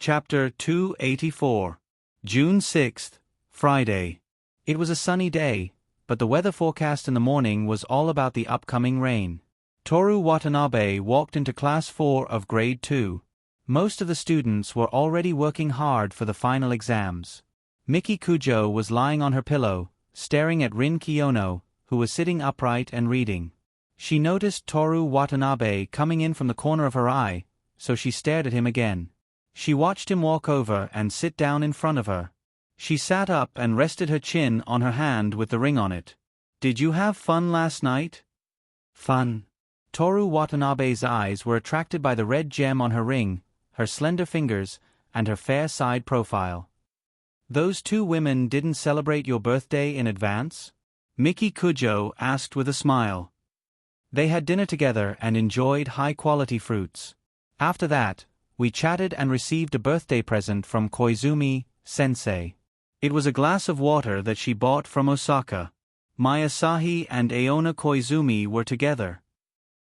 Chapter 284. June 6th, Friday. It was a sunny day, but the weather forecast in the morning was all about the upcoming rain. Toru Watanabe walked into Class 4 of Grade 2. Most of the students were already working hard for the final exams. Miki Kujo was lying on her pillow, staring at Rin Kiyono, who was sitting upright and reading. She noticed Toru Watanabe coming in from the corner of her eye, so she stared at him again. She watched him walk over and sit down in front of her. She sat up and rested her chin on her hand with the ring on it. "Did you have fun last night?" "Fun?" Toru Watanabe's eyes were attracted by the red gem on her ring, her slender fingers, and her fair side profile. "Those two women didn't celebrate your birthday in advance?" Miki Kujo asked with a smile. They had dinner together and enjoyed high-quality fruits. After that, we chatted and received a birthday present from Koizumi-sensei. It was a glass of water that she bought from Osaka. My Asahi and Aona Koizumi were together.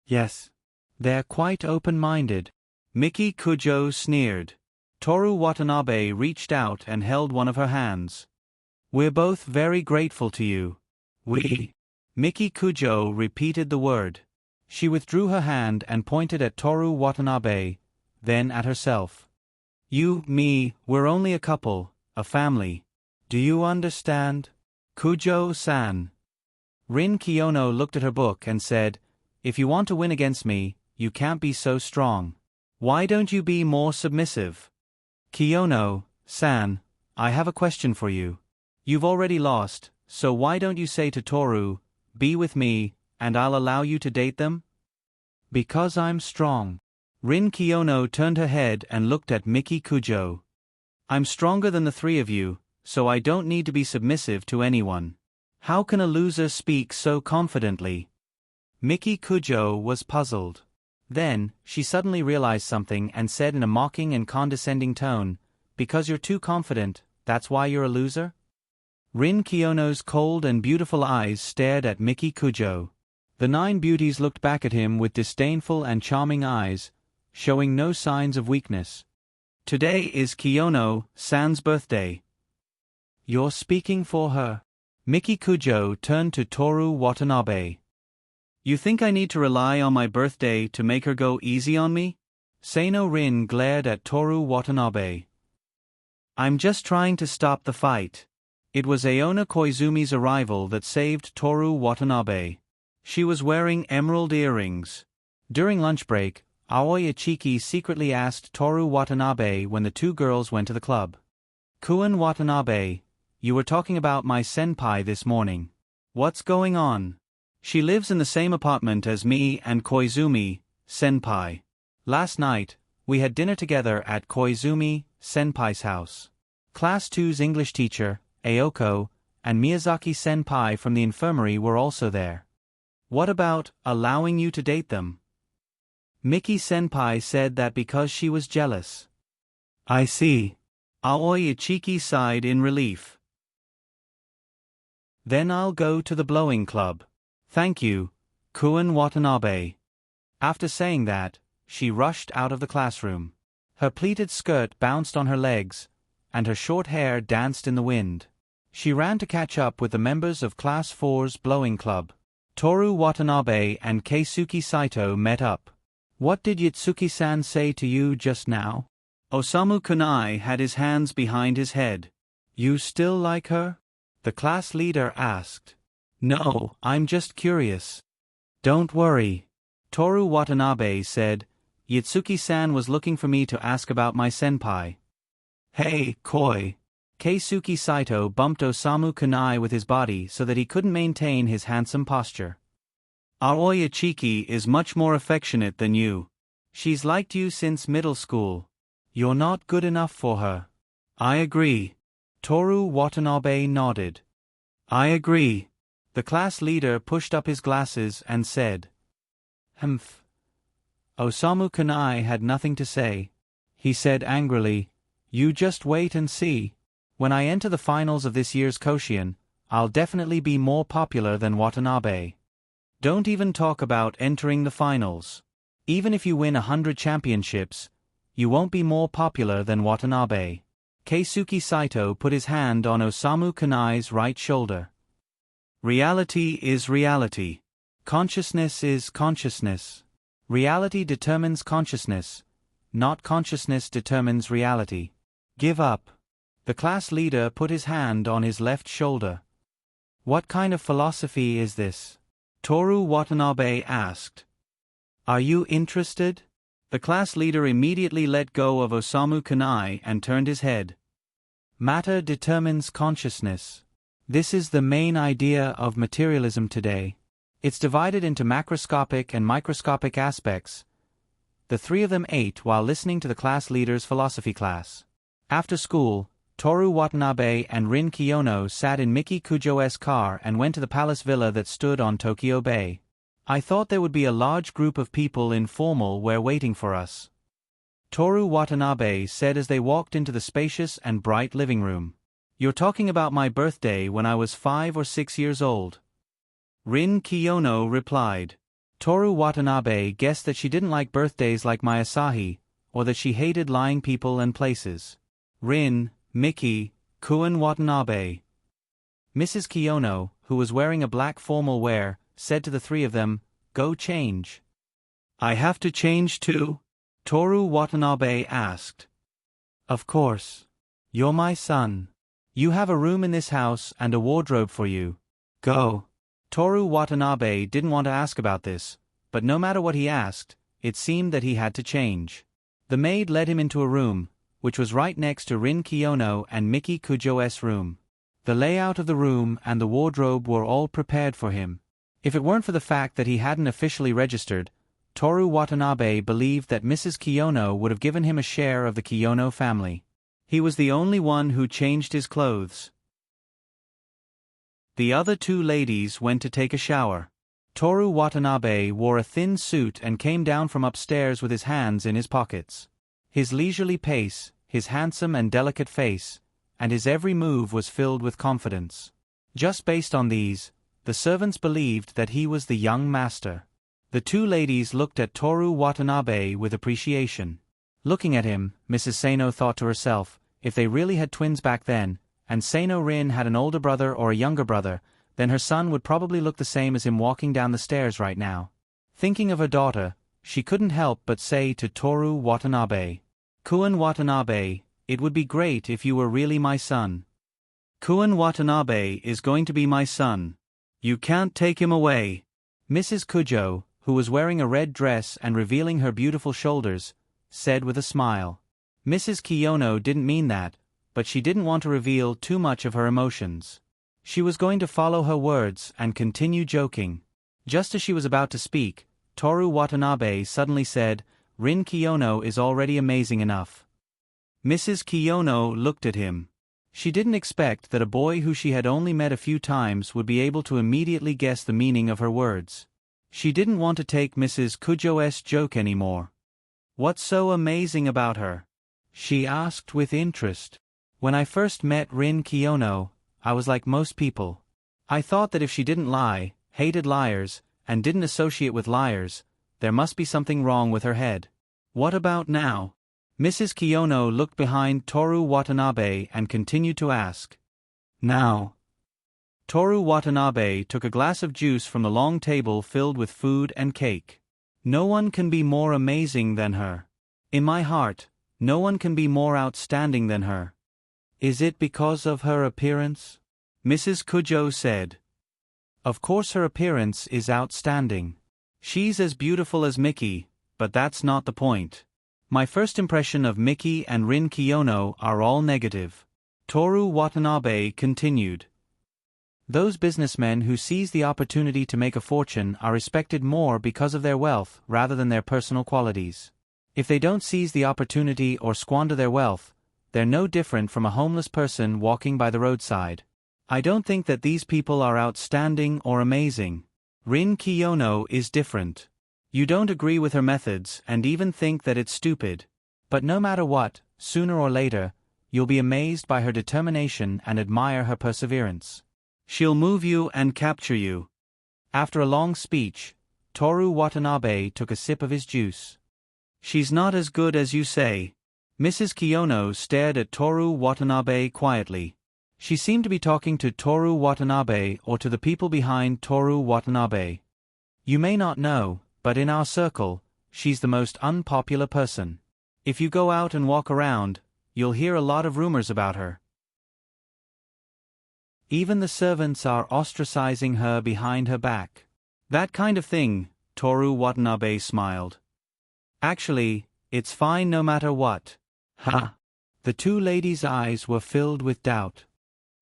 "Yes. They're quite open-minded." Miki Kujo sneered. Toru Watanabe reached out and held one of her hands. "We're both very grateful to you." "We?" Miki Kujo repeated the word. She withdrew her hand and pointed at Toru Watanabe, then at herself. "You, me, we're only a couple, a family. Do you understand? Kujo-san." Rin Kiyono looked at her book and said, "If you want to win against me, you can't be so strong. Why don't you be more submissive?" "Kiyono-san, I have a question for you. You've already lost, so why don't you say to Toru, 'Be with me, and I'll allow you to date them'?" "Because I'm strong." Rin Kiyono turned her head and looked at Miki Kujo. "I'm stronger than the three of you, so I don't need to be submissive to anyone. How can a loser speak so confidently?" Miki Kujo was puzzled. Then, she suddenly realized something and said in a mocking and condescending tone, "Because you're too confident, that's why you're a loser?" Rin Kiyono's cold and beautiful eyes stared at Miki Kujo. The 9 beauties looked back at him with disdainful and charming eyes, showing no signs of weakness. "Today is Kiyono-san's birthday." "You're speaking for her." Miki Kujo turned to Toru Watanabe. "You think I need to rely on my birthday to make her go easy on me?" Seino Rin glared at Toru Watanabe. "I'm just trying to stop the fight." It was Aona Koizumi's arrival that saved Toru Watanabe. She was wearing emerald earrings. During lunch break, Aoi Ichiki secretly asked Toru Watanabe when the two girls went to the club. "Kuin Watanabe, you were talking about my senpai this morning. What's going on?" "She lives in the same apartment as me and Koizumi, senpai. Last night, we had dinner together at Koizumi, senpai's house. Class 2's English teacher, Aoko, and Miyazaki senpai from the infirmary were also there." "What about allowing you to date them?" "Miki senpai said that because she was jealous." "I see." Aoi Ichiki sighed in relief. "Then I'll go to the blowing club. Thank you, Kuin Watanabe." After saying that, she rushed out of the classroom. Her pleated skirt bounced on her legs, and her short hair danced in the wind. She ran to catch up with the members of Class 4's blowing club. Toru Watanabe and Keisuke Saito met up. "What did Yitsuki-san say to you just now?" Osamu Kunai had his hands behind his head. "You still like her?" the class leader asked. "No, I'm just curious." "Don't worry." Toru Watanabe said, "Yitsuki-san was looking for me to ask about my senpai." "Hey, Koi." Keisuke Saito bumped Osamu Kunai with his body so that he couldn't maintain his handsome posture. "Aoi Ichiki is much more affectionate than you. She's liked you since middle school. You're not good enough for her." "I agree." Toru Watanabe nodded. "I agree." The class leader pushed up his glasses and said, "Humph." Osamu Kunai had nothing to say. He said angrily, "You just wait and see. When I enter the finals of this year's Koshien, I'll definitely be more popular than Watanabe. Don't even talk about entering the finals. Even if you win 100 championships, you won't be more popular than Watanabe. Keisuke Saito put his hand on Osamu Kanai's right shoulder. Reality is reality. Consciousness is consciousness. Reality determines consciousness, not consciousness determines reality. Give up. The class leader put his hand on his left shoulder. What kind of philosophy is this? Toru Watanabe asked. Are you interested? The class leader immediately let go of Osamu Kanai and turned his head. Matter determines consciousness. This is the main idea of materialism today. It's divided into macroscopic and microscopic aspects. The three of them ate while listening to the class leader's philosophy class. After school, Toru Watanabe and Rin Kiyono sat in Miki Kujo's car and went to the palace villa that stood on Tokyo Bay. I thought there would be a large group of people in formal wear waiting for us, Toru Watanabe said as they walked into the spacious and bright living room. You're talking about my birthday when I was 5 or 6 years old. Rin Kiyono replied. Toru Watanabe guessed that she didn't like birthdays like my Asahi, or that she hated lying people and places. Rin, Miki, Kuen Watanabe. Mrs. Kiyono, who was wearing a black formal wear, said to the three of them, Go change. I have to change too? Toru Watanabe asked. Of course. You're my son. You have a room in this house and a wardrobe for you. Go. Toru Watanabe didn't want to ask about this, but no matter what he asked, it seemed that he had to change. The maid led him into a room, which was right next to Rin Kiyono and Miki Kujo's room. The layout of the room and the wardrobe were all prepared for him. If it weren't for the fact that he hadn't officially registered, Toru Watanabe believed that Mrs. Kiyono would have given him a share of the Kiyono family. He was the only one who changed his clothes. The other two ladies went to take a shower. Toru Watanabe wore a thin suit and came down from upstairs with his hands in his pockets. His leisurely pace, his handsome and delicate face, and his every move was filled with confidence. Just based on these, the servants believed that he was the young master. The two ladies looked at Toru Watanabe with appreciation. Looking at him, Mrs. Sano thought to herself, if they really had twins back then, and Sano Rin had an older brother or a younger brother, then her son would probably look the same as him walking down the stairs right now. Thinking of her daughter, she couldn't help but say to Toru Watanabe, Kuen Watanabe, it would be great if you were really my son. Kuen Watanabe is going to be my son. You can't take him away. Mrs. Kujo, who was wearing a red dress and revealing her beautiful shoulders, said with a smile. Mrs. Kiyono didn't mean that, but she didn't want to reveal too much of her emotions. She was going to follow her words and continue joking. Just as she was about to speak, Toru Watanabe suddenly said, Rin Kiyono is already amazing enough. Mrs. Kiyono looked at him. She didn't expect that a boy who she had only met a few times would be able to immediately guess the meaning of her words. She didn't want to take Mrs. Kujo's joke anymore. What's so amazing about her? She asked with interest. When I first met Rin Kiyono, I was like most people. I thought that if she didn't lie, hated liars, and didn't associate with liars, there must be something wrong with her head. What about now? Mrs. Kiyono looked behind Toru Watanabe and continued to ask. Now. Toru Watanabe took a glass of juice from the long table filled with food and cake. No one can be more amazing than her. In my heart, no one can be more outstanding than her. Is it because of her appearance? Mrs. Kujo said. Of course her appearance is outstanding. She's as beautiful as Miki, but that's not the point. My first impression of Miki and Rin Kiyono are all negative. Toru Watanabe continued. Those businessmen who seize the opportunity to make a fortune are respected more because of their wealth rather than their personal qualities. If they don't seize the opportunity or squander their wealth, they're no different from a homeless person walking by the roadside. I don't think that these people are outstanding or amazing. Rin Kiyono is different. You don't agree with her methods and even think that it's stupid. But no matter what, sooner or later, you'll be amazed by her determination and admire her perseverance. She'll move you and capture you. After a long speech, Toru Watanabe took a sip of his juice. She's not as good as you say. Mrs. Kiyono stared at Toru Watanabe quietly. She seemed to be talking to Toru Watanabe or to the people behind Toru Watanabe. You may not know, but in our circle, she's the most unpopular person. If you go out and walk around, you'll hear a lot of rumors about her. Even the servants are ostracizing her behind her back. That kind of thing, Toru Watanabe smiled. Actually, it's fine no matter what. Ha! The two ladies' eyes were filled with doubt.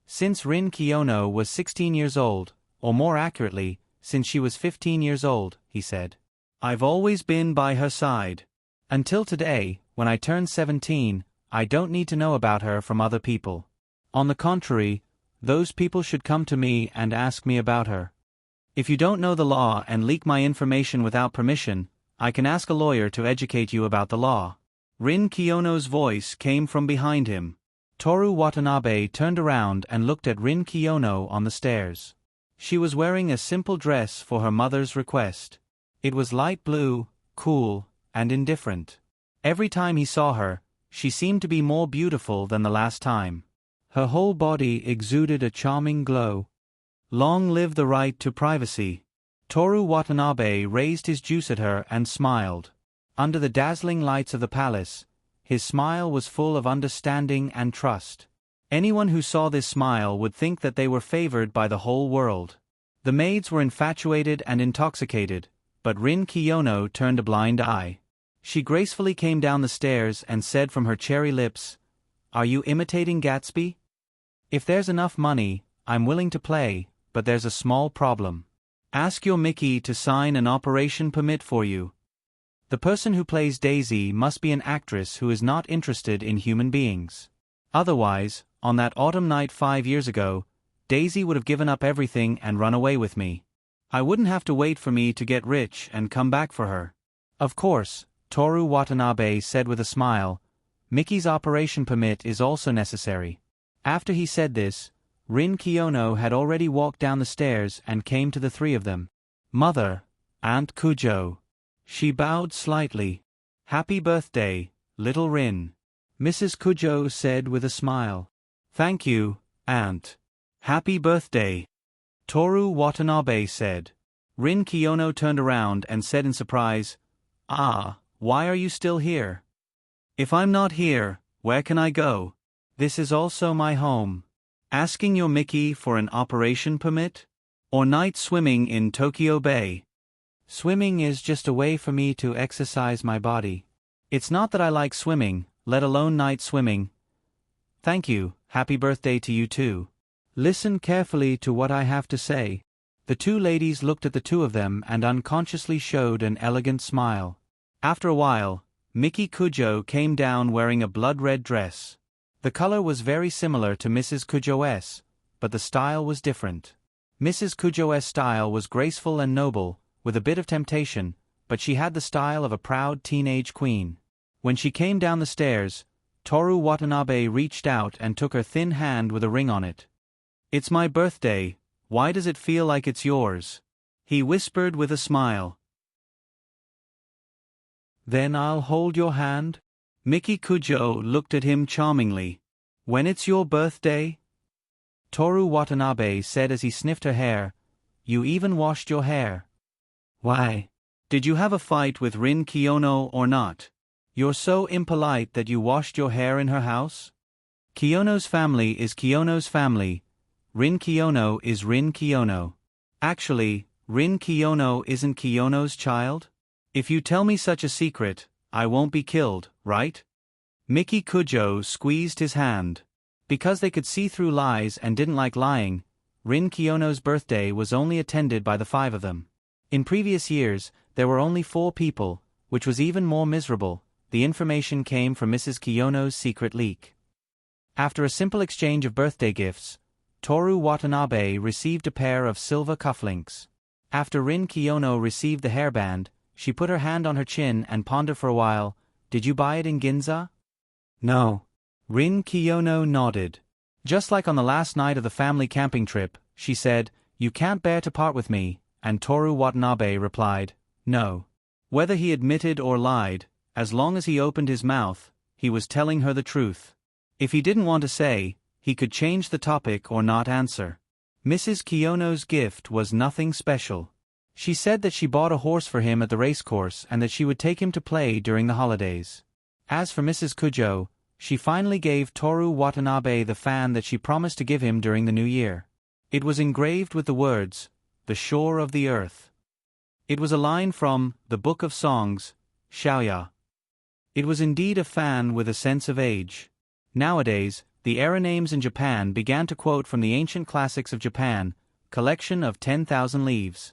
Since Rin Kiyono was 16 years old, or more accurately, since she was 15 years old, he said, I've always been by her side. Until today, when I turned 17, I don't need to know about her from other people. On the contrary, those people should come to me and ask me about her. If you don't know the law and leak my information without permission, I can ask a lawyer to educate you about the law. Rin Kiyono's voice came from behind him. Toru Watanabe turned around and looked at Rin Kiyono on the stairs. She was wearing a simple dress for her mother's request. It was light blue, cool, and indifferent. Every time he saw her, she seemed to be more beautiful than the last time. Her whole body exuded a charming glow. Long live the right to privacy. Toru Watanabe raised his juice at her and smiled. Under the dazzling lights of the palace, his smile was full of understanding and trust. Anyone who saw this smile would think that they were favored by the whole world. The maids were infatuated and intoxicated, but Rin Kiyono turned a blind eye. She gracefully came down the stairs and said from her cherry lips, Are you imitating Gatsby? If there's enough money, I'm willing to play, but there's a small problem. Ask your Mickey to sign an operation permit for you. The person who plays Daisy must be an actress who is not interested in human beings. Otherwise, on that autumn night 5 years ago, Daisy would have given up everything and run away with me. I wouldn't have to wait for me to get rich and come back for her. Of course, Toru Watanabe said with a smile, Mickey's operation permit is also necessary. After he said this, Rin Kiyono had already walked down the stairs and came to the three of them. Mother, Aunt Kujo. She bowed slightly. Happy birthday, little Rin. Mrs. Kujo said with a smile. Thank you, Aunt. Happy birthday. Toru Watanabe said. Rin Kiyono turned around and said in surprise, Ah, why are you still here? If I'm not here, where can I go? This is also my home. Asking your Mickey for an operation permit? Or night swimming in Tokyo Bay? Swimming is just a way for me to exercise my body. It's not that I like swimming, let alone night swimming. Thank you, happy birthday to you too. Listen carefully to what I have to say. The two ladies looked at the two of them and unconsciously showed an elegant smile. After a while, Miki Kujo came down wearing a blood-red dress. The color was very similar to Mrs. Kujo's, but the style was different. Mrs. Kujo's style was graceful and noble, with a bit of temptation, but she had the style of a proud teenage queen. When she came down the stairs, Toru Watanabe reached out and took her thin hand with a ring on it. It's my birthday, why does it feel like it's yours? He whispered with a smile. Then I'll hold your hand? Miki Kujo looked at him charmingly. When it's your birthday? Toru Watanabe said as he sniffed her hair. You even washed your hair. Why? Did you have a fight with Rin Kiyono or not? You're so impolite that you washed your hair in her house? Kiyono's family is Kiyono's family. Rin Kiyono is Rin Kiyono. Actually, Rin Kiyono isn't Kiyono's child? If you tell me such a secret, I won't be killed, right? Miki Kujo squeezed his hand. Because they could see through lies and didn't like lying, Rin Kiyono's birthday was only attended by the 5 of them. In previous years, there were only 4 people, which was even more miserable. The information came from Mrs. Kiyono's secret leak. After a simple exchange of birthday gifts, Toru Watanabe received a pair of silver cufflinks. After Rin Kiyono received the hairband, she put her hand on her chin and pondered for a while. Did you buy it in Ginza? No. Rin Kiyono nodded. Just like on the last night of the family camping trip, she said, You can't bear to part with me, and Toru Watanabe replied, No. Whether he admitted or lied, As long as he opened his mouth, he was telling her the truth. If he didn't want to say, he could change the topic or not answer. Mrs. Kiyono's gift was nothing special. She said that she bought a horse for him at the racecourse and that she would take him to play during the holidays. As for Mrs. Kujo, she finally gave Toru Watanabe the fan that she promised to give him during the new year. It was engraved with the words, "The Shore of the Earth." It was a line from the Book of Songs, Shaoya. It was indeed a fan with a sense of age. Nowadays, the era names in Japan began to quote from the Ancient Classics of Japan, collection of 10,000 leaves.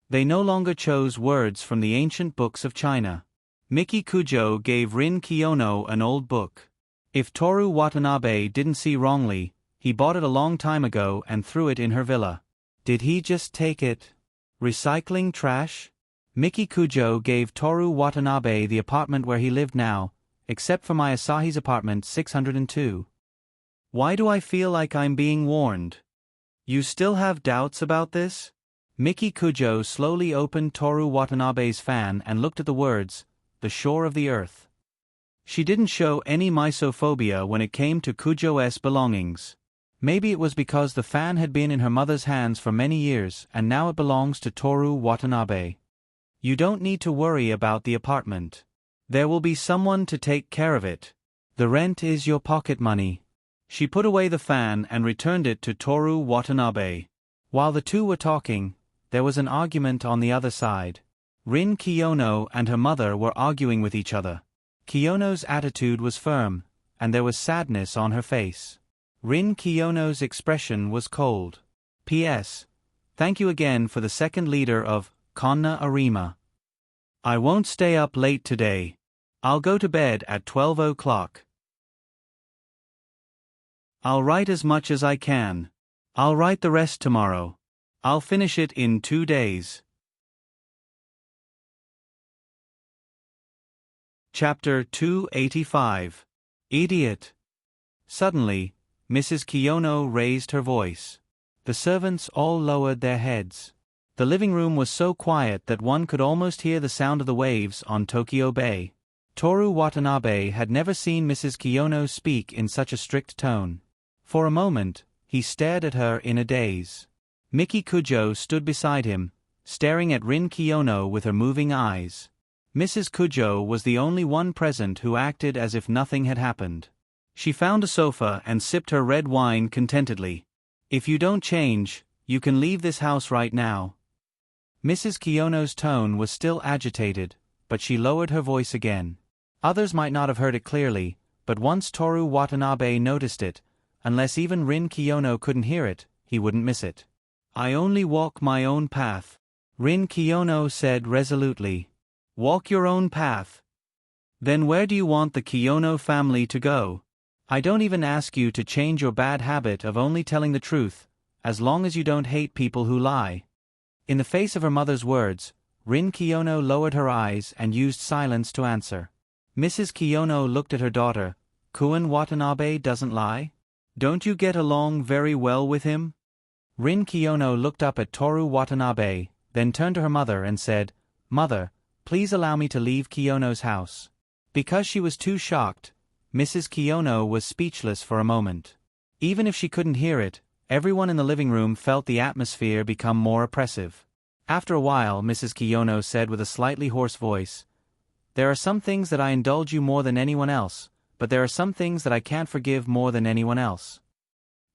They no longer chose words from the ancient books of China. Miki Kujo gave Rin Kiyono an old book. If Toru Watanabe didn't see wrongly, he bought it a long time ago and threw it in her villa. Did he just take it? Recycling trash? Miki Kujo gave Toru Watanabe the apartment where he lived now, except for my Asahi's apartment 602. Why do I feel like I'm being warned? You still have doubts about this? Miki Kujo slowly opened Toru Watanabe's fan and looked at the words, "The Shore of the Earth." She didn't show any misophobia when it came to Kujo's belongings. Maybe it was because the fan had been in her mother's hands for many years and now it belongs to Toru Watanabe. You don't need to worry about the apartment. There will be someone to take care of it. The rent is your pocket money. She put away the fan and returned it to Toru Watanabe. While the two were talking, there was an argument on the other side. Rin Kiyono and her mother were arguing with each other. Kiyono's attitude was firm, and there was sadness on her face. Rin Kiyono's expression was cold. P.S. Thank you again for the second leader of Konna Arima. I won't stay up late today. I'll go to bed at 12 o'clock. I'll write as much as I can. I'll write the rest tomorrow. I'll finish it in 2 days. Chapter 285. Idiot. Suddenly, Mrs. Kiyono raised her voice. The servants all lowered their heads. The living room was so quiet that one could almost hear the sound of the waves on Tokyo Bay. Toru Watanabe had never seen Mrs. Kiyono speak in such a strict tone. For a moment, he stared at her in a daze. Miki Kujo stood beside him, staring at Rin Kiyono with her moving eyes. Mrs. Kujo was the only one present who acted as if nothing had happened. She found a sofa and sipped her red wine contentedly. If you don't change, you can leave this house right now. Mrs. Kiyono's tone was still agitated, but she lowered her voice again. Others might not have heard it clearly, but once Toru Watanabe noticed it, unless even Rin Kiyono couldn't hear it, he wouldn't miss it. I only walk my own path, Rin Kiyono said resolutely. Walk your own path. Then where do you want the Kiyono family to go? I don't even ask you to change your bad habit of only telling the truth, as long as you don't hate people who lie. In the face of her mother's words, Rin Kiyono lowered her eyes and used silence to answer. Mrs. Kiyono looked at her daughter. Kun Watanabe doesn't lie? Don't you get along very well with him? Rin Kiyono looked up at Toru Watanabe, then turned to her mother and said, Mother, please allow me to leave Kiyono's house. Because she was too shocked, Mrs. Kiyono was speechless for a moment. Even if she couldn't hear it, everyone in the living room felt the atmosphere become more oppressive. After a while, Mrs. Kiyono said with a slightly hoarse voice, There are some things that I indulge you more than anyone else, but there are some things that I can't forgive more than anyone else.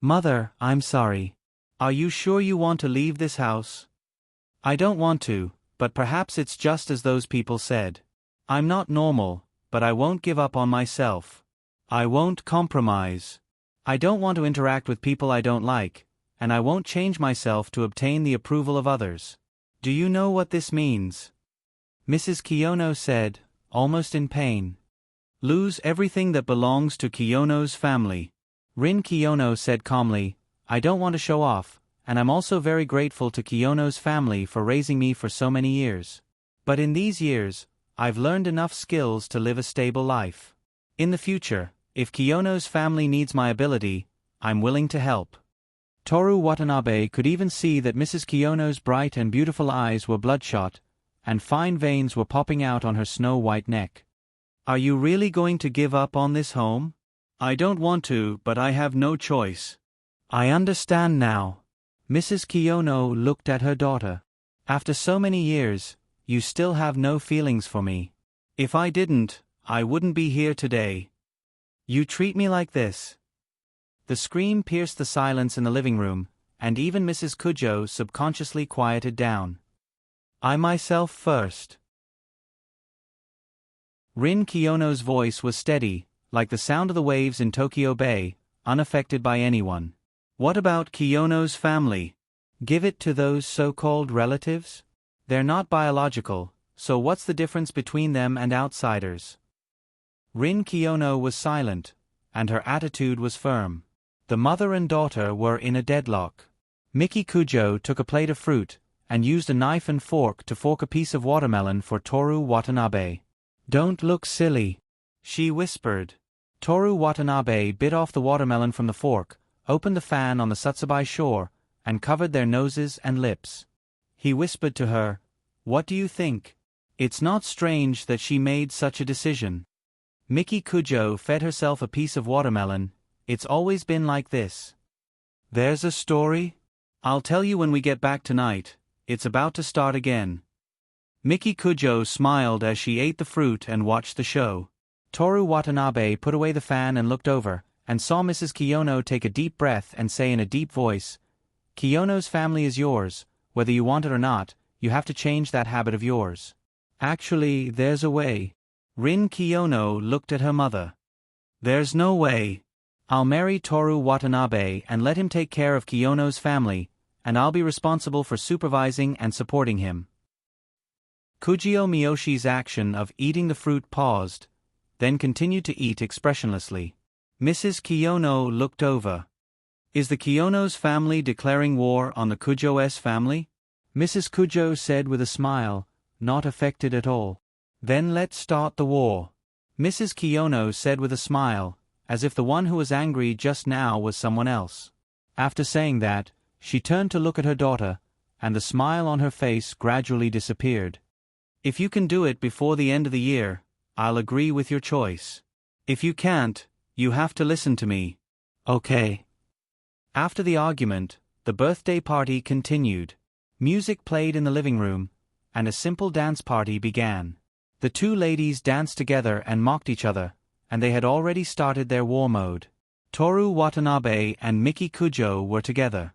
Mother, I'm sorry. Are you sure you want to leave this house? I don't want to, but perhaps it's just as those people said. I'm not normal, but I won't give up on myself. I won't compromise. I don't want to interact with people I don't like, and I won't change myself to obtain the approval of others. Do you know what this means? Mrs. Kiyono said, almost in pain. Lose everything that belongs to Kiyono's family. Rin Kiyono said calmly, I don't want to show off, and I'm also very grateful to Kiyono's family for raising me for so many years. But in these years, I've learned enough skills to live a stable life. In the future, if Kiyono's family needs my ability, I'm willing to help. Toru Watanabe could even see that Mrs. Kiyono's bright and beautiful eyes were bloodshot, and fine veins were popping out on her snow-white neck. Are you really going to give up on this home? I don't want to, but I have no choice. I understand now. Mrs. Kiyono looked at her daughter. After so many years, you still have no feelings for me. If I didn't, I wouldn't be here today. You treat me like this. The scream pierced the silence in the living room, and even Mrs. Kujo subconsciously quieted down. I myself first. Rin Kiyono's voice was steady, like the sound of the waves in Tokyo Bay, unaffected by anyone. What about Kiyono's family? Give it to those so-called relatives? They're not biological, so what's the difference between them and outsiders? Rin Kiyono was silent, and her attitude was firm. The mother and daughter were in a deadlock. Miki Kujo took a plate of fruit, and used a knife and fork to fork a piece of watermelon for Toru Watanabe. Don't look silly, she whispered. Toru Watanabe bit off the watermelon from the fork, opened the fan on the Satsubai shore, and covered their noses and lips. He whispered to her, "What do you think? It's not strange that she made such a decision." Miki Kujo fed herself a piece of watermelon. It's always been like this. There's a story? I'll tell you when we get back tonight. It's about to start again. Miki Kujo smiled as she ate the fruit and watched the show. Toru Watanabe put away the fan and looked over, and saw Mrs. Kiyono take a deep breath and say in a deep voice, "Kiyono's family is yours, whether you want it or not, you have to change that habit of yours." Actually, there's a way. Rin Kiyono looked at her mother. There's no way. I'll marry Toru Watanabe and let him take care of Kiyono's family, and I'll be responsible for supervising and supporting him. Kujio Miyoshi's action of eating the fruit paused, then continued to eat expressionlessly. Mrs. Kiyono looked over. Is the Kiyono's family declaring war on the Kujo's family? Mrs. Kujo said with a smile, not affected at all. Then let's start the war. Mrs. Kiyono said with a smile, as if the one who was angry just now was someone else. After saying that, she turned to look at her daughter, and the smile on her face gradually disappeared. If you can do it before the end of the year, I'll agree with your choice. If you can't, you have to listen to me. Okay. After the argument, the birthday party continued. Music played in the living room, and a simple dance party began. The two ladies danced together and mocked each other, and they had already started their war mode. Toru Watanabe and Miki Kujo were together.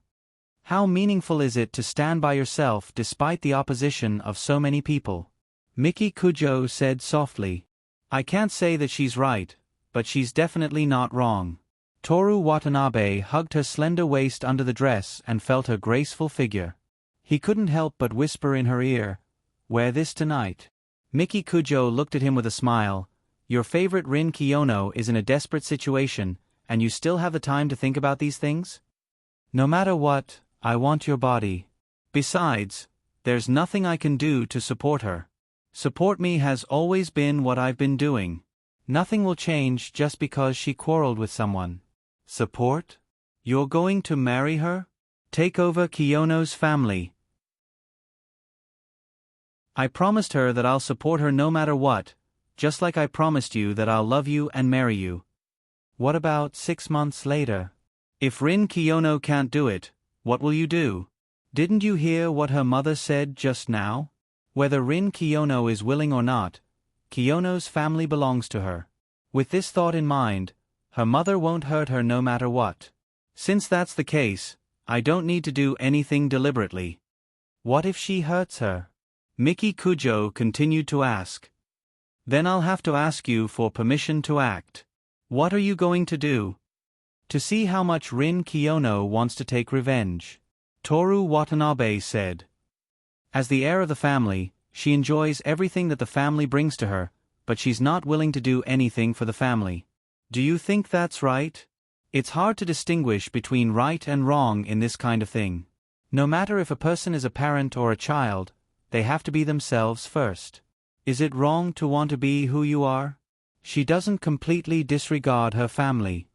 How meaningful is it to stand by yourself despite the opposition of so many people? Miki Kujo said softly. I can't say that she's right, but she's definitely not wrong. Toru Watanabe hugged her slender waist under the dress and felt her graceful figure. He couldn't help but whisper in her ear, "Wear this tonight." Miki Kujo looked at him with a smile. Your favorite Rin Kiyono is in a desperate situation, and you still have the time to think about these things? No matter what, I want your body. Besides, there's nothing I can do to support her. Support me has always been what I've been doing. Nothing will change just because she quarreled with someone. Support? You're going to marry her? Take over Kiyono's family. I promised her that I'll support her no matter what, just like I promised you that I'll love you and marry you. What about 6 months later? If Rin Kiyono can't do it, what will you do? Didn't you hear what her mother said just now? Whether Rin Kiyono is willing or not, Kiyono's family belongs to her. With this thought in mind, her mother won't hurt her no matter what. Since that's the case, I don't need to do anything deliberately. What if she hurts her? Miki Kujo continued to ask. Then I'll have to ask you for permission to act. What are you going to do? To see how much Rin Kiyono wants to take revenge. Toru Watanabe said. As the heir of the family, she enjoys everything that the family brings to her, but she's not willing to do anything for the family. Do you think that's right? It's hard to distinguish between right and wrong in this kind of thing. No matter if a person is a parent or a child, they have to be themselves first. Is it wrong to want to be who you are? She doesn't completely disregard her family.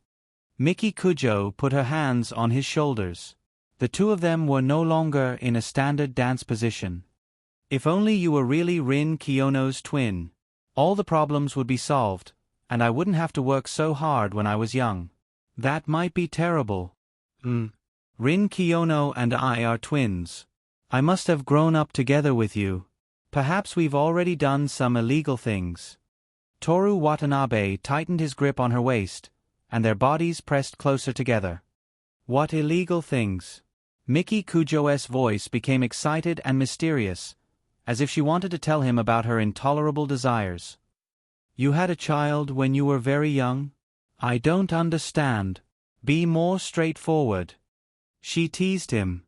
Miki Kujo put her hands on his shoulders. The two of them were no longer in a standard dance position. If only you were really Rin Kiyono's twin. All the problems would be solved, and I wouldn't have to work so hard when I was young. That might be terrible. Rin Kiyono and I are twins. I must have grown up together with you. Perhaps we've already done some illegal things. Toru Watanabe tightened his grip on her waist, and their bodies pressed closer together. What illegal things? Miki Kujo's voice became excited and mysterious, as if she wanted to tell him about her intolerable desires. You had a child when you were very young? I don't understand. Be more straightforward. She teased him.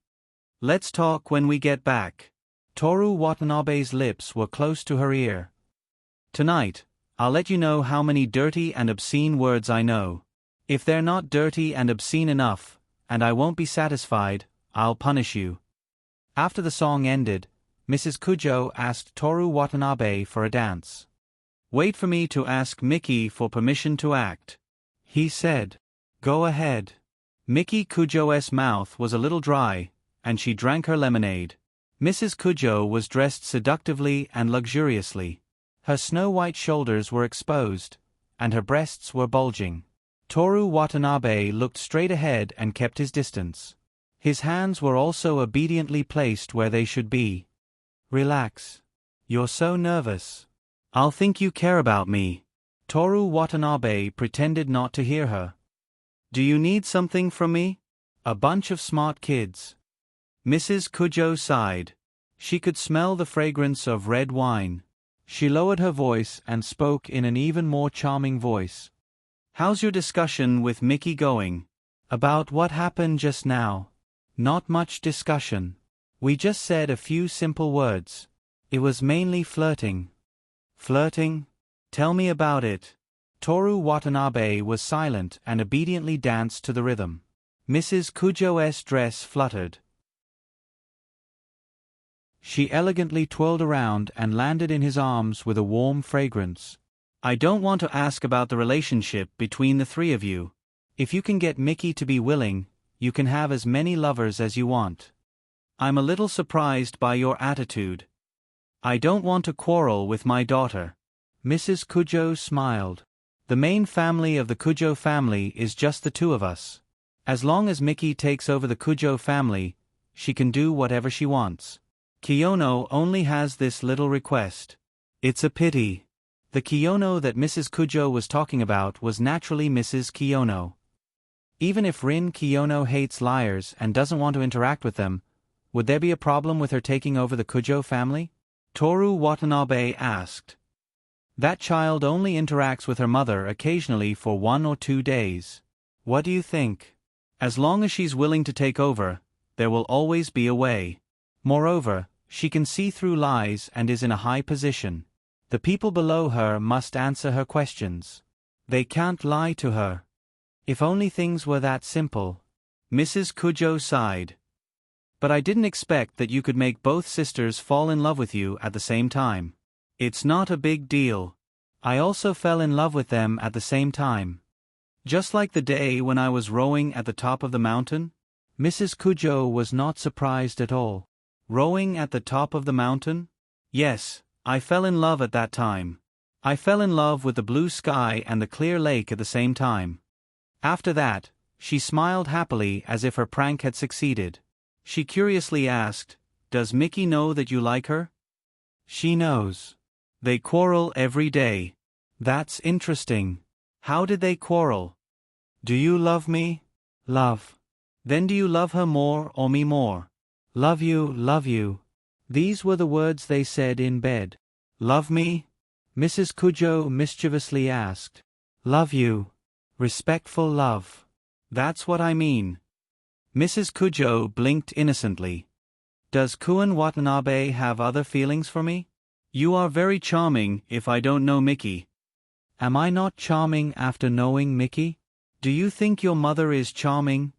Let's talk when we get back. Toru Watanabe's lips were close to her ear. Tonight, I'll let you know how many dirty and obscene words I know. If they're not dirty and obscene enough, and I won't be satisfied, I'll punish you. After the song ended, Mrs. Kujo asked Toru Watanabe for a dance. Wait for me to ask Miki for permission to act, he said. Go ahead. Miki Kujo's mouth was a little dry, and she drank her lemonade. Mrs. Kujo was dressed seductively and luxuriously. Her snow-white shoulders were exposed, and her breasts were bulging. Toru Watanabe looked straight ahead and kept his distance. His hands were also obediently placed where they should be. Relax. You're so nervous. I'll think you care about me. Toru Watanabe pretended not to hear her. Do you need something from me? A bunch of smart kids. Mrs. Kujo sighed. She could smell the fragrance of red wine. She lowered her voice and spoke in an even more charming voice. How's your discussion with Miki going? About what happened just now? Not much discussion. We just said a few simple words. It was mainly flirting. Flirting? Tell me about it. Toru Watanabe was silent and obediently danced to the rhythm. Mrs. Kujo's dress fluttered. She elegantly twirled around and landed in his arms with a warm fragrance. I don't want to ask about the relationship between the three of you. If you can get Miki to be willing, you can have as many lovers as you want. I'm a little surprised by your attitude. I don't want to quarrel with my daughter. Mrs. Kujo smiled. The main family of the Kujo family is just the two of us. As long as Miki takes over the Kujo family, she can do whatever she wants. Kiyono only has this little request. It's a pity. The Kiyono that Mrs. Kujo was talking about was naturally Mrs. Kiyono. Even if Rin Kiyono hates liars and doesn't want to interact with them, would there be a problem with her taking over the Kujo family? Toru Watanabe asked. That child only interacts with her mother occasionally for 1 or 2 days. What do you think? As long as she's willing to take over, there will always be a way. Moreover, she can see through lies and is in a high position. The people below her must answer her questions. They can't lie to her. If only things were that simple. Mrs. Kujo sighed. But I didn't expect that you could make both sisters fall in love with you at the same time. It's not a big deal. I also fell in love with them at the same time. Just like the day when I was rowing at the top of the mountain? Mrs. Kujo was not surprised at all. Rowing at the top of the mountain? Yes, I fell in love at that time. I fell in love with the blue sky and the clear lake at the same time. After that, she smiled happily as if her prank had succeeded. She curiously asked, Does Miki know that you like her? She knows. They quarrel every day. That's interesting. How did they quarrel? Do you love me? Love. Then do you love her more or me more? Love you, love you. These were the words they said in bed. Love me? Mrs. Kujo mischievously asked. Love you. Respectful love. That's what I mean. Mrs. Kujo blinked innocently. Does Kun Watanabe have other feelings for me? You are very charming if I don't know Miki. Am I not charming after knowing Miki? Do you think your mother is charming?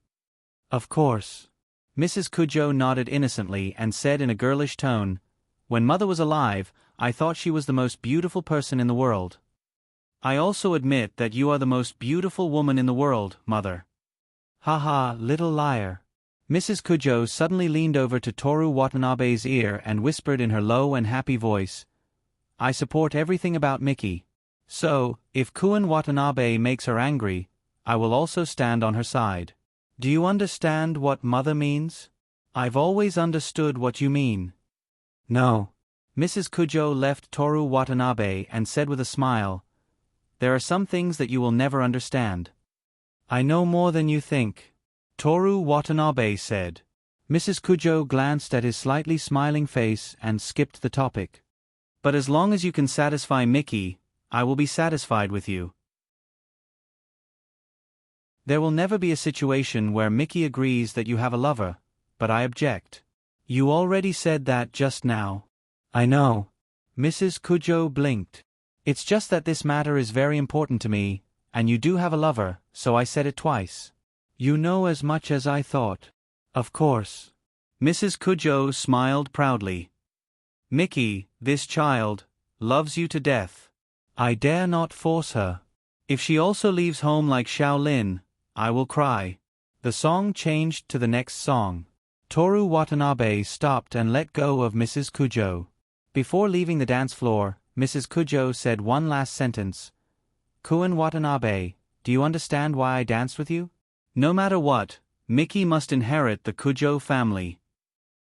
Of course. Mrs. Kujo nodded innocently and said in a girlish tone, When Mother was alive, I thought she was the most beautiful person in the world. I also admit that you are the most beautiful woman in the world, Mother. Haha, little liar. Mrs. Kujo suddenly leaned over to Toru Watanabe's ear and whispered in her low and happy voice, I support everything about Miki. So, if Kuin Watanabe makes her angry, I will also stand on her side. Do you understand what mother means? I've always understood what you mean. No. Mrs. Kujo left Toru Watanabe and said with a smile, "There are some things that you will never understand." "I know more than you think," Toru Watanabe said. Mrs. Kujo glanced at his slightly smiling face and skipped the topic. "But as long as you can satisfy Miki, I will be satisfied with you. There will never be a situation where Miki agrees that you have a lover, but I object." "You already said that just now." "I know." Mrs. Kujo blinked. "It's just that this matter is very important to me, and you do have a lover, so I said it twice." "You know as much as I thought." "Of course." Mrs. Kujo smiled proudly. "Miki, this child, loves you to death. I dare not force her. If she also leaves home like Shaolin, I will cry." The song changed to the next song. Toru Watanabe stopped and let go of Mrs. Kujo. Before leaving the dance floor, Mrs. Kujo said one last sentence. "Kuin Watanabe, do you understand why I danced with you? No matter what, Miki must inherit the Kujo family."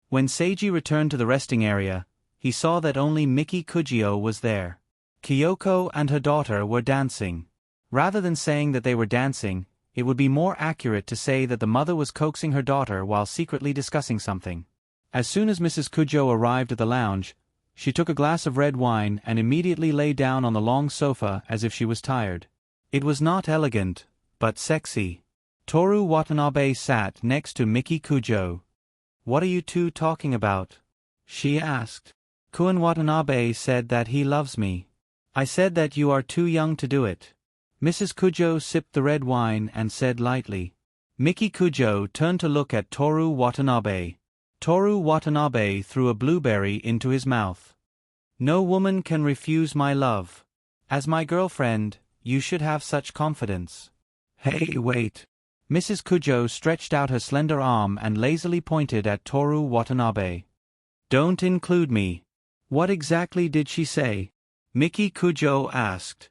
When Seiji returned to the resting area, he saw that only Miki Kujo was there. Kyoko and her daughter were dancing. Rather than saying that they were dancing, it would be more accurate to say that the mother was coaxing her daughter while secretly discussing something. As soon as Mrs. Kujo arrived at the lounge, she took a glass of red wine and immediately lay down on the long sofa as if she was tired. It was not elegant, but sexy. Toru Watanabe sat next to Miki Kujo. "What are you two talking about?" she asked. "Kuin Watanabe said that he loves me. I said that you are too young to do it." Mrs. Kujo sipped the red wine and said lightly. Miki Kujo turned to look at Toru Watanabe. Toru Watanabe threw a blueberry into his mouth. "No woman can refuse my love. As my girlfriend, you should have such confidence." "Hey, wait." Mrs. Kujo stretched out her slender arm and lazily pointed at Toru Watanabe. "Don't include me." "What exactly did she say?" Miki Kujo asked.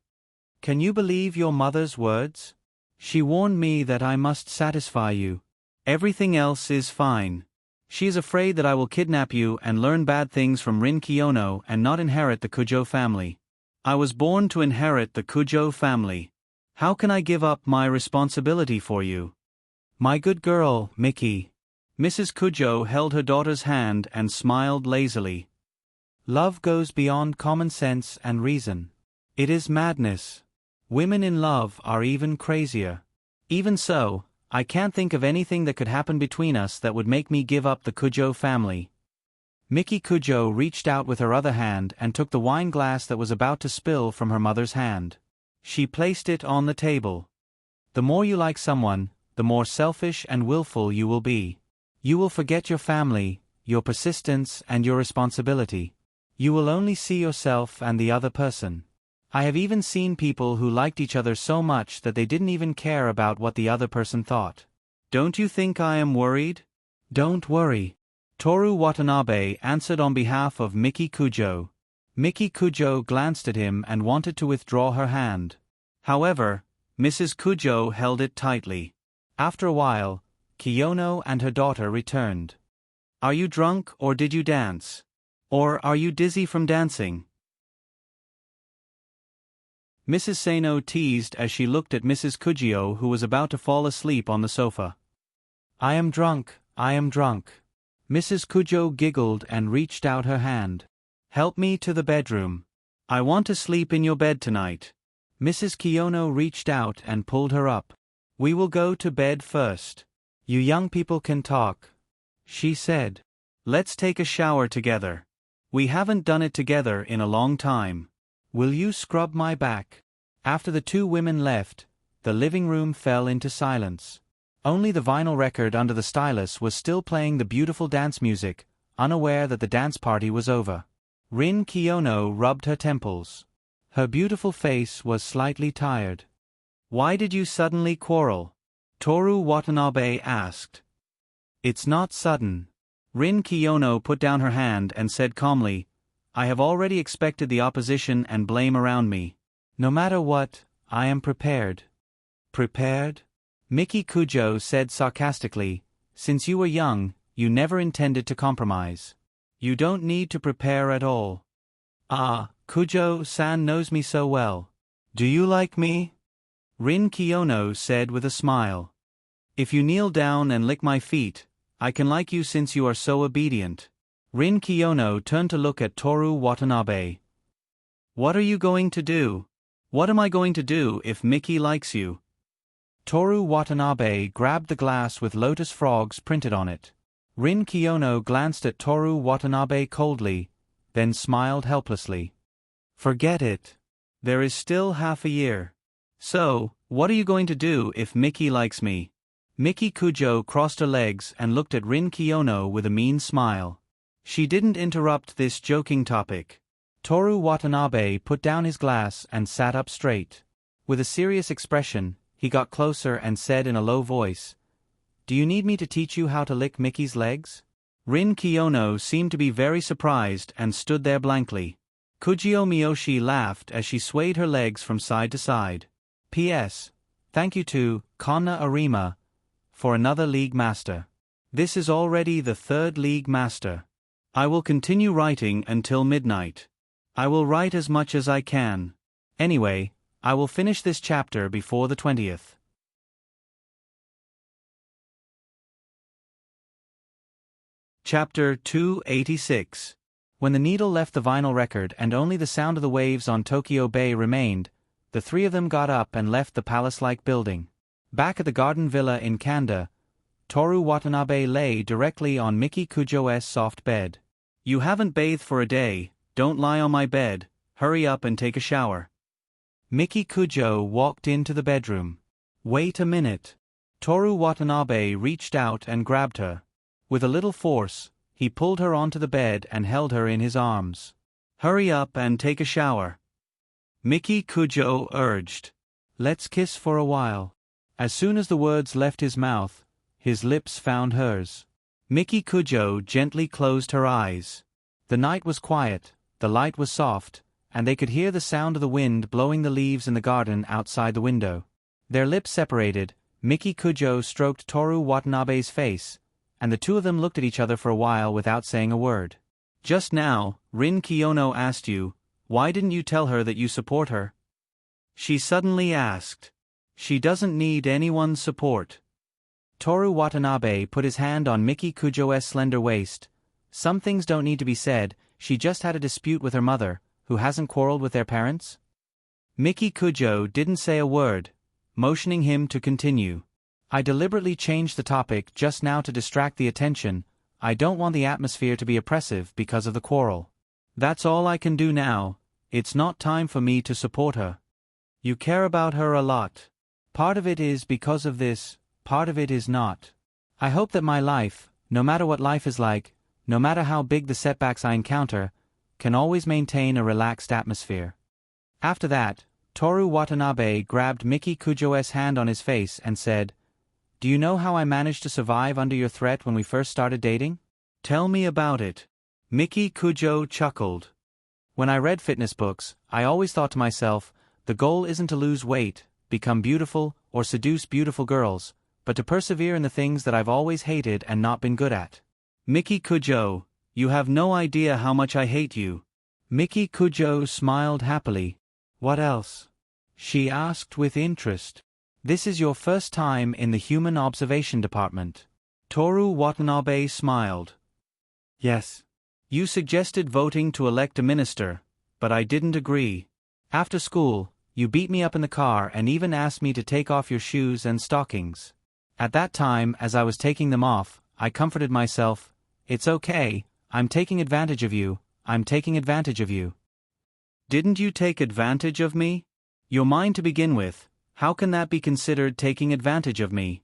"Can you believe your mother's words? She warned me that I must satisfy you. Everything else is fine. She is afraid that I will kidnap you and learn bad things from Rin Kiyono and not inherit the Kujo family. I was born to inherit the Kujo family. How can I give up my responsibility for you?" "My good girl, Miki." Mrs. Kujo held her daughter's hand and smiled lazily. "Love goes beyond common sense and reason. It is madness. Women in love are even crazier. Even so, I can't think of anything that could happen between us that would make me give up the Kujo family." Miki Kujo reached out with her other hand and took the wine glass that was about to spill from her mother's hand. She placed it on the table. "The more you like someone, the more selfish and willful you will be. You will forget your family, your persistence and your responsibility. You will only see yourself and the other person. I have even seen people who liked each other so much that they didn't even care about what the other person thought. Don't you think I am worried?" "Don't worry," Toru Watanabe answered on behalf of Miki Kujo. Miki Kujo glanced at him and wanted to withdraw her hand. However, Mrs. Kujo held it tightly. After a while, Kiyono and her daughter returned. "Are you drunk or did you dance? Or are you dizzy from dancing?" Mrs. Sano teased as she looked at Mrs. Kujo, who was about to fall asleep on the sofa. "I am drunk, I am drunk." Mrs. Kujo giggled and reached out her hand. "Help me to the bedroom. I want to sleep in your bed tonight." Mrs. Kiyono reached out and pulled her up. "We will go to bed first. You young people can talk," she said. "Let's take a shower together. We haven't done it together in a long time. Will you scrub my back?" After the two women left, the living room fell into silence. Only the vinyl record under the stylus was still playing the beautiful dance music, unaware that the dance party was over. Rin Kiyono rubbed her temples. Her beautiful face was slightly tired. "Why did you suddenly quarrel?" Toru Watanabe asked. "It's not sudden." Rin Kiyono put down her hand and said calmly, I have already expected the opposition and blame around me. No matter what, I am prepared. Prepared? Miki Kujo said sarcastically, since you were young, you never intended to compromise. You don't need to prepare at all. Ah, Kujo-san knows me so well. Do you like me? Rin Kiyono said with a smile. If you kneel down and lick my feet, I can like you since you are so obedient. Rin Kiyono turned to look at Toru Watanabe. What are you going to do? What am I going to do if Miki likes you? Toru Watanabe grabbed the glass with lotus frogs printed on it. Rin Kiyono glanced at Toru Watanabe coldly, then smiled helplessly. Forget it. There is still half a year. So, what are you going to do if Miki likes me? Miki Kujo crossed her legs and looked at Rin Kiyono with a mean smile. She didn't interrupt this joking topic. Toru Watanabe put down his glass and sat up straight. With a serious expression, he got closer and said in a low voice, Do you need me to teach you how to lick Miki's legs? Rin Kiyono seemed to be very surprised and stood there blankly. Kujio Miyoshi laughed as she swayed her legs from side to side. P.S. Thank you to Konna Arima for another League Master. This is already the third League Master. I will continue writing until midnight. I will write as much as I can. Anyway, I will finish this chapter before the 20th. Chapter 286. When the needle left the vinyl record and only the sound of the waves on Tokyo Bay remained, the three of them got up and left the palace-like building. Back at the garden villa in Kanda, Toru Watanabe lay directly on Miki Kujo's soft bed. You haven't bathed for a day, don't lie on my bed, hurry up and take a shower. Miki Kujo walked into the bedroom. Wait a minute. Toru Watanabe reached out and grabbed her. With a little force, he pulled her onto the bed and held her in his arms. Hurry up and take a shower. Miki Kujo urged. Let's kiss for a while. As soon as the words left his mouth, his lips found hers. Miki Kujo gently closed her eyes. The night was quiet, the light was soft, and they could hear the sound of the wind blowing the leaves in the garden outside the window. Their lips separated, Miki Kujo stroked Toru Watanabe's face, and the two of them looked at each other for a while without saying a word. Just now, Rin Kiyono asked you, why didn't you tell her that you support her? She suddenly asked. She doesn't need anyone's support. Toru Watanabe put his hand on Miki Kujo's slender waist. Some things don't need to be said, she just had a dispute with her mother, who hasn't quarreled with their parents. Miki Kujo didn't say a word, motioning him to continue. I deliberately changed the topic just now to distract the attention. I don't want the atmosphere to be oppressive because of the quarrel. That's all I can do now. It's not time for me to support her. You care about her a lot. Part of it is because of this, part of it is not. I hope that my life, no matter what life is like, no matter how big the setbacks I encounter, can always maintain a relaxed atmosphere. After that, Toru Watanabe grabbed Miki Kujo's hand on his face and said, Do you know how I managed to survive under your threat when we first started dating? Tell me about it. Miki Kujo chuckled. When I read fitness books, I always thought to myself, the goal isn't to lose weight, become beautiful, or seduce beautiful girls, but to persevere in the things that I've always hated and not been good at. Miki Kujo, you have no idea how much I hate you. Miki Kujo smiled happily. What else? She asked with interest. This is your first time in the Human Observation Department. Toru Watanabe smiled. Yes. You suggested voting to elect a minister, but I didn't agree. After school, you beat me up in the car and even asked me to take off your shoes and stockings. At that time, as I was taking them off, I comforted myself, it's okay, I'm taking advantage of you, I'm taking advantage of you. Didn't you take advantage of me? You're mine to begin with, how can that be considered taking advantage of me?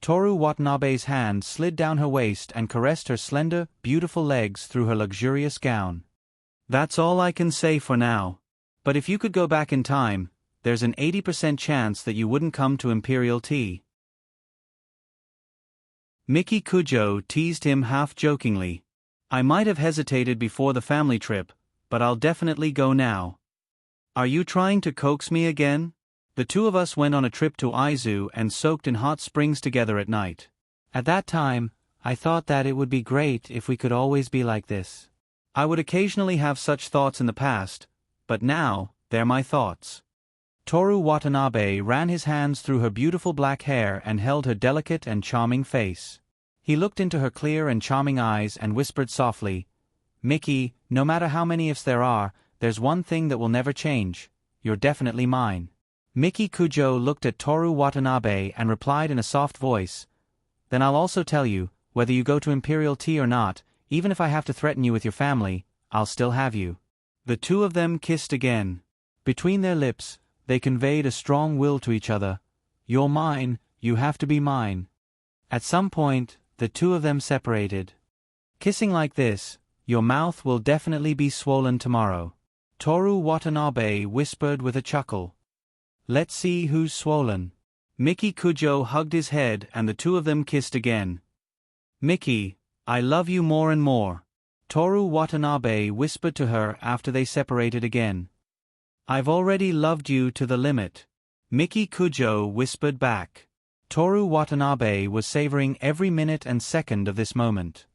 Toru Watanabe's hand slid down her waist and caressed her slender, beautiful legs through her luxurious gown. That's all I can say for now. But if you could go back in time, there's an 80% chance that you wouldn't come to Imperial Tea. Miki Kujo teased him half-jokingly. I might have hesitated before the family trip, but I'll definitely go now. Are you trying to coax me again? The two of us went on a trip to Izu and soaked in hot springs together at night. At that time, I thought that it would be great if we could always be like this. I would occasionally have such thoughts in the past, but now, they're my thoughts. Toru Watanabe ran his hands through her beautiful black hair and held her delicate and charming face. He looked into her clear and charming eyes and whispered softly, "Miki, no matter how many ifs there are, there's one thing that will never change. You're definitely mine." Miki Kujo looked at Toru Watanabe and replied in a soft voice, "Then I'll also tell you, whether you go to Imperial Tea or not, even if I have to threaten you with your family, I'll still have you." The two of them kissed again. Between their lips, they conveyed a strong will to each other. "You're mine, you have to be mine." At some point, the two of them separated. Kissing like this, your mouth will definitely be swollen tomorrow. Toru Watanabe whispered with a chuckle. "Let's see who's swollen." Miki Kujo hugged his head and the two of them kissed again. "Miki, I love you more and more," Toru Watanabe whispered to her after they separated again. "I've already loved you to the limit," Miki Kujo whispered back. Toru Watanabe was savoring every minute and second of this moment.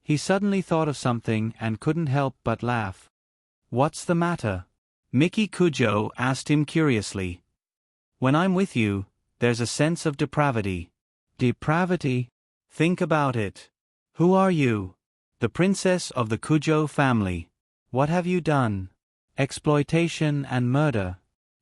He suddenly thought of something and couldn't help but laugh. "What's the matter?" Miki Kujo asked him curiously. "When I'm with you, there's a sense of depravity." "Depravity?" "Think about it. Who are you? The princess of the Kujo family. What have you done? Exploitation and murder.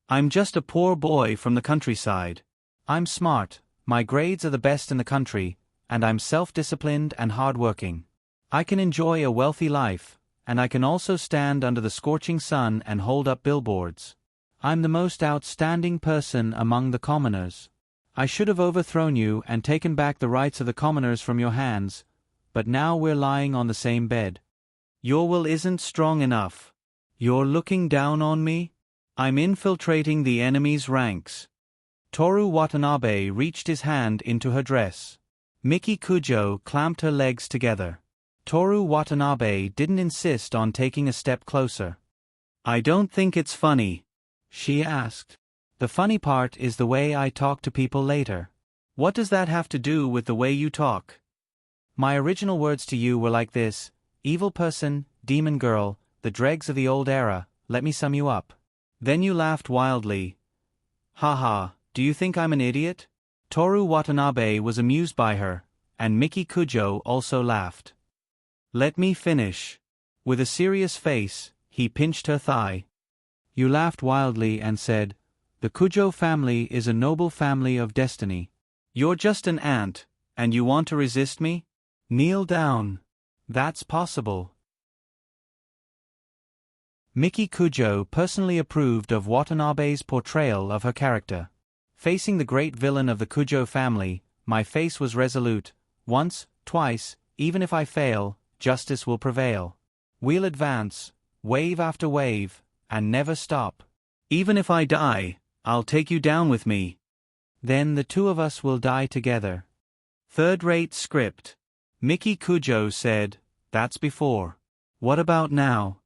I'm just a poor boy from the countryside. I'm smart, my grades are the best in the country, and I'm self-disciplined and hard-working. I can enjoy a wealthy life, and I can also stand under the scorching sun and hold up billboards. I'm the most outstanding person among the commoners. I should have overthrown you and taken back the rights of the commoners from your hands, but now we're lying on the same bed. Your will isn't strong enough. You're looking down on me? I'm infiltrating the enemy's ranks." Toru Watanabe reached his hand into her dress. Miki Kujo clamped her legs together. Toru Watanabe didn't insist on taking a step closer. "I don't think it's funny," she asked. "The funny part is the way I talk to people later." "What does that have to do with the way you talk?" "My original words to you were like this: evil person, demon girl, the dregs of the old era, let me sum you up." Then you laughed wildly. "Haha, do you think I'm an idiot?" Toru Watanabe was amused by her, and Miki Kujo also laughed. "Let me finish." With a serious face, he pinched her thigh. "You laughed wildly and said, 'The Kujo family is a noble family of destiny.' You're just an ant, and you want to resist me? Kneel down. That's possible." Miki Kujo personally approved of Watanabe's portrayal of her character. Facing the great villain of the Kujo family, my face was resolute. Once, twice, even if I fail, justice will prevail. We'll advance, wave after wave, and never stop. Even if I die, I'll take you down with me. Then the two of us will die together. Third-rate script. Miki Kujo said, "That's before. What about now?"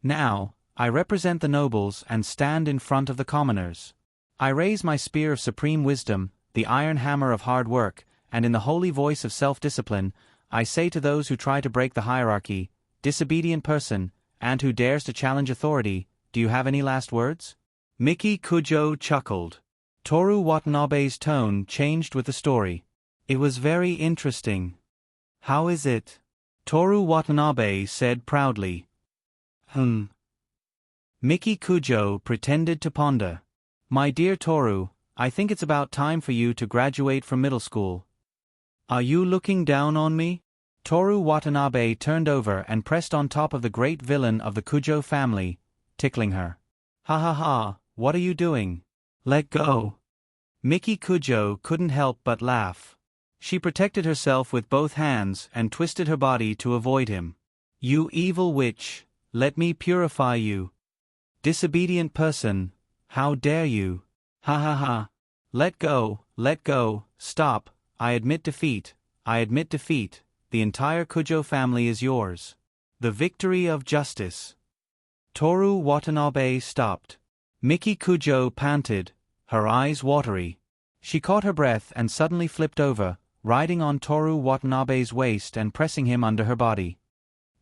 "Now, I represent the nobles and stand in front of the commoners. I raise my spear of supreme wisdom, the iron hammer of hard work, and in the holy voice of self-discipline, I say to those who try to break the hierarchy, disobedient person, and who dares to challenge authority, do you have any last words?" Miki Kujo chuckled. Toru Watanabe's tone changed with the story. "It was very interesting." "How is it?" Toru Watanabe said proudly. Miki Kujo pretended to ponder. "My dear Toru, I think it's about time for you to graduate from middle school." "Are you looking down on me?" Toru Watanabe turned over and pressed on top of the great villain of the Kujo family, tickling her. "Ha ha ha, what are you doing? Let go." Miki Kujo couldn't help but laugh. She protected herself with both hands and twisted her body to avoid him. "You evil witch, let me purify you. Disobedient person, how dare you? Ha ha ha. Let go, stop, I admit defeat, I admit defeat. The entire Kujo family is yours. The victory of justice." Toru Watanabe stopped. Miki Kujo panted, her eyes watery. She caught her breath and suddenly flipped over, riding on Toru Watanabe's waist and pressing him under her body.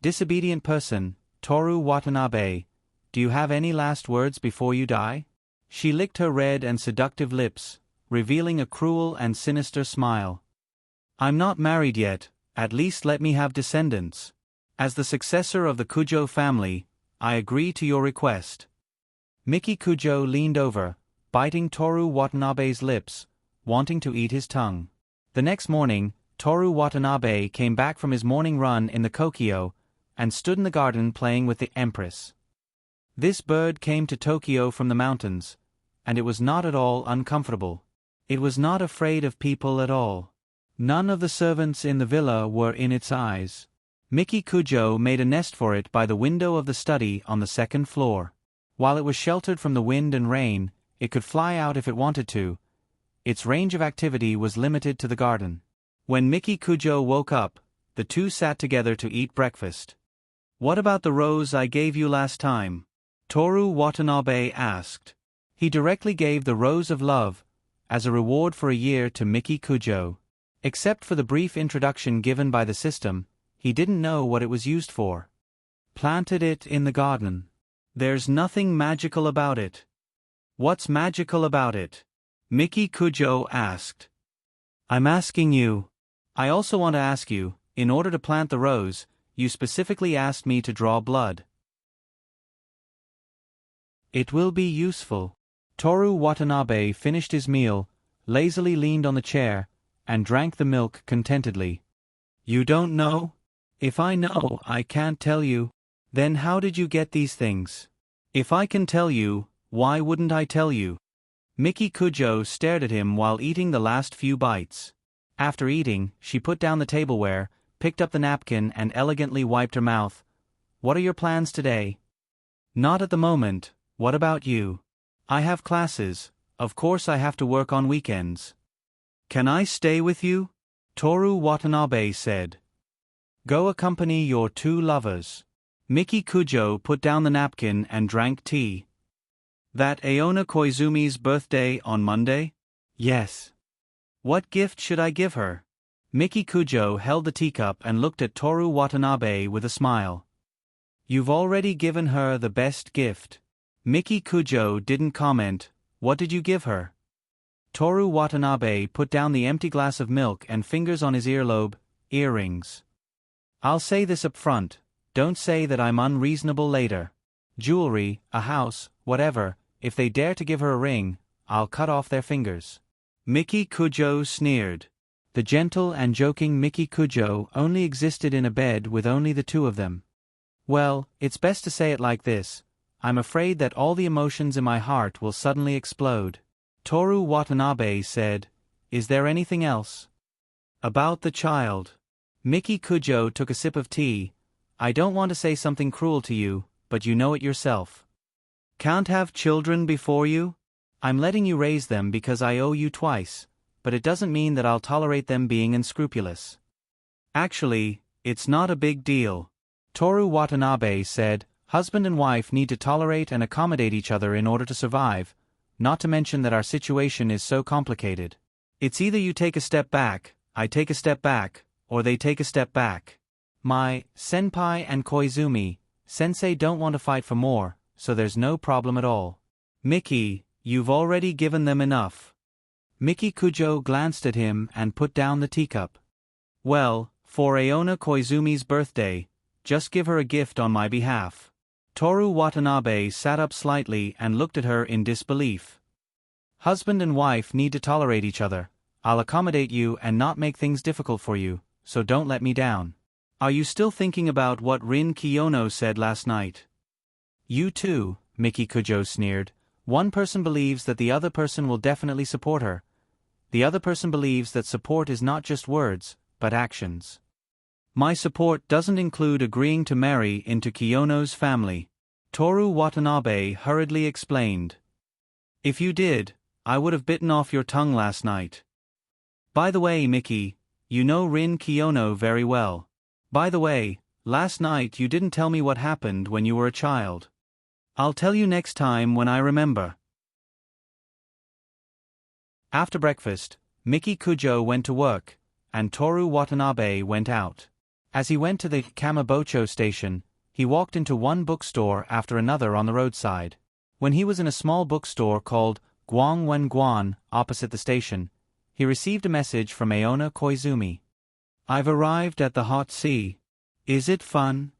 Disobedient person, Toru Watanabe, do you have any last words before you die? She licked her red and seductive lips, revealing a cruel and sinister smile. I'm not married yet, at least let me have descendants. As the successor of the Kujo family, I agree to your request. Miki Kujo leaned over, biting Toru Watanabe's lips, wanting to eat his tongue. The next morning, Toru Watanabe came back from his morning run in the Kokyo, and stood in the garden playing with the Empress. This bird came to Tokyo from the mountains, and it was not at all uncomfortable. It was not afraid of people at all. None of the servants in the villa were in its eyes. Miki Kujo made a nest for it by the window of the study on the second floor. While it was sheltered from the wind and rain, it could fly out if it wanted to. Its range of activity was limited to the garden. When Miki Kujo woke up, the two sat together to eat breakfast. What about the rose I gave you last time? Toru Watanabe asked. He directly gave the Rose of Love, as a reward for a year to Miki Kujo. Except for the brief introduction given by the system, he didn't know what it was used for. Planted it in the garden. There's nothing magical about it. What's magical about it? Miki Kujo asked. I'm asking you. I also want to ask you, in order to plant the rose, you specifically asked me to draw blood. It will be useful. Toru Watanabe finished his meal, lazily leaned on the chair, and drank the milk contentedly. You don't know? If I know, I can't tell you. Then how did you get these things? If I can tell you, why wouldn't I tell you? Miki Kujo stared at him while eating the last few bites. After eating, she put down the tableware, picked up the napkin and elegantly wiped her mouth. What are your plans today? Not at the moment. What about you? I have classes. Of course I have to work on weekends. Can I stay with you? Toru Watanabe said. Go accompany your two lovers. Miki Kujo put down the napkin and drank tea. That Aona Koizumi's birthday on Monday? Yes. What gift should I give her? Miki Kujo held the teacup and looked at Toru Watanabe with a smile. You've already given her the best gift. Miki Kujo didn't comment. What did you give her? Toru Watanabe put down the empty glass of milk and fingers on his earlobe, earrings. I'll say this up front, don't say that I'm unreasonable later. Jewelry, a house, whatever, if they dare to give her a ring, I'll cut off their fingers. Miki Kujo sneered. The gentle and joking Miki Kujo only existed in a bed with only the two of them. Well, it's best to say it like this. I'm afraid that all the emotions in my heart will suddenly explode. Toru Watanabe said, Is there anything else? About the child. Miki Kujo took a sip of tea. I don't want to say something cruel to you, but you know it yourself. Can't have children before you? I'm letting you raise them because I owe you twice, but it doesn't mean that I'll tolerate them being unscrupulous. Actually, it's not a big deal. Toru Watanabe said, Husband and wife need to tolerate and accommodate each other in order to survive, not to mention that our situation is so complicated. It's either you take a step back, I take a step back, or they take a step back. My senpai and Koizumi, sensei don't want to fight for more, so there's no problem at all. Miki, you've already given them enough. Miki Kujo glanced at him and put down the teacup. Well, for Aona Koizumi's birthday, just give her a gift on my behalf. Toru Watanabe sat up slightly and looked at her in disbelief. Husband and wife need to tolerate each other. I'll accommodate you and not make things difficult for you, so don't let me down. Are you still thinking about what Rin Kiyono said last night? You too, Miki Kujo sneered. One person believes that the other person will definitely support her. The other person believes that support is not just words, but actions. My support doesn't include agreeing to marry into Kiyono's family. Toru Watanabe hurriedly explained. If you did, I would have bitten off your tongue last night. By the way, Miki, you know Rin Kiyono very well. By the way, last night you didn't tell me what happened when you were a child. I'll tell you next time when I remember. After breakfast, Miki Kujo went to work, and Toru Watanabe went out. As he went to the Kamabocho station, he walked into one bookstore after another on the roadside. When he was in a small bookstore called Guangwenguan opposite the station, he received a message from Aona Koizumi. I've arrived at the hot sea. Is it fun?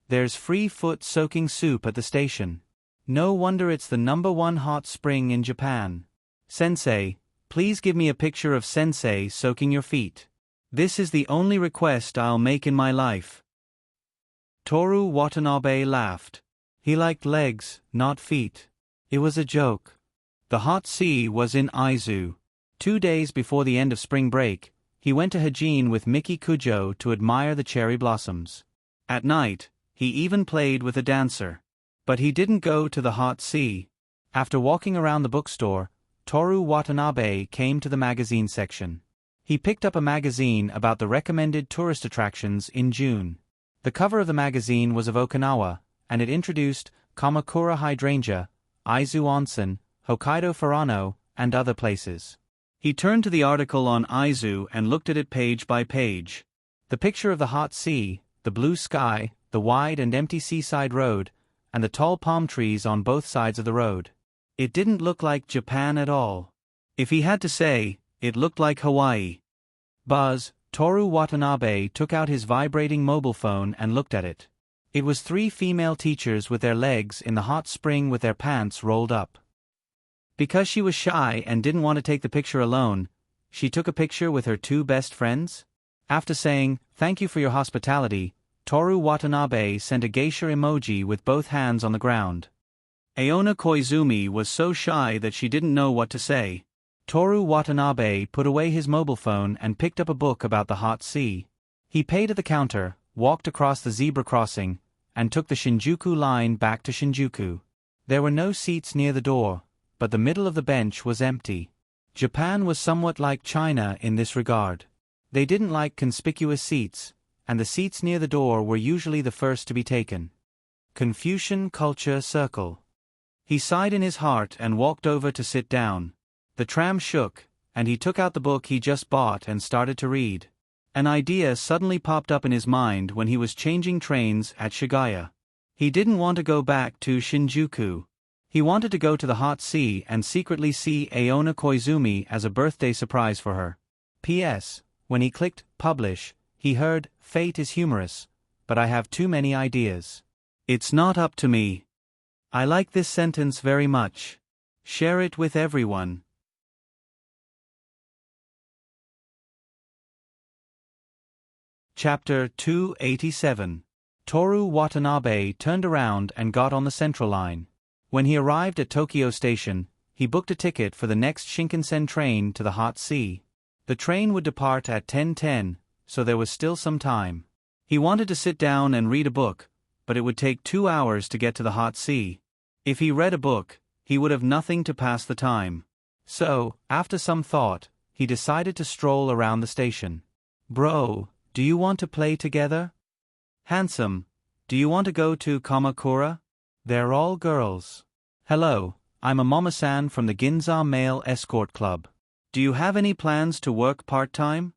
There's free foot soaking soup at the station. No wonder it's the #1 hot spring in Japan. Sensei, please give me a picture of Sensei soaking your feet. This is the only request I'll make in my life. Toru Watanabe laughed. He liked legs, not feet. It was a joke. The hot sea was in Aizu. 2 days before the end of spring break, he went to Hajin with Miki Kujo to admire the cherry blossoms. At night, he even played with a dancer. But he didn't go to the hot sea. After walking around the bookstore, Toru Watanabe came to the magazine section. He picked up a magazine about the recommended tourist attractions in June. The cover of the magazine was of Okinawa, and it introduced Kamakura Hydrangea, Aizu Onsen, Hokkaido Furano, and other places. He turned to the article on Aizu and looked at it page by page. The picture of the hot sea, the blue sky, the wide and empty seaside road, and the tall palm trees on both sides of the road. It didn't look like Japan at all. If he had to say, it looked like Hawaii. Buzz, Toru Watanabe took out his vibrating mobile phone and looked at it. It was 3 female teachers with their legs in the hot spring with their pants rolled up. Because she was shy and didn't want to take the picture alone, she took a picture with her 2 best friends. After saying, "Thank you for your hospitality," Toru Watanabe sent a geisha emoji with both hands on the ground. Aona Koizumi was so shy that she didn't know what to say. Toru Watanabe put away his mobile phone and picked up a book about the hot sea. He paid at the counter, walked across the zebra crossing, and took the Shinjuku line back to Shinjuku. There were no seats near the door, but the middle of the bench was empty. Japan was somewhat like China in this regard. They didn't like conspicuous seats, and the seats near the door were usually the first to be taken. Confucian Culture Circle. He sighed in his heart and walked over to sit down. The tram shook, and he took out the book he just bought and started to read. An idea suddenly popped up in his mind when he was changing trains at Shibuya. He didn't want to go back to Shinjuku. He wanted to go to the hot sea and secretly see Aona Koizumi as a birthday surprise for her. P.S. When he clicked Publish, he heard, "Fate is humorous, but I have too many ideas. It's not up to me." I like this sentence very much. Share it with everyone. Chapter 287. Toru Watanabe turned around and got on the Central Line. When he arrived at Tokyo Station, he booked a ticket for the next Shinkansen train to the hot sea. The train would depart at 10:10, so there was still some time. He wanted to sit down and read a book, but it would take 2 hours to get to the hot sea. If he read a book, he would have nothing to pass the time. So, after some thought, he decided to stroll around the station. "Bro, do you want to play together? Handsome, do you want to go to Kamakura? They're all girls. Hello, I'm a Momo-san from the Ginza Male Escort Club. Do you have any plans to work part-time?"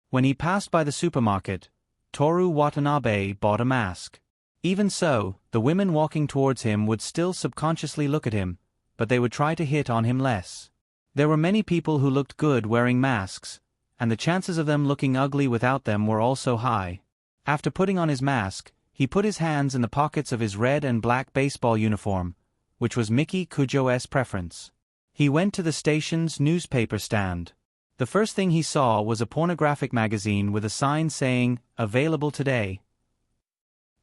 When he passed by the supermarket, Toru Watanabe bought a mask. Even so, the women walking towards him would still subconsciously look at him, but they would try to hit on him less. There were many people who looked good wearing masks, and the chances of them looking ugly without them were also high. After putting on his mask, he put his hands in the pockets of his red and black baseball uniform, which was Miki Kujo's preference. He went to the station's newspaper stand. The first thing he saw was a pornographic magazine with a sign saying, "Available today."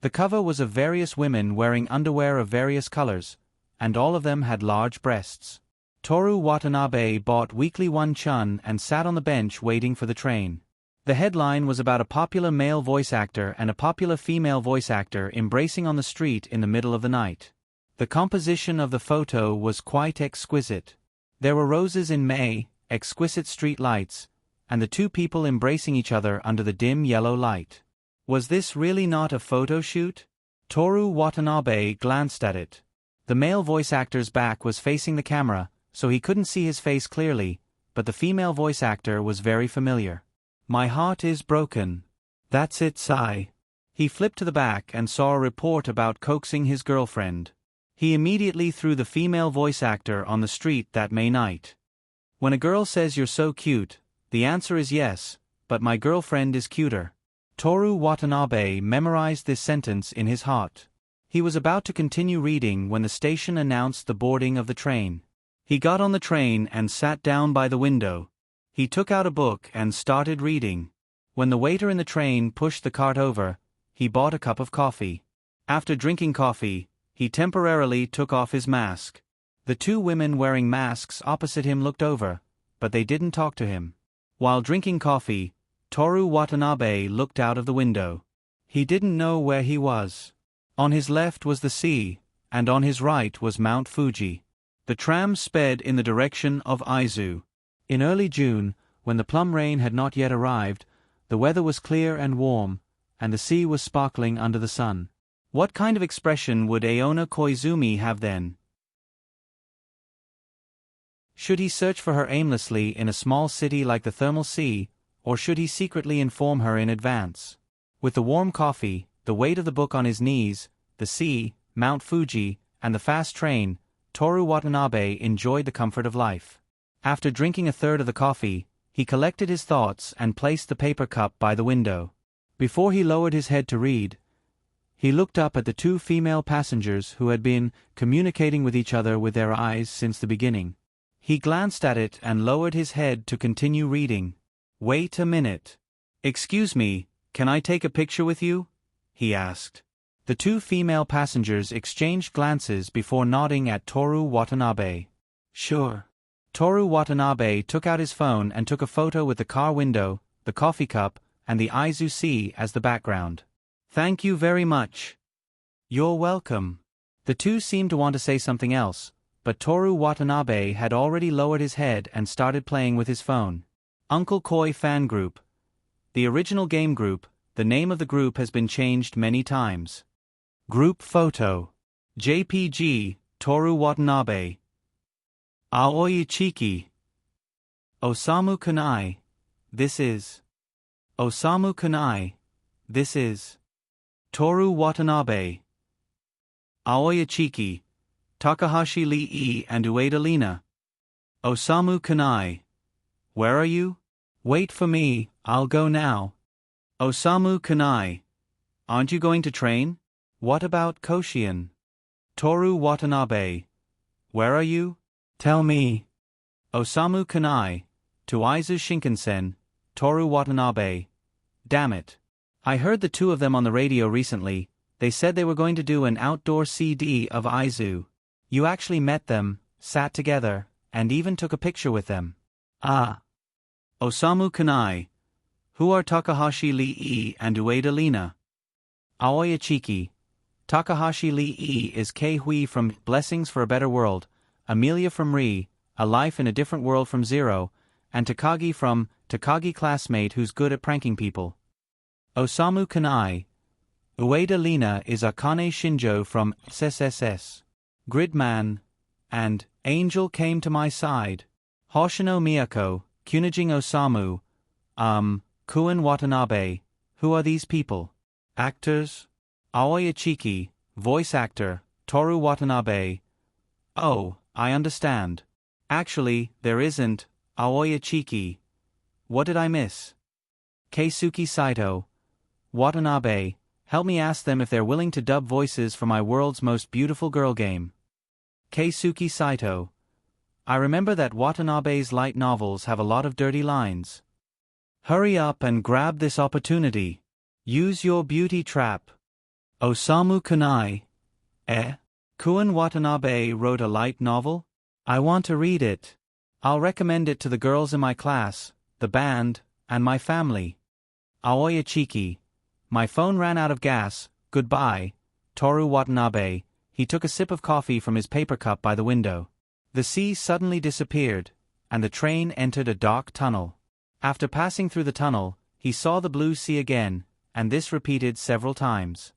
The cover was of various women wearing underwear of various colors, and all of them had large breasts. Toru Watanabe bought Weekly One Chun and sat on the bench waiting for the train. The headline was about a popular male voice actor and a popular female voice actor embracing on the street in the middle of the night. The composition of the photo was quite exquisite. There were roses in May, exquisite street lights, and the 2 people embracing each other under the dim yellow light. Was this really not a photo shoot? Toru Watanabe glanced at it. The male voice actor's back was facing the camera, so he couldn't see his face clearly, but the female voice actor was very familiar. My heart is broken. That's it, sigh. He flipped to the back and saw a report about coaxing his girlfriend. He immediately threw the female voice actor on the street that May night. When a girl says you're so cute, the answer is yes, but my girlfriend is cuter. Toru Watanabe memorized this sentence in his heart. He was about to continue reading when the station announced the boarding of the train. He got on the train and sat down by the window. He took out a book and started reading. When the waiter in the train pushed the cart over, he bought a cup of coffee. After drinking coffee, he temporarily took off his mask. The two women wearing masks opposite him looked over, but they didn't talk to him. While drinking coffee, Toru Watanabe looked out of the window. He didn't know where he was. On his left was the sea, and on his right was Mount Fuji. The tram sped in the direction of Aizu. In early June, when the plum rain had not yet arrived, the weather was clear and warm, and the sea was sparkling under the sun. What kind of expression would Aona Koizumi have then? Should he search for her aimlessly in a small city like the thermal sea, or should he secretly inform her in advance? With the warm coffee, the weight of the book on his knees, the sea, Mount Fuji, and the fast train, Toru Watanabe enjoyed the comfort of life. After drinking a third of the coffee, he collected his thoughts and placed the paper cup by the window. Before he lowered his head to read, he looked up at the two female passengers who had been communicating with each other with their eyes since the beginning. He glanced at it and lowered his head to continue reading. Wait a minute. Excuse me, can I take a picture with you? He asked. The two female passengers exchanged glances before nodding at Toru Watanabe. Sure. Toru Watanabe took out his phone and took a photo with the car window, the coffee cup, and the Aizu Sea as the background. Thank you very much. You're welcome. The two seemed to want to say something else, but Toru Watanabe had already lowered his head and started playing with his phone. Uncle Koi Fan Group. The original game group, the name of the group has been changed many times. Group photo. JPG, Toru Watanabe. Aoi Chiki. Osamu Kunai. This is. Osamu Kunai. This is. Toru Watanabe. Aoi Chiki. Takahashi Lee and Ueda Lina. Osamu Kunai. Where are you? Wait for me, I'll go now. Osamu Kunai. Aren't you going to train? What about Koshien? Toru Watanabe. Where are you? Tell me. Osamu Kunai. To Aizu Shinkansen, Toru Watanabe. Damn it. I heard the two of them on the radio recently. They said they were going to do an outdoor CD of Aizu. You actually met them, sat together, and even took a picture with them. Ah. Osamu Kunai. Who are Takahashi Lee and Ueda Lina? Aoi Chiki. Takahashi Lee is Kei Hui from Blessings for a Better World, Amelia from Ri, A Life in a Different World from Zero, and Takagi from Takagi Classmate Who's Good at Pranking People. Osamu Kunai. Ueda Lina is Akane Shinjo from SSSS. Gridman, and Angel Came to My Side. Hoshino Miyako, Kunijing Osamu, Kuen Watanabe. Who are these people? Actors? Aoi Chiki, voice actor, Toru Watanabe. Oh, I understand. Actually, there isn't, Aoi Chiki. What did I miss? Keisuke Saito. Watanabe, help me ask them if they're willing to dub voices for my World's Most Beautiful Girl game. Keisuke Saito. I remember that Watanabe's light novels have a lot of dirty lines. Hurry up and grab this opportunity. Use your beauty trap. Osamu Kunai. Kuen Watanabe wrote a light novel? I want to read it. I'll recommend it to the girls in my class, the band, and my family. Aoi Chiki. My phone ran out of gas, goodbye. Toru Watanabe. He took a sip of coffee from his paper cup by the window. The sea suddenly disappeared, and the train entered a dark tunnel. After passing through the tunnel, he saw the blue sea again, and this repeated several times.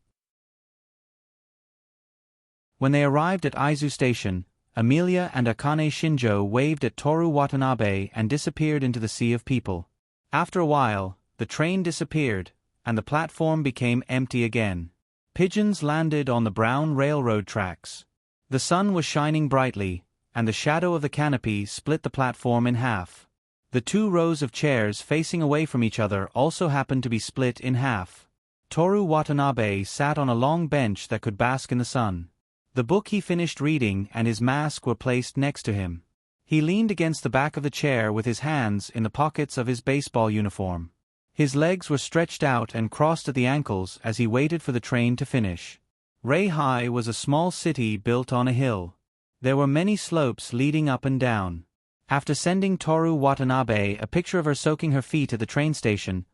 When they arrived at Aizu Station, Amelia and Akane Shinjo waved at Toru Watanabe and disappeared into the sea of people. After a while, the train disappeared, and the platform became empty again. Pigeons landed on the brown railroad tracks. The sun was shining brightly, and the shadow of the canopy split the platform in half. The 2 rows of chairs facing away from each other also happened to be split in half. Toru Watanabe sat on a long bench that could bask in the sun. The book he finished reading and his mask were placed next to him. He leaned against the back of the chair with his hands in the pockets of his baseball uniform. His legs were stretched out and crossed at the ankles as he waited for the train to finish. Reihai was a small city built on a hill. There were many slopes leading up and down. After sending Toru Watanabe a picture of her soaking her feet at the train station,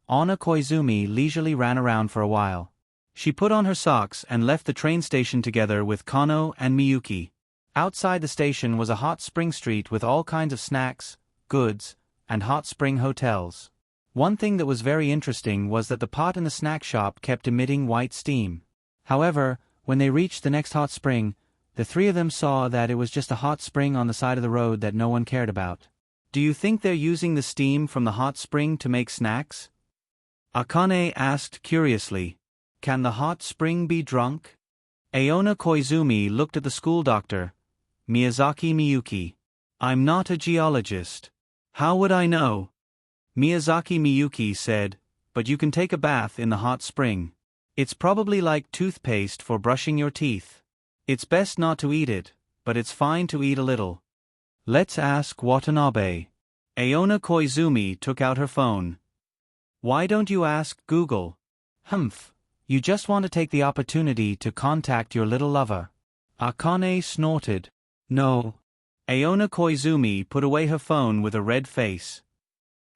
Onna Koizumi leisurely ran around for a while. She put on her socks and left the train station together with Kano and Miyuki. Outside the station was a hot spring street with all kinds of snacks, goods, and hot spring hotels. One thing that was very interesting was that the pot in the snack shop kept emitting white steam. However, when they reached the next hot spring, the 3 of them saw that it was just a hot spring on the side of the road that no one cared about. Do you think they're using the steam from the hot spring to make snacks? Akane asked curiously. Can the hot spring be drunk? Aona Koizumi looked at the school doctor, Miyazaki Miyuki. I'm not a geologist. How would I know? Miyazaki Miyuki said, but you can take a bath in the hot spring. It's probably like toothpaste for brushing your teeth. It's best not to eat it, but it's fine to eat a little. Let's ask Watanabe. Aona Koizumi took out her phone. Why don't you ask Google? Humph. You just want to take the opportunity to contact your little lover. Akane snorted. No. Aona Koizumi put away her phone with a red face.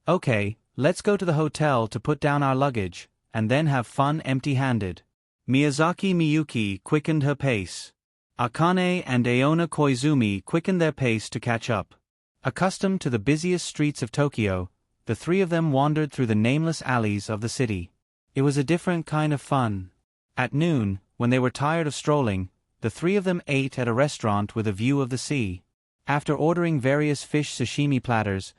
Okay, let's go to the hotel to put down our luggage, and then have fun empty-handed. Miyazaki Miyuki quickened her pace. Akane and Aona Koizumi quickened their pace to catch up. Accustomed to the busiest streets of Tokyo, the 3 of them wandered through the nameless alleys of the city. It was a different kind of fun. At noon, when they were tired of strolling, the 3 of them ate at a restaurant with a view of the sea. After ordering various fish sashimi platters,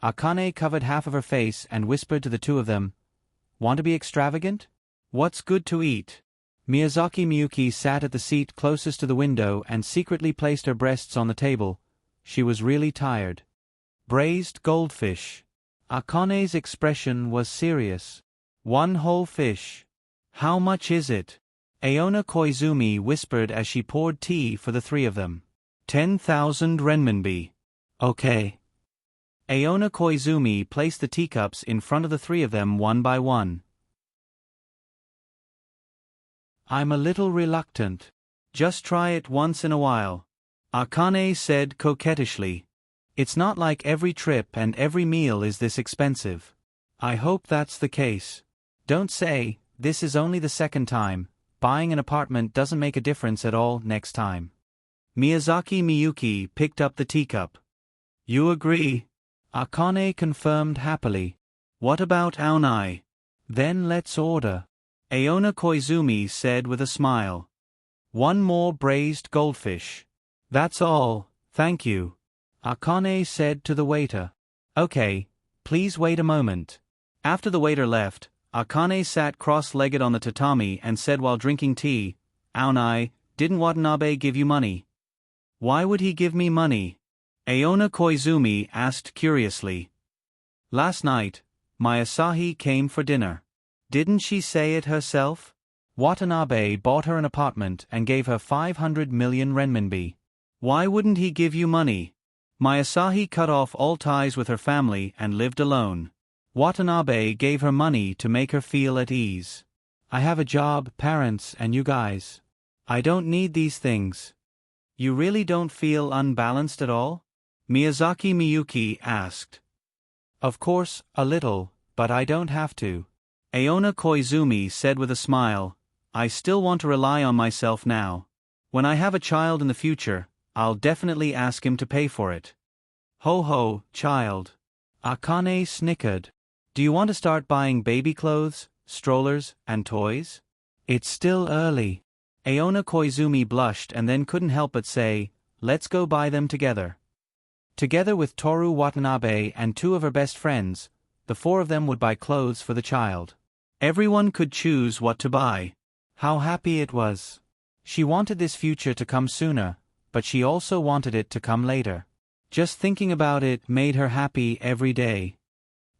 Akane covered half of her face and whispered to the 2 of them, Want to be extravagant? What's good to eat? Miyazaki Miyuki sat at the seat closest to the window and secretly placed her breasts on the table. She was really tired. Braised goldfish. Akane's expression was serious. 1 whole fish. How much is it? Aona Koizumi whispered as she poured tea for the 3 of them. 10,000 renminbi. Okay. Aona Koizumi placed the teacups in front of the 3 of them one by one. I'm a little reluctant. Just try it once in a while. Akane said coquettishly. It's not like every trip and every meal is this expensive. I hope that's the case. Don't say, this is only the 2nd time, buying an apartment doesn't make a difference at all next time. Miyazaki Miyuki picked up the teacup. You agree? Akane confirmed happily. What about Aonai? Then let's order. Aona Koizumi said with a smile. 1 more braised goldfish. That's all, thank you. Akane said to the waiter. Okay, please wait a moment. After the waiter left, Akane sat cross-legged on the tatami and said while drinking tea, Aonai, didn't Watanabe give you money? Why would he give me money? Aona Koizumi asked curiously. Last night, my Asahi came for dinner. Didn't she say it herself? Watanabe bought her an apartment and gave her 500 million renminbi. Why wouldn't he give you money? My Asahi cut off all ties with her family and lived alone. Watanabe gave her money to make her feel at ease. I have a job, parents, and you guys. I don't need these things. You really don't feel unbalanced at all? Miyazaki Miyuki asked. Of course, a little, but I don't have to. Aona Koizumi said with a smile, I still want to rely on myself now. When I have a child in the future, I'll definitely ask him to pay for it. Ho ho, child. Akane snickered. Do you want to start buying baby clothes, strollers, and toys? It's still early. Aona Koizumi blushed and then couldn't help but say, "Let's go buy them together." Together with Toru Watanabe and 2 of her best friends, the 4 of them would buy clothes for the child. Everyone could choose what to buy. How happy it was. She wanted this future to come sooner, but she also wanted it to come later. Just thinking about it made her happy every day.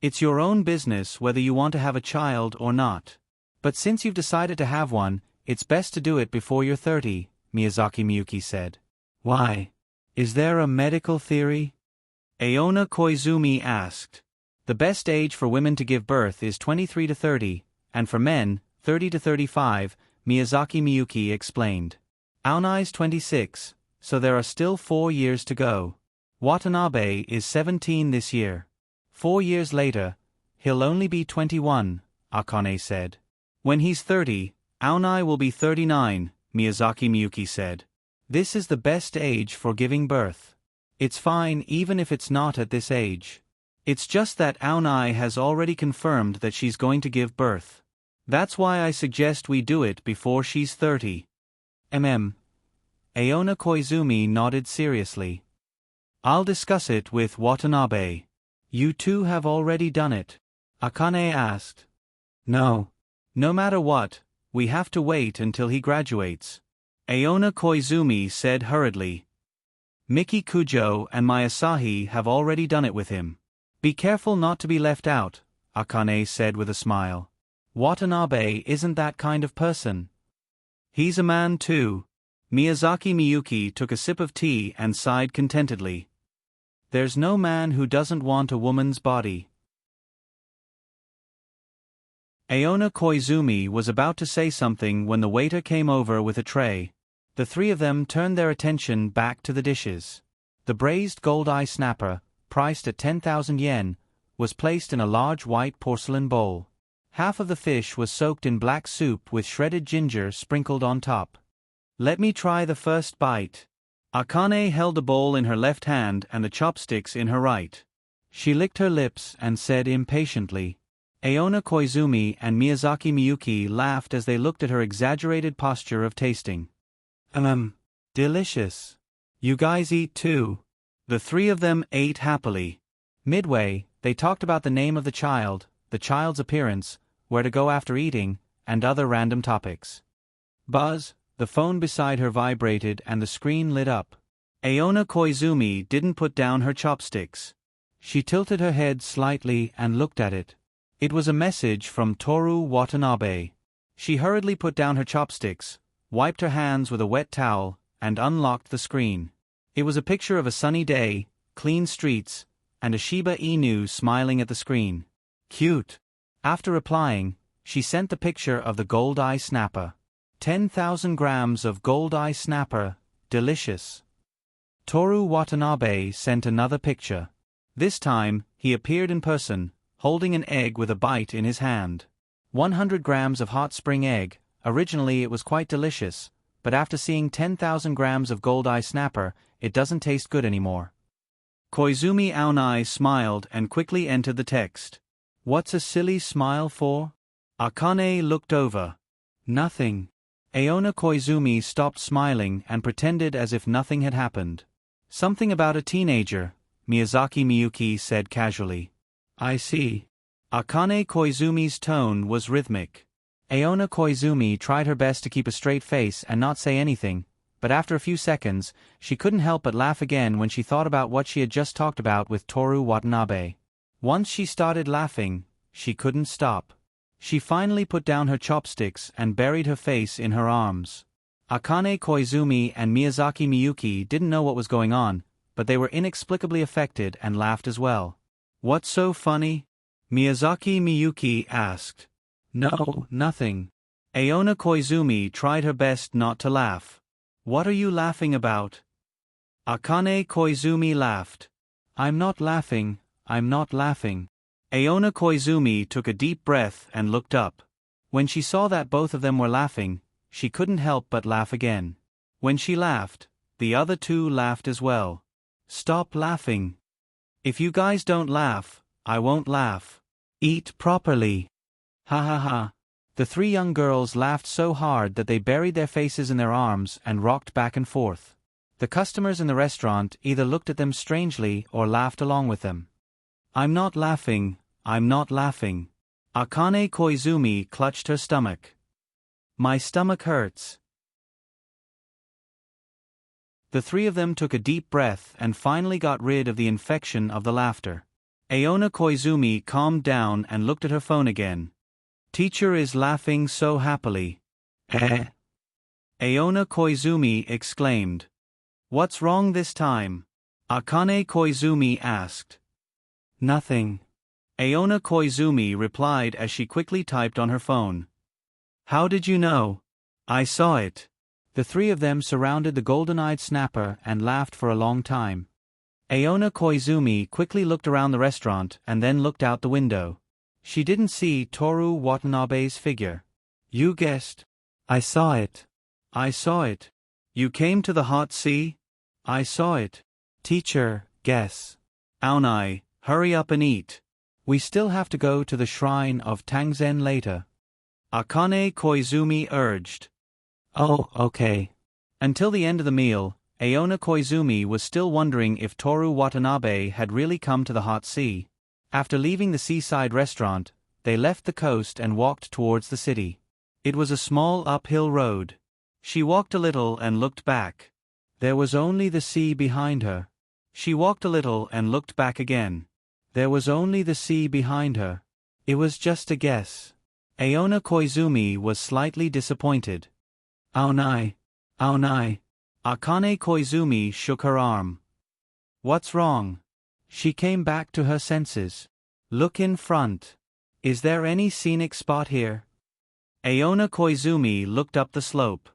It's your own business whether you want to have a child or not. But since you've decided to have one, it's best to do it before you're 30, Miyazaki Miyuki said. Why? Is there a medical theory? Aona Koizumi asked. The best age for women to give birth is 23 to 30, and for men, 30 to 35, Miyazaki Miyuki explained. Aonai's 26, so there are still 4 years to go. Watanabe is 17 this year. 4 years later, he'll only be 21, Akane said. When he's 30, Aonai will be 39, Miyazaki Miyuki said. This is the best age for giving birth. It's fine even if it's not at this age. It's just that Aonai has already confirmed that she's going to give birth. That's why I suggest we do it before she's 30. Aona Koizumi nodded seriously. I'll discuss it with Watanabe. You 2 have already done it? Akane asked. No. No matter what, we have to wait until he graduates. Aona Koizumi said hurriedly. Miki Kujo and my Asahi have already done it with him. Be careful not to be left out, Akane said with a smile. Watanabe isn't that kind of person. He's a man too. Miyazaki Miyuki took a sip of tea and sighed contentedly. There's no man who doesn't want a woman's body. Aona Koizumi was about to say something when the waiter came over with a tray. The 3 of them turned their attention back to the dishes. The braised gold-eye snapper, priced at 10,000 yen, was placed in a large white porcelain bowl. Half of the fish was soaked in black soup with shredded ginger sprinkled on top. Let me try the first bite. Akane held the bowl in her left hand and the chopsticks in her right. She licked her lips and said impatiently. Aona Koizumi and Miyazaki Miyuki laughed as they looked at her exaggerated posture of tasting. Delicious. You guys eat too. The 3 of them ate happily. Midway, they talked about the name of the child, the child's appearance, where to go after eating, and other random topics. Buzz, the phone beside her vibrated and the screen lit up. Aona Koizumi didn't put down her chopsticks. She tilted her head slightly and looked at it. It was a message from Toru Watanabe. She hurriedly put down her chopsticks, wiped her hands with a wet towel, and unlocked the screen. It was a picture of a sunny day, clean streets, and a Shiba Inu smiling at the screen. Cute. After replying, she sent the picture of the gold-eye snapper. 10,000 grams of gold-eye snapper, delicious. Toru Watanabe sent another picture. This time, he appeared in person, holding an egg with a bite in his hand. 100 grams of hot spring egg. Originally it was quite delicious, but after seeing 10,000 grams of gold-eye snapper, it doesn't taste good anymore. Koizumi Aonai smiled and quickly entered the text. What's a silly smile for? Akane looked over. Nothing. Aona Koizumi stopped smiling and pretended as if nothing had happened. Something about a teenager, Miyazaki Miyuki said casually. I see. Akane Koizumi's tone was rhythmic. Aona Koizumi tried her best to keep a straight face and not say anything, but after a few seconds, she couldn't help but laugh again when she thought about what she had just talked about with Toru Watanabe. Once she started laughing, she couldn't stop. She finally put down her chopsticks and buried her face in her arms. Akane Koizumi and Miyazaki Miyuki didn't know what was going on, but they were inexplicably affected and laughed as well. What's so funny? Miyazaki Miyuki asked. No, nothing. Aona Koizumi tried her best not to laugh. What are you laughing about? Akane Koizumi laughed. I'm not laughing, I'm not laughing. Aona Koizumi took a deep breath and looked up. When she saw that both of them were laughing, she couldn't help but laugh again. When she laughed, the other 2 laughed as well. Stop laughing. If you guys don't laugh, I won't laugh. Eat properly. Ha ha ha. The three young girls laughed so hard that they buried their faces in their arms and rocked back and forth. The customers in the restaurant either looked at them strangely or laughed along with them. "I'm not laughing, I'm not laughing." Akane Koizumi clutched her stomach. "My stomach hurts." The three of them took a deep breath and finally got rid of the infection of the laughter. Aona Koizumi calmed down and looked at her phone again. "Teacher is laughing so happily." Aona Koizumi exclaimed. "What's wrong this time?" Akane Koizumi asked. "Nothing." Aona Koizumi replied as she quickly typed on her phone. "How did you know?" "I saw it." The three of them surrounded the golden-eyed snapper and laughed for a long time. Aona Koizumi quickly looked around the restaurant and then looked out the window. She didn't see Toru Watanabe's figure. "You guessed." "I saw it." "I saw it." "You came to the hot sea?" "I saw it." "Teacher, guess." "Aonai, hurry up and eat. We still have to go to the shrine of Tangzen later." Akane Koizumi urged. "Oh, okay." Until the end of the meal, Aona Koizumi was still wondering if Toru Watanabe had really come to the hot sea. After leaving the seaside restaurant, they left the coast and walked towards the city. It was a small uphill road. She walked a little and looked back. There was only the sea behind her. She walked a little and looked back again. There was only the sea behind her. It was just a guess. Aona Koizumi was slightly disappointed. "Aonai, Aonai." Akane Koizumi shook her arm. "What's wrong?" She came back to her senses. "Look in front. Is there any scenic spot here?" Aona Koizumi looked up the slope.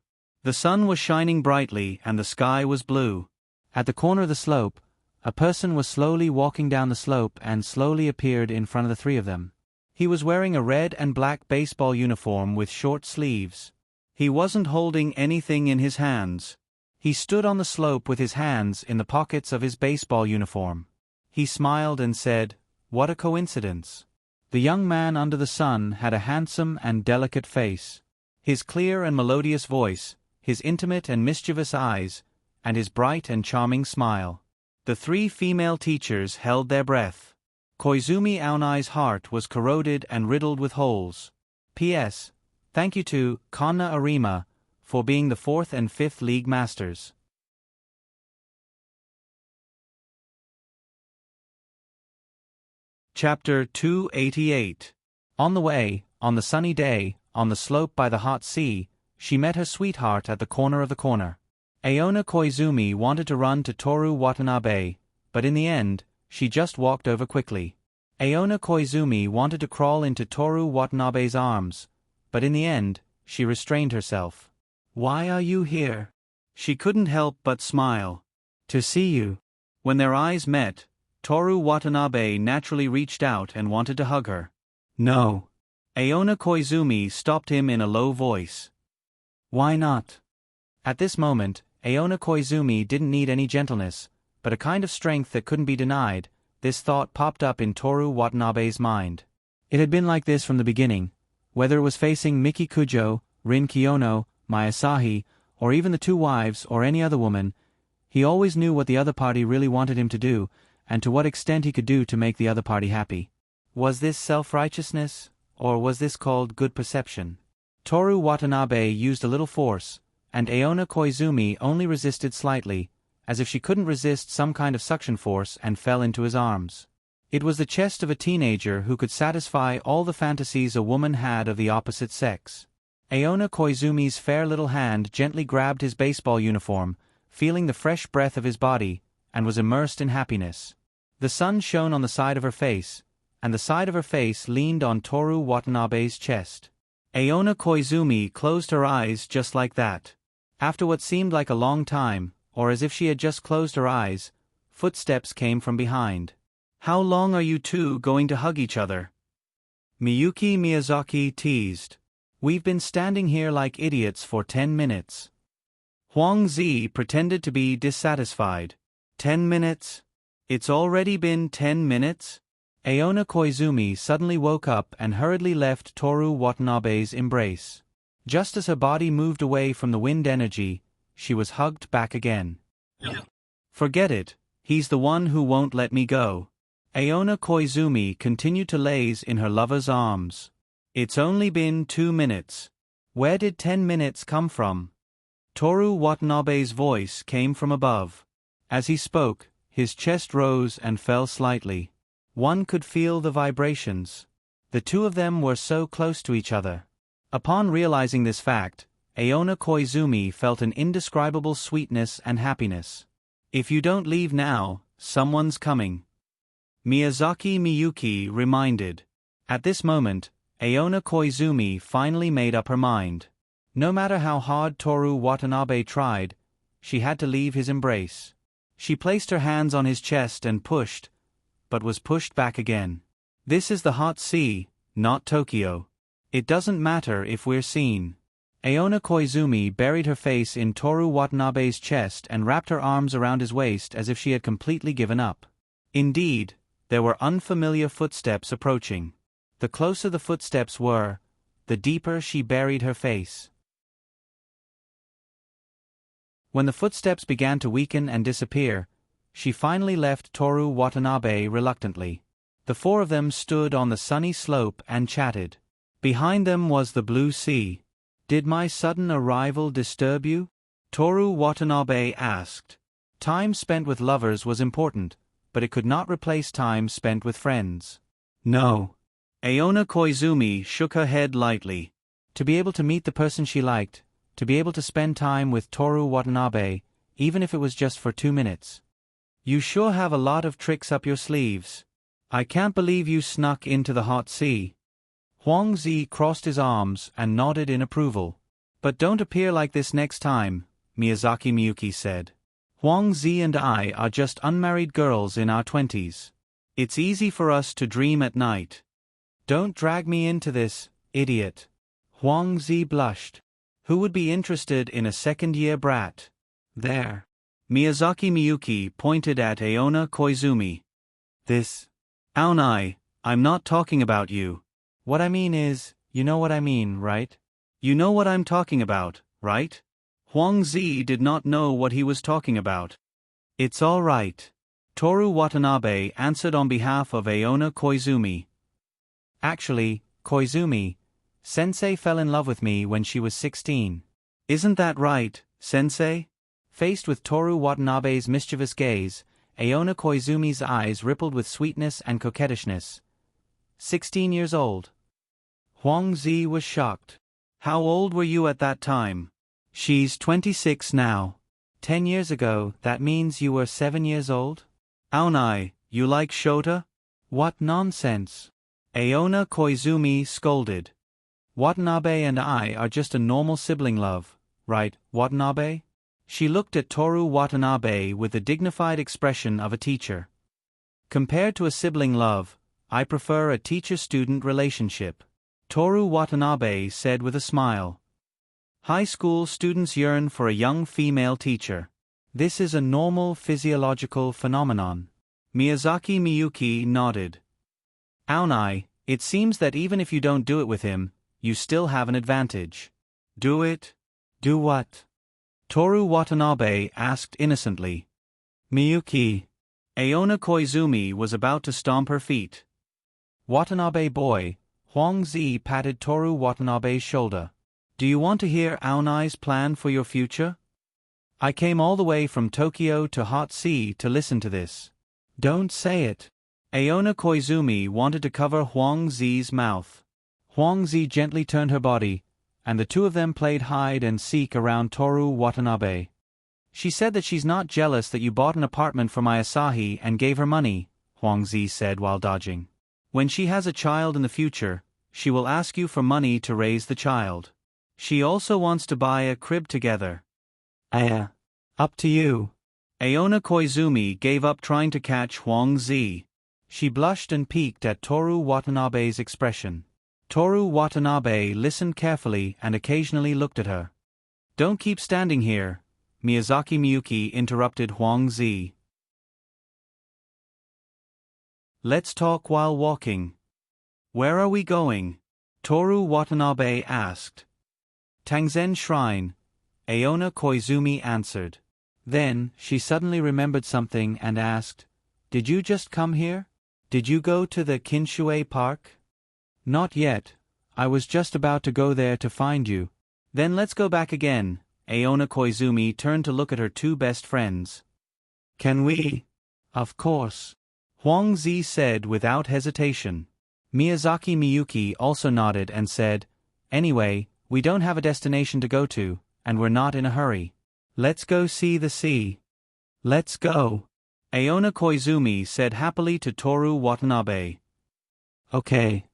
The sun was shining brightly and the sky was blue. At the corner of the slope, a person was slowly walking down the slope and slowly appeared in front of the three of them. He was wearing a red and black baseball uniform with short sleeves. He wasn't holding anything in his hands. He stood on the slope with his hands in the pockets of his baseball uniform. He smiled and said, "What a coincidence." The young man under the sun had a handsome and delicate face. His clear and melodious voice, his intimate and mischievous eyes, and his bright and charming smile. The three female teachers held their breath. Koizumi Aonai's heart was corroded and riddled with holes. P.S. Thank you to Kanna Arima for being the 4th and 5th League Masters. Chapter 288. On the way, on the sunny day, on the slope by the hot sea, she met her sweetheart at the corner of the corner. Aona Koizumi wanted to run to Toru Watanabe, but in the end, she just walked over quickly. Aona Koizumi wanted to crawl into Toru Watanabe's arms, but in the end, she restrained herself. "Why are you here?" She couldn't help but smile. "To see you." When their eyes met, Toru Watanabe naturally reached out and wanted to hug her. "No." Aona Koizumi stopped him in a low voice. "Why not?" At this moment, Aona Koizumi didn't need any gentleness, but a kind of strength that couldn't be denied. This thought popped up in Toru Watanabe's mind. It had been like this from the beginning. Whether it was facing Miki Kujo, Rin Kiyono, Mayasahi, or even the two wives or any other woman, he always knew what the other party really wanted him to do, and to what extent he could do to make the other party happy. Was this self-righteousness, or was this called good perception? Toru Watanabe used a little force, and Aona Koizumi only resisted slightly, as if she couldn't resist some kind of suction force, and fell into his arms. It was the chest of a teenager who could satisfy all the fantasies a woman had of the opposite sex. Aona Koizumi's fair little hand gently grabbed his baseball uniform, feeling the fresh breath of his body, and was immersed in happiness. The sun shone on the side of her face, and the side of her face leaned on Toru Watanabe's chest. Aona Koizumi closed her eyes just like that. After what seemed like a long time, or as if she had just closed her eyes, footsteps came from behind. "How long are you two going to hug each other?" Miyuki Miyazaki teased. "We've been standing here like idiots for 10 minutes. Huang Zi pretended to be dissatisfied. 10 minutes? It's already been 10 minutes? Aona Koizumi suddenly woke up and hurriedly left Toru Watanabe's embrace. Just as her body moved away from the wind energy, she was hugged back again. Forget it, he's the one who won't let me go. Aona Koizumi continued to laze in her lover's arms. It's only been 2 minutes. Where did 10 minutes come from? Toru Watanabe's voice came from above. As he spoke, his chest rose and fell slightly. One could feel the vibrations. The two of them were so close to each other. Upon realizing this fact, Aona Koizumi felt an indescribable sweetness and happiness. If you don't leave now, someone's coming. Miyazaki Miyuki reminded. At this moment, Aona Koizumi finally made up her mind. No matter how hard Toru Watanabe tried, she had to leave his embrace. She placed her hands on his chest and pushed, but was pushed back again. This is the hot sea, not Tokyo. It doesn't matter if we're seen. Aona Koizumi buried her face in Toru Watanabe's chest and wrapped her arms around his waist as if she had completely given up. Indeed, there were unfamiliar footsteps approaching. The closer the footsteps were, the deeper she buried her face. When the footsteps began to weaken and disappear, she finally left Toru Watanabe reluctantly. The four of them stood on the sunny slope and chatted. Behind them was the blue sea. Did my sudden arrival disturb you? Toru Watanabe asked. Time spent with lovers was important, but it could not replace time spent with friends. No. Aona Koizumi shook her head lightly. To be able to meet the person she liked, to be able to spend time with Toru Watanabe, even if it was just for 2 minutes. You sure have a lot of tricks up your sleeves. I can't believe you snuck into the hot sea. Huang Zi crossed his arms and nodded in approval. But don't appear like this next time, Miyazaki Miyuki said. Huang Zi and I are just unmarried girls in our 20s. It's easy for us to dream at night. Don't drag me into this, idiot. Huang Zi blushed. Who would be interested in a second-year brat? There. Miyazaki Miyuki pointed at Aona Koizumi. This. Aonai, I'm not talking about you. What I mean is, you know what I mean, right? You know what I'm talking about, right? Huang Zi did not know what he was talking about. It's all right. Toru Watanabe answered on behalf of Aona Koizumi. Actually, Koizumi, Sensei fell in love with me when she was 16. Isn't that right, Sensei? Faced with Toru Watanabe's mischievous gaze, Aona Koizumi's eyes rippled with sweetness and coquettishness. 16 years old. Huang Zi was shocked. How old were you at that time? She's 26 now. 10 years ago, that means you were 7 years old? Aonai, you like Shota? What nonsense. Aona Koizumi scolded. Watanabe and I are just a normal sibling love, right, Watanabe? She looked at Toru Watanabe with the dignified expression of a teacher. Compared to a sibling love, I prefer a teacher-student relationship, Toru Watanabe said with a smile. High school students yearn for a young female teacher. This is a normal physiological phenomenon. Miyazaki Miyuki nodded. Aonai, it seems that even if you don't do it with him, you still have an advantage. Do it? Do what? Toru Watanabe asked innocently. Miyuki. Aona Koizumi was about to stomp her feet. Watanabe boy, Huang Zi patted Toru Watanabe's shoulder. Do you want to hear Aonai's plan for your future? I came all the way from Tokyo to Hot Sea to listen to this. Don't say it. Aona Koizumi wanted to cover Huang Zi's mouth. Huang Zi gently turned her body, and the two of them played hide and seek around Toru Watanabe. She said that she's not jealous that you bought an apartment for my Asahi and gave her money, Huang Zi said while dodging. When she has a child in the future, she will ask you for money to raise the child. She also wants to buy a crib together. Up to you. Aona Koizumi gave up trying to catch Huang Zi. She blushed and peeked at Toru Watanabe's expression. Toru Watanabe listened carefully and occasionally looked at her. Don't keep standing here, Miyazaki Miyuki interrupted Huang Zi. Let's talk while walking. Where are we going? Toru Watanabe asked. Tangzen Shrine, Aona Koizumi answered. Then, she suddenly remembered something and asked, Did you just come here? Did you go to the Kinshue Park? Not yet. I was just about to go there to find you. Then let's go back again. Aona Koizumi turned to look at her two best friends. Can we? Of course. Huang Zi said without hesitation. Miyazaki Miyuki also nodded and said, Anyway, we don't have a destination to go to, and we're not in a hurry. Let's go see the sea. Let's go. Aona Koizumi said happily to Toru Watanabe. Okay.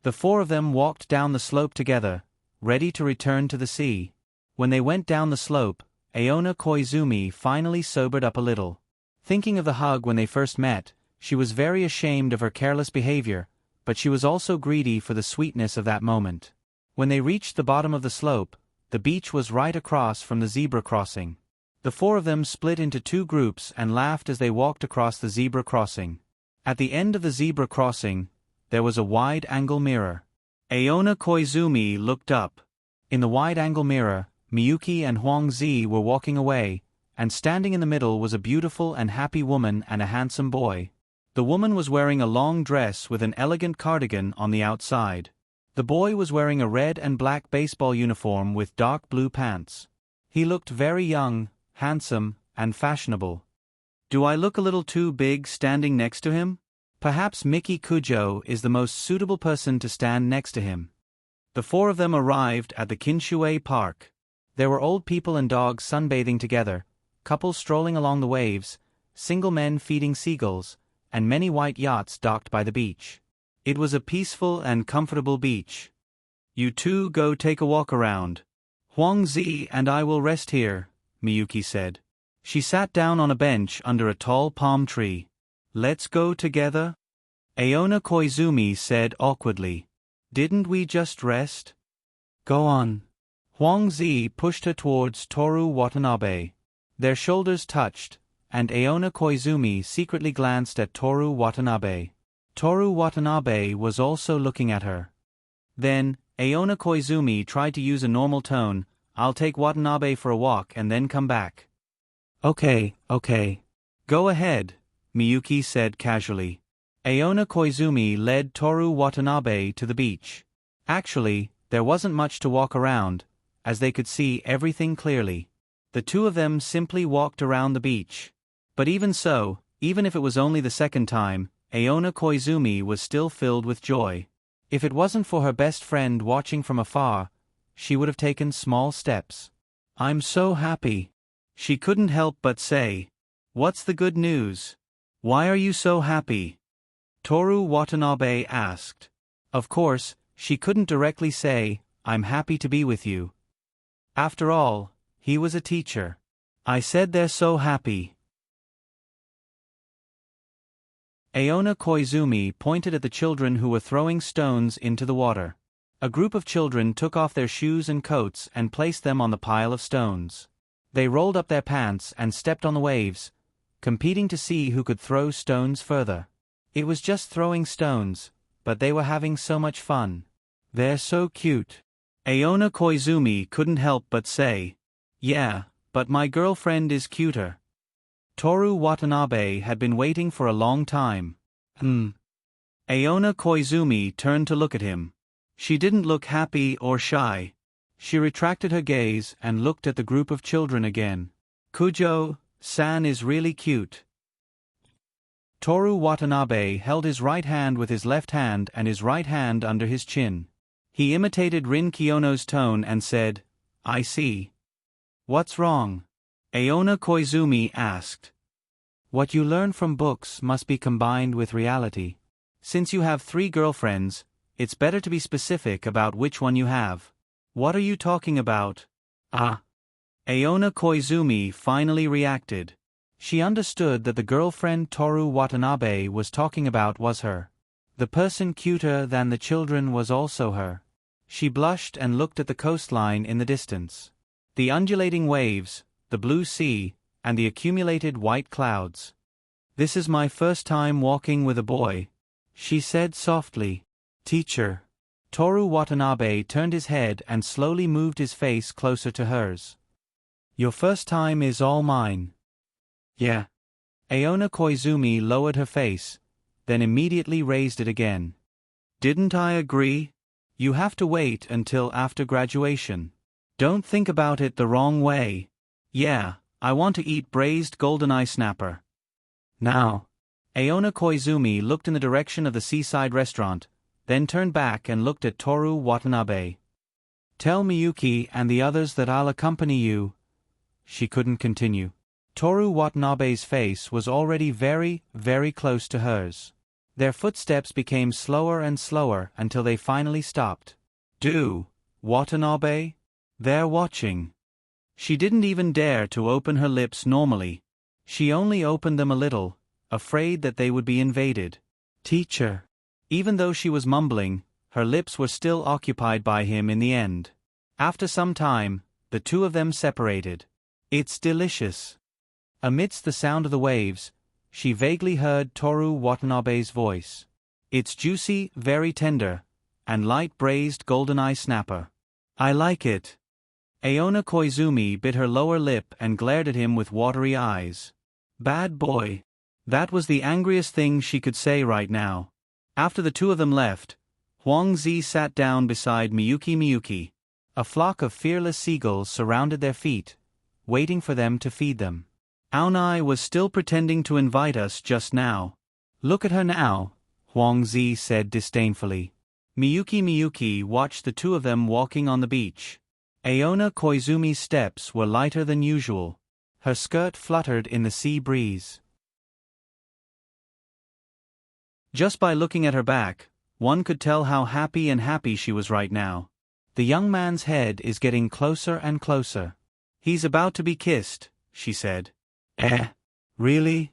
The four of them walked down the slope together, ready to return to the sea. When they went down the slope, Aona Koizumi finally sobered up a little. Thinking of the hug when they first met, she was very ashamed of her careless behavior, but she was also greedy for the sweetness of that moment. When they reached the bottom of the slope, the beach was right across from the zebra crossing. The four of them split into two groups and laughed as they walked across the zebra crossing. At the end of the zebra crossing, there was a wide-angle mirror. Aona Koizumi looked up. In the wide-angle mirror, Miyuki and Huang Zi were walking away, and standing in the middle was a beautiful and happy woman and a handsome boy. The woman was wearing a long dress with an elegant cardigan on the outside. The boy was wearing a red and black baseball uniform with dark blue pants. He looked very young, handsome, and fashionable. Do I look a little too big standing next to him? Perhaps Miki Kujo is the most suitable person to stand next to him. The four of them arrived at the Kinshue Park. There were old people and dogs sunbathing together, couples strolling along the waves, single men feeding seagulls, and many white yachts docked by the beach. It was a peaceful and comfortable beach. You two go take a walk around. Huang Zi and I will rest here, Miyuki said. She sat down on a bench under a tall palm tree. Let's go together? Aona Koizumi said awkwardly. Didn't we just rest? Go on. Huang Zi pushed her towards Toru Watanabe. Their shoulders touched, and Aona Koizumi secretly glanced at Toru Watanabe. Toru Watanabe was also looking at her. Then, Aona Koizumi tried to use a normal tone. I'll take Watanabe for a walk and then come back. Okay. Go ahead, Miyuki said casually. Aona Koizumi led Toru Watanabe to the beach. Actually, there wasn't much to walk around, as they could see everything clearly. The two of them simply walked around the beach. But even so, even if it was only the second time, Aona Koizumi was still filled with joy. If it wasn't for her best friend watching from afar, she would have taken small steps. I'm so happy. She couldn't help but say. What's the good news? Why are you so happy? Toru Watanabe asked. Of course, she couldn't directly say, I'm happy to be with you. After all, he was a teacher. I said they're so happy. Aona Koizumi pointed at the children who were throwing stones into the water. A group of children took off their shoes and coats and placed them on the pile of stones. They rolled up their pants and stepped on the waves, competing to see who could throw stones further. It was just throwing stones, but they were having so much fun. They're so cute. Aona Koizumi couldn't help but say. Yeah, but my girlfriend is cuter. Toru Watanabe had been waiting for a long time. Aona Koizumi turned to look at him. She didn't look happy or shy. She retracted her gaze and looked at the group of children again. Kujo-san is really cute. Toru Watanabe held his right hand with his left hand and his right hand under his chin. He imitated Rin Kiyono's tone and said, I see. What's wrong? Aona Koizumi asked. What you learn from books must be combined with reality. Since you have 3 girlfriends, it's better to be specific about which one you have. What are you talking about? Aona Koizumi finally reacted. She understood that the girlfriend Toru Watanabe was talking about was her. The person cuter than the children was also her. She blushed and looked at the coastline in the distance. The undulating waves, the blue sea, and the accumulated white clouds. This is my first time walking with a boy, she said softly. Teacher. Toru Watanabe turned his head and slowly moved his face closer to hers. Your first time is all mine. Yeah. Aona Koizumi lowered her face, then immediately raised it again. Didn't I agree? You have to wait until after graduation. Don't think about it the wrong way. Yeah, I want to eat braised goldeneye snapper. Now. Aona Koizumi looked in the direction of the seaside restaurant, then turned back and looked at Toru Watanabe. Tell Miyuki and the others that I'll accompany you. She couldn't continue. Toru Watanabe's face was already very, very close to hers. Their footsteps became slower and slower until they finally stopped. Do, Watanabe? They're watching. She didn't even dare to open her lips normally. She only opened them a little, afraid that they would be invaded. Teacher. Even though she was mumbling, her lips were still occupied by him in the end. After some time, the two of them separated. It's delicious. Amidst the sound of the waves, she vaguely heard Toru Watanabe's voice. It's juicy, very tender, and light braised goldeneye snapper. I like it. Aona Koizumi bit her lower lip and glared at him with watery eyes. Bad boy. That was the angriest thing she could say right now. After the two of them left, Huang Zi sat down beside Miyuki. A flock of fearless seagulls surrounded their feet, waiting for them to feed them. Aonai was still pretending to invite us just now. Look at her now, Huang Zi said disdainfully. Miyuki watched the two of them walking on the beach. Aona Koizumi's steps were lighter than usual. Her skirt fluttered in the sea breeze. Just by looking at her back, one could tell how happy she was right now. The young man's head is getting closer and closer. He's about to be kissed, she said. Really?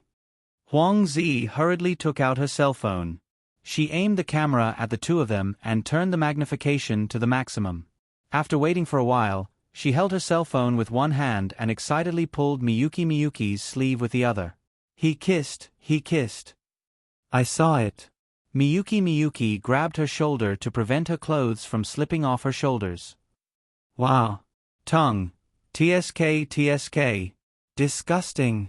Huang Zi hurriedly took out her cell phone. She aimed the camera at the two of them and turned the magnification to the maximum. After waiting for a while, she held her cell phone with one hand and excitedly pulled Miyuki's sleeve with the other. He kissed. I saw it. Miyuki grabbed her shoulder to prevent her clothes from slipping off her shoulders. Wow. Tongue. TSK. Disgusting.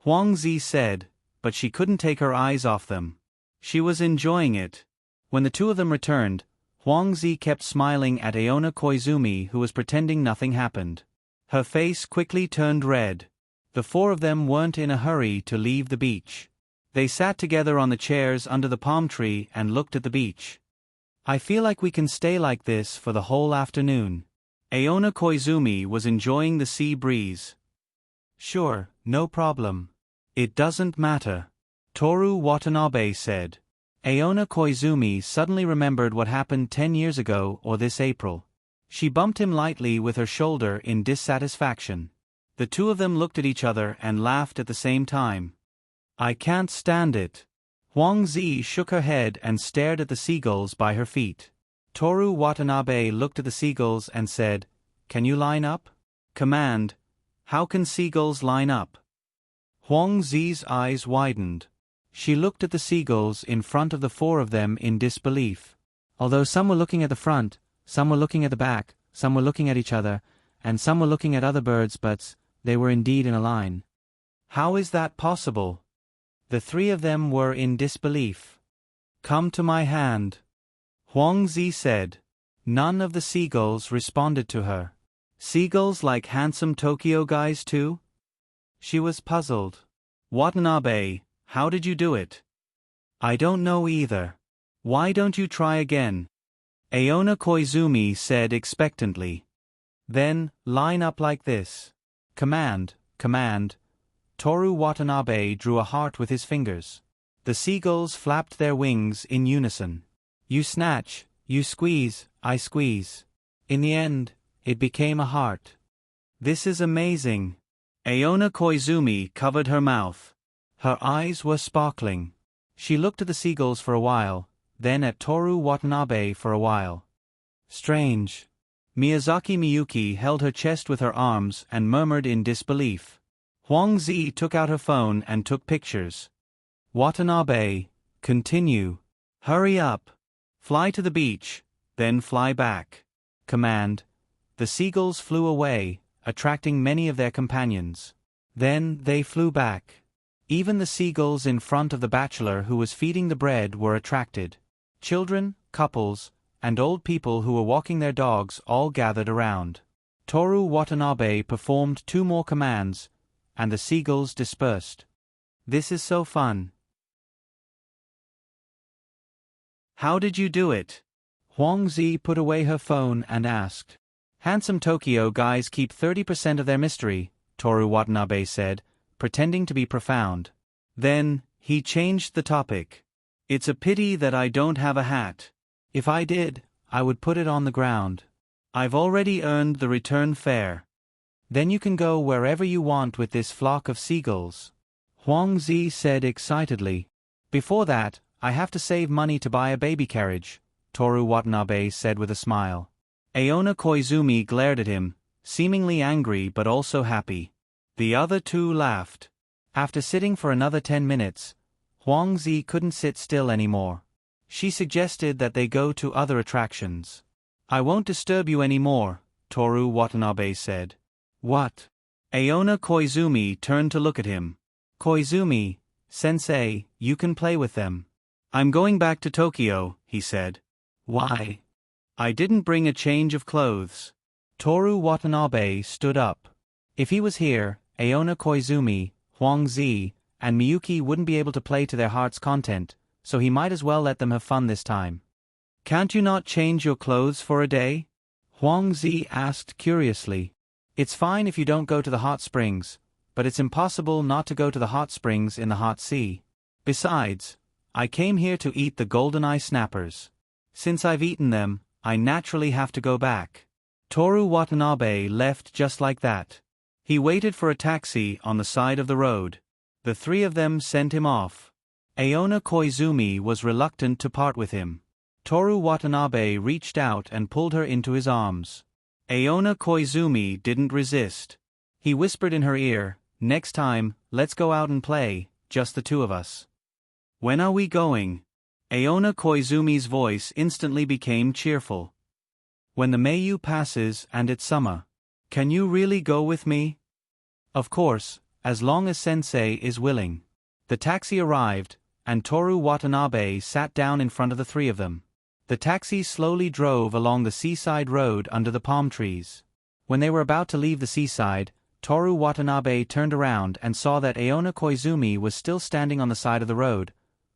Huang Zi said, but she couldn't take her eyes off them. She was enjoying it. When the two of them returned, Huang Zi kept smiling at Aona Koizumi, who was pretending nothing happened. Her face quickly turned red. The four of them weren't in a hurry to leave the beach. They sat together on the chairs under the palm tree and looked at the beach. I feel like we can stay like this for the whole afternoon. Aona Koizumi was enjoying the sea breeze. Sure, no problem. It doesn't matter. Toru Watanabe said. Aona Koizumi suddenly remembered what happened 10 years ago or this April. She bumped him lightly with her shoulder in dissatisfaction. The two of them looked at each other and laughed at the same time. I can't stand it. Huang Zi shook her head and stared at the seagulls by her feet. Toru Watanabe looked at the seagulls and said, Can you line up? Command. How can seagulls line up? Huang Zi's eyes widened. She looked at the seagulls in front of the four of them in disbelief. Although some were looking at the front, some were looking at the back, some were looking at each other, and some were looking at other birds' butts, they were indeed in a line. How is that possible? The three of them were in disbelief. Come to my hand. Huang Zi said. None of the seagulls responded to her. Seagulls like handsome Tokyo guys too? She was puzzled. Watanabe, how did you do it? I don't know either. Why don't you try again? Aona Koizumi said expectantly. Then, line up like this. Command. Toru Watanabe drew a heart with his fingers. The seagulls flapped their wings in unison. You snatch, you squeeze, I squeeze. In the end, it became a heart. This is amazing. Aona Koizumi covered her mouth. Her eyes were sparkling. She looked at the seagulls for a while, then at Toru Watanabe for a while. Strange. Miyuki held her chest with her arms and murmured in disbelief. Huang Zi took out her phone and took pictures. Watanabe, continue. Hurry up. Fly to the beach, then fly back. Command. The seagulls flew away, attracting many of their companions. Then they flew back. Even the seagulls in front of the bachelor who was feeding the bread were attracted. Children, couples, and old people who were walking their dogs all gathered around. Toru Watanabe performed 2 more commands, and the seagulls dispersed. This is so fun. How did you do it? Huang Zi put away her phone and asked. Handsome Tokyo guys keep 30% of their mystery, Toru Watanabe said, pretending to be profound. Then, he changed the topic. It's a pity that I don't have a hat. If I did, I would put it on the ground. I've already earned the return fare. Then you can go wherever you want with this flock of seagulls. Huang Zi said excitedly. Before that, I have to save money to buy a baby carriage, Toru Watanabe said with a smile. Aona Koizumi glared at him, seemingly angry but also happy. The other 2 laughed. After sitting for another 10 minutes, Huang Zi couldn't sit still anymore. She suggested that they go to other attractions. I won't disturb you anymore, Toru Watanabe said. What? Aona Koizumi turned to look at him. Koizumi, sensei, you can play with them. I'm going back to Tokyo, he said. Why? I didn't bring a change of clothes. Toru Watanabe stood up. If he was here, Aona Koizumi, Huang Zi, and Miyuki wouldn't be able to play to their heart's content, so he might as well let them have fun this time. Can't you not change your clothes for a day? Huang Zi asked curiously. It's fine if you don't go to the hot springs, but it's impossible not to go to the hot springs in the hot sea. Besides, I came here to eat the golden-eye snappers. Since I've eaten them, I naturally have to go back. Toru Watanabe left just like that. He waited for a taxi on the side of the road. The 3 of them sent him off. Aona Koizumi was reluctant to part with him. Toru Watanabe reached out and pulled her into his arms. Aona Koizumi didn't resist. He whispered in her ear, "Next time, let's go out and play, just the 2 of us." When are we going? Aona Koizumi's voice instantly became cheerful. When the Mayu passes and it's summer. Can you really go with me? Of course, as long as sensei is willing. The taxi arrived, and Toru Watanabe sat down in front of the 3 of them. The taxi slowly drove along the seaside road under the palm trees. When they were about to leave the seaside, Toru Watanabe turned around and saw that Aona Koizumi was still standing on the side of the road,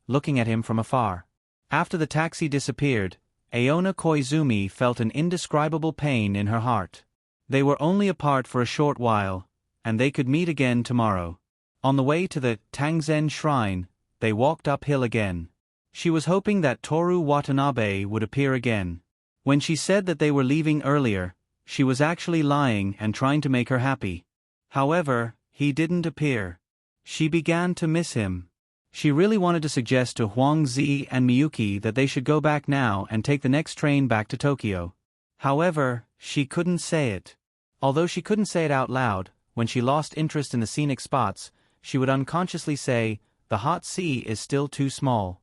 looking at him from afar. After the taxi disappeared, Aona Koizumi felt an indescribable pain in her heart. They were only apart for a short while, and they could meet again tomorrow. On the way to the Tangzen Shrine, they walked uphill again. She was hoping that Toru Watanabe would appear again. When she said that they were leaving earlier, she was actually lying and trying to make her happy. However, he didn't appear. She began to miss him. She really wanted to suggest to Huang Zi and Miyuki that they should go back now and take the next train back to Tokyo. However, she couldn't say it. Although she couldn't say it out loud, when she lost interest in the scenic spots, she would unconsciously say, "The hot sea is still too small.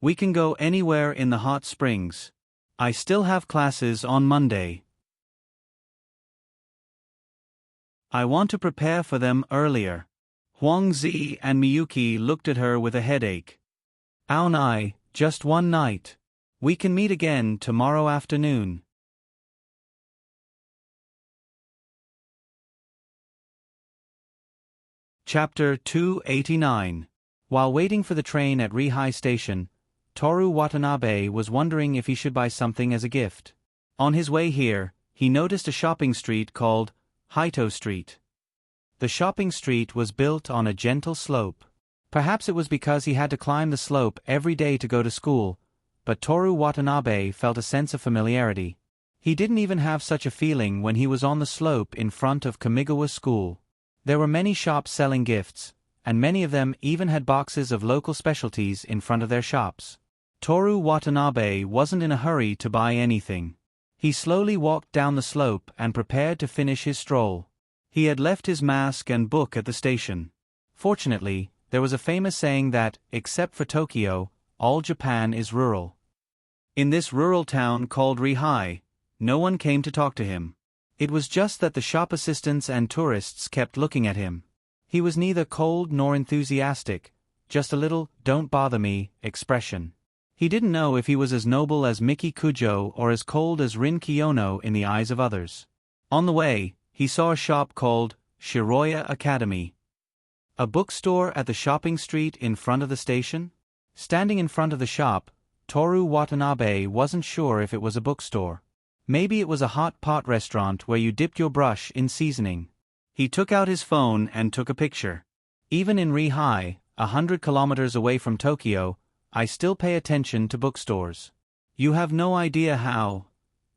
We can go anywhere in the hot springs. I still have classes on Monday. I want to prepare for them earlier." Huang Zi and Miyuki looked at her with a headache. "Aonai, just one night. We can meet again tomorrow afternoon." Chapter 289. While waiting for the train at Rihai Station, Toru Watanabe was wondering if he should buy something as a gift. On his way here, he noticed a shopping street called Haito Street. The shopping street was built on a gentle slope. Perhaps it was because he had to climb the slope every day to go to school, but Toru Watanabe felt a sense of familiarity. He didn't even have such a feeling when he was on the slope in front of Kamigawa School. There were many shops selling gifts, and many of them even had boxes of local specialties in front of their shops. Toru Watanabe wasn't in a hurry to buy anything. He slowly walked down the slope and prepared to finish his stroll. He had left his mask and book at the station. Fortunately, there was a famous saying that, except for Tokyo, all Japan is rural. In this rural town called Rihai, no one came to talk to him. It was just that the shop assistants and tourists kept looking at him. He was neither cold nor enthusiastic, just a little "don't bother me" expression. He didn't know if he was as noble as Miki Kujo or as cold as Rin Kiyono in the eyes of others. On the way, he saw a shop called Shiroya Academy. A bookstore at the shopping street in front of the station? Standing in front of the shop, Toru Watanabe wasn't sure if it was a bookstore. Maybe it was a hot pot restaurant where you dipped your brush in seasoning. He took out his phone and took a picture. Even in Rihai, 100 kilometers away from Tokyo, I still pay attention to bookstores. You have no idea how.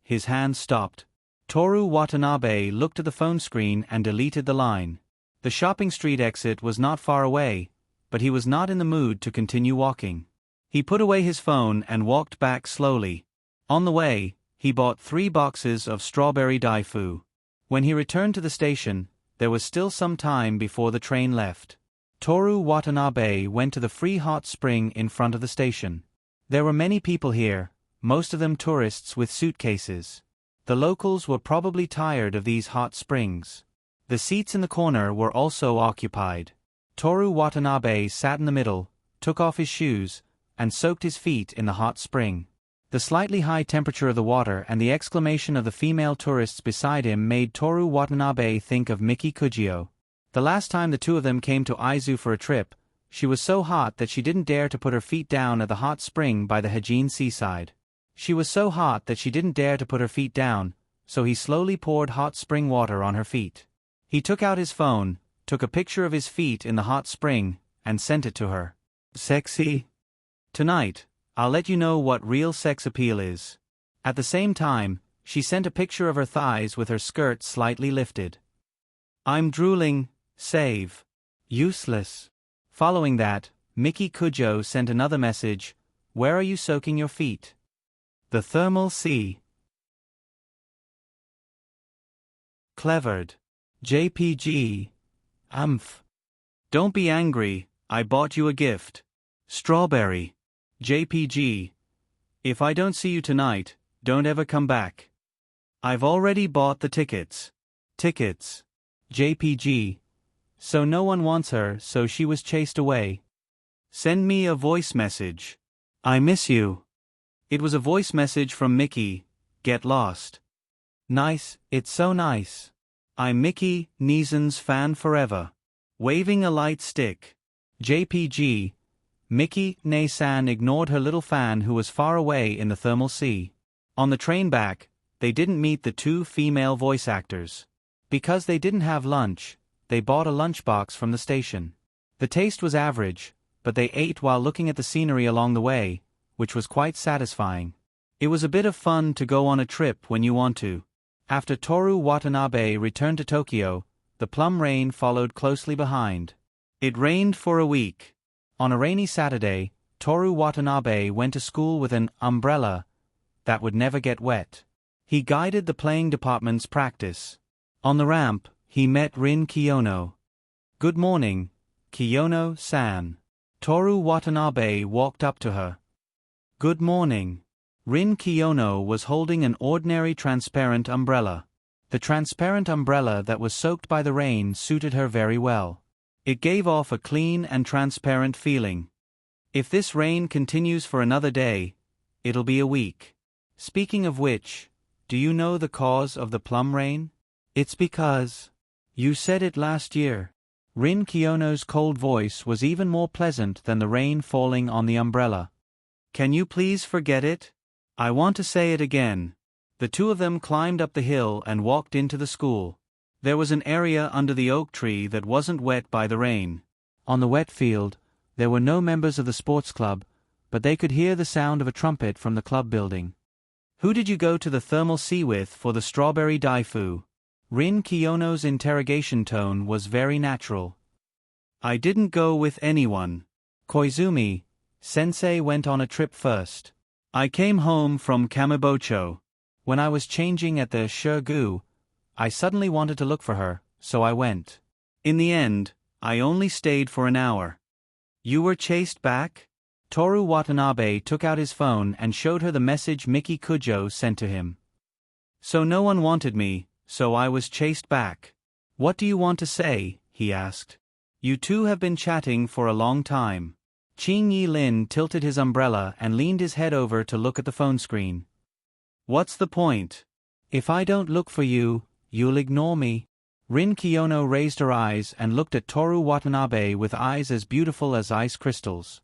His hand stopped. Toru Watanabe looked at the phone screen and deleted the line. The shopping street exit was not far away, but he was not in the mood to continue walking. He put away his phone and walked back slowly. On the way, he bought 3 boxes of strawberry daifu. When he returned to the station, there was still some time before the train left. Toru Watanabe went to the free hot spring in front of the station. There were many people here, most of them tourists with suitcases. The locals were probably tired of these hot springs. The seats in the corner were also occupied. Toru Watanabe sat in the middle, took off his shoes, and soaked his feet in the hot spring. The slightly high temperature of the water and the exclamation of the female tourists beside him made Toru Watanabe think of Miki Kujo. The last time the two of them came to Aizu for a trip, she was so hot that she didn't dare to put her feet down at the hot spring by the Hajin seaside. She was so hot that she didn't dare to put her feet down, so he slowly poured hot spring water on her feet. He took out his phone, took a picture of his feet in the hot spring, and sent it to her. Sexy? Tonight, I'll let you know what real sex appeal is. At the same time, she sent a picture of her thighs with her skirt slightly lifted. I'm drooling, save. Useless. Following that, Miki Kujo sent another message, where are you soaking your feet? The thermal sea. Clevered. JPG. Don't be angry, I bought you a gift. Strawberry. JPG. If I don't see you tonight, don't ever come back. I've already bought the tickets. Tickets. JPG. So no one wants her, so she was chased away. Send me a voice message. I miss you. It was a voice message from Mickey. Get lost. Nice, it's so nice. I'm Mickey, Neeson's fan forever. Waving a light stick. JPG. Mickey Ne-san ignored her little fan who was far away in the thermal sea. On the train back, they didn't meet the 2 female voice actors. Because they didn't have lunch, they bought a lunchbox from the station. The taste was average, but they ate while looking at the scenery along the way, which was quite satisfying. It was a bit of fun to go on a trip when you want to. After Toru Watanabe returned to Tokyo, the plum rain followed closely behind. It rained for a week. On a rainy Saturday, Toru Watanabe went to school with an umbrella that would never get wet. He guided the playing department's practice. On the ramp, he met Rin Kiyono. Good morning, Kiyono-san. Toru Watanabe walked up to her. Good morning. Rin Kiyono was holding an ordinary transparent umbrella. The transparent umbrella that was soaked by the rain suited her very well. It gave off a clean and transparent feeling. If this rain continues for another day, it'll be a week. Speaking of which, do you know the cause of the plum rain? It's because you said it last year. Rin Kiyono's cold voice was even more pleasant than the rain falling on the umbrella. Can you please forget it? I want to say it again. The two of them climbed up the hill and walked into the school. There was an area under the oak tree that wasn't wet by the rain. On the wet field, there were no members of the sports club, but they could hear the sound of a trumpet from the club building. Who did you go to the thermal sea with for the strawberry daifu? Rin Kiyono's interrogation tone was very natural. I didn't go with anyone. Koizumi, sensei went on a trip first. I came home from Kamibocho. When I was changing at the Shirgu, I suddenly wanted to look for her, so I went. In the end, I only stayed for an hour. You were chased back? Toru Watanabe took out his phone and showed her the message Miki Kujo sent to him. So no one wanted me, so I was chased back. What do you want to say? He asked. You two have been chatting for a long time. Qing Yi-lin tilted his umbrella and leaned his head over to look at the phone screen. What's the point? If I don't look for you, you'll ignore me. Rin Kiyono raised her eyes and looked at Toru Watanabe with eyes as beautiful as ice crystals.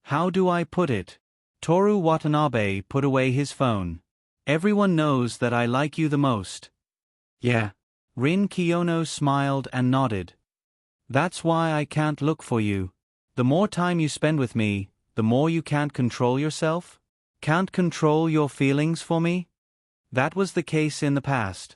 How do I put it? Toru Watanabe put away his phone. Everyone knows that I like you the most. Yeah. Rin Kiyono smiled and nodded. That's why I can't look for you. The more time you spend with me, the more you can't control yourself? Can't control your feelings for me? That was the case in the past.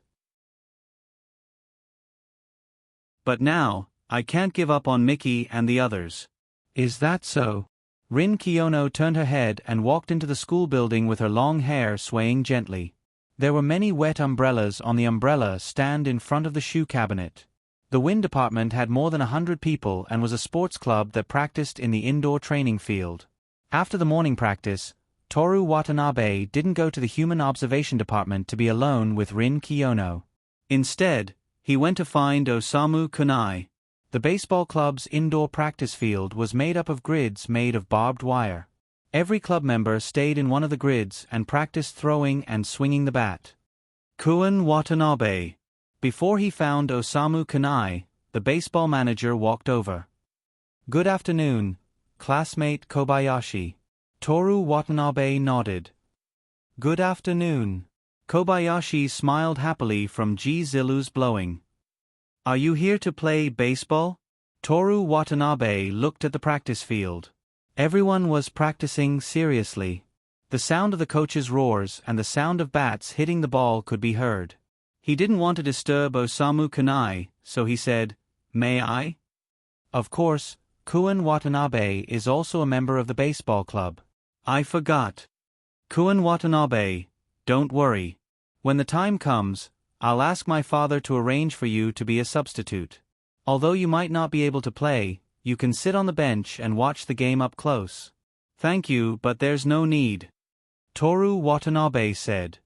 But now, I can't give up on Miki and the others. Is that so? Rin Kiyono turned her head and walked into the school building with her long hair swaying gently. There were many wet umbrellas on the umbrella stand in front of the shoe cabinet. The wind department had more than 100 people and was a sports club that practiced in the indoor training field. After the morning practice, Toru Watanabe didn't go to the human observation department to be alone with Rin Kiyono. Instead, he went to find Osamu Kunai. The baseball club's indoor practice field was made up of grids made of barbed wire. Every club member stayed in one of the grids and practiced throwing and swinging the bat. Kun Watanabe. Before he found Osamu Kunai, the baseball manager walked over. Good afternoon, classmate Kobayashi. Toru Watanabe nodded. Good afternoon. Kobayashi smiled happily from G-Zilu's blowing. Are you here to play baseball? Toru Watanabe looked at the practice field. Everyone was practicing seriously. The sound of the coach's roars and the sound of bats hitting the ball could be heard. He didn't want to disturb Osamu Kunai, so he said, May I? Of course, Kun Watanabe is also a member of the baseball club. I forgot. Kun Watanabe, don't worry. When the time comes, I'll ask my father to arrange for you to be a substitute. Although you might not be able to play, you can sit on the bench and watch the game up close. Thank you, but there's no need. Toru Watanabe said.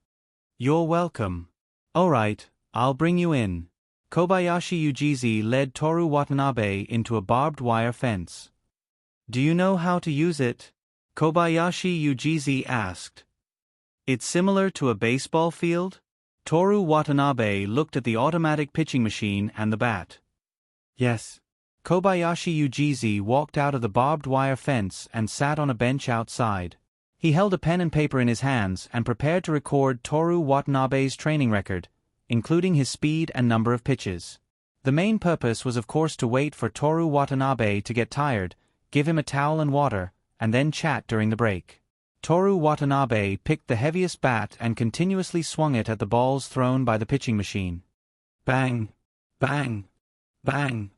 You're welcome. Alright, I'll bring you in. Kobayashi Ujizi led Toru Watanabe into a barbed wire fence. Do you know how to use it? Kobayashi Ujizi asked. It's similar to a baseball field? Toru Watanabe looked at the automatic pitching machine and the bat. Yes. Kobayashi Ujizi walked out of the barbed wire fence and sat on a bench outside. He held a pen and paper in his hands and prepared to record Toru Watanabe's training record, including his speed and number of pitches. The main purpose was of course to wait for Toru Watanabe to get tired, give him a towel and water, and then chat during the break. Toru Watanabe picked the heaviest bat and continuously swung it at the balls thrown by the pitching machine. Bang! Bang! Bang!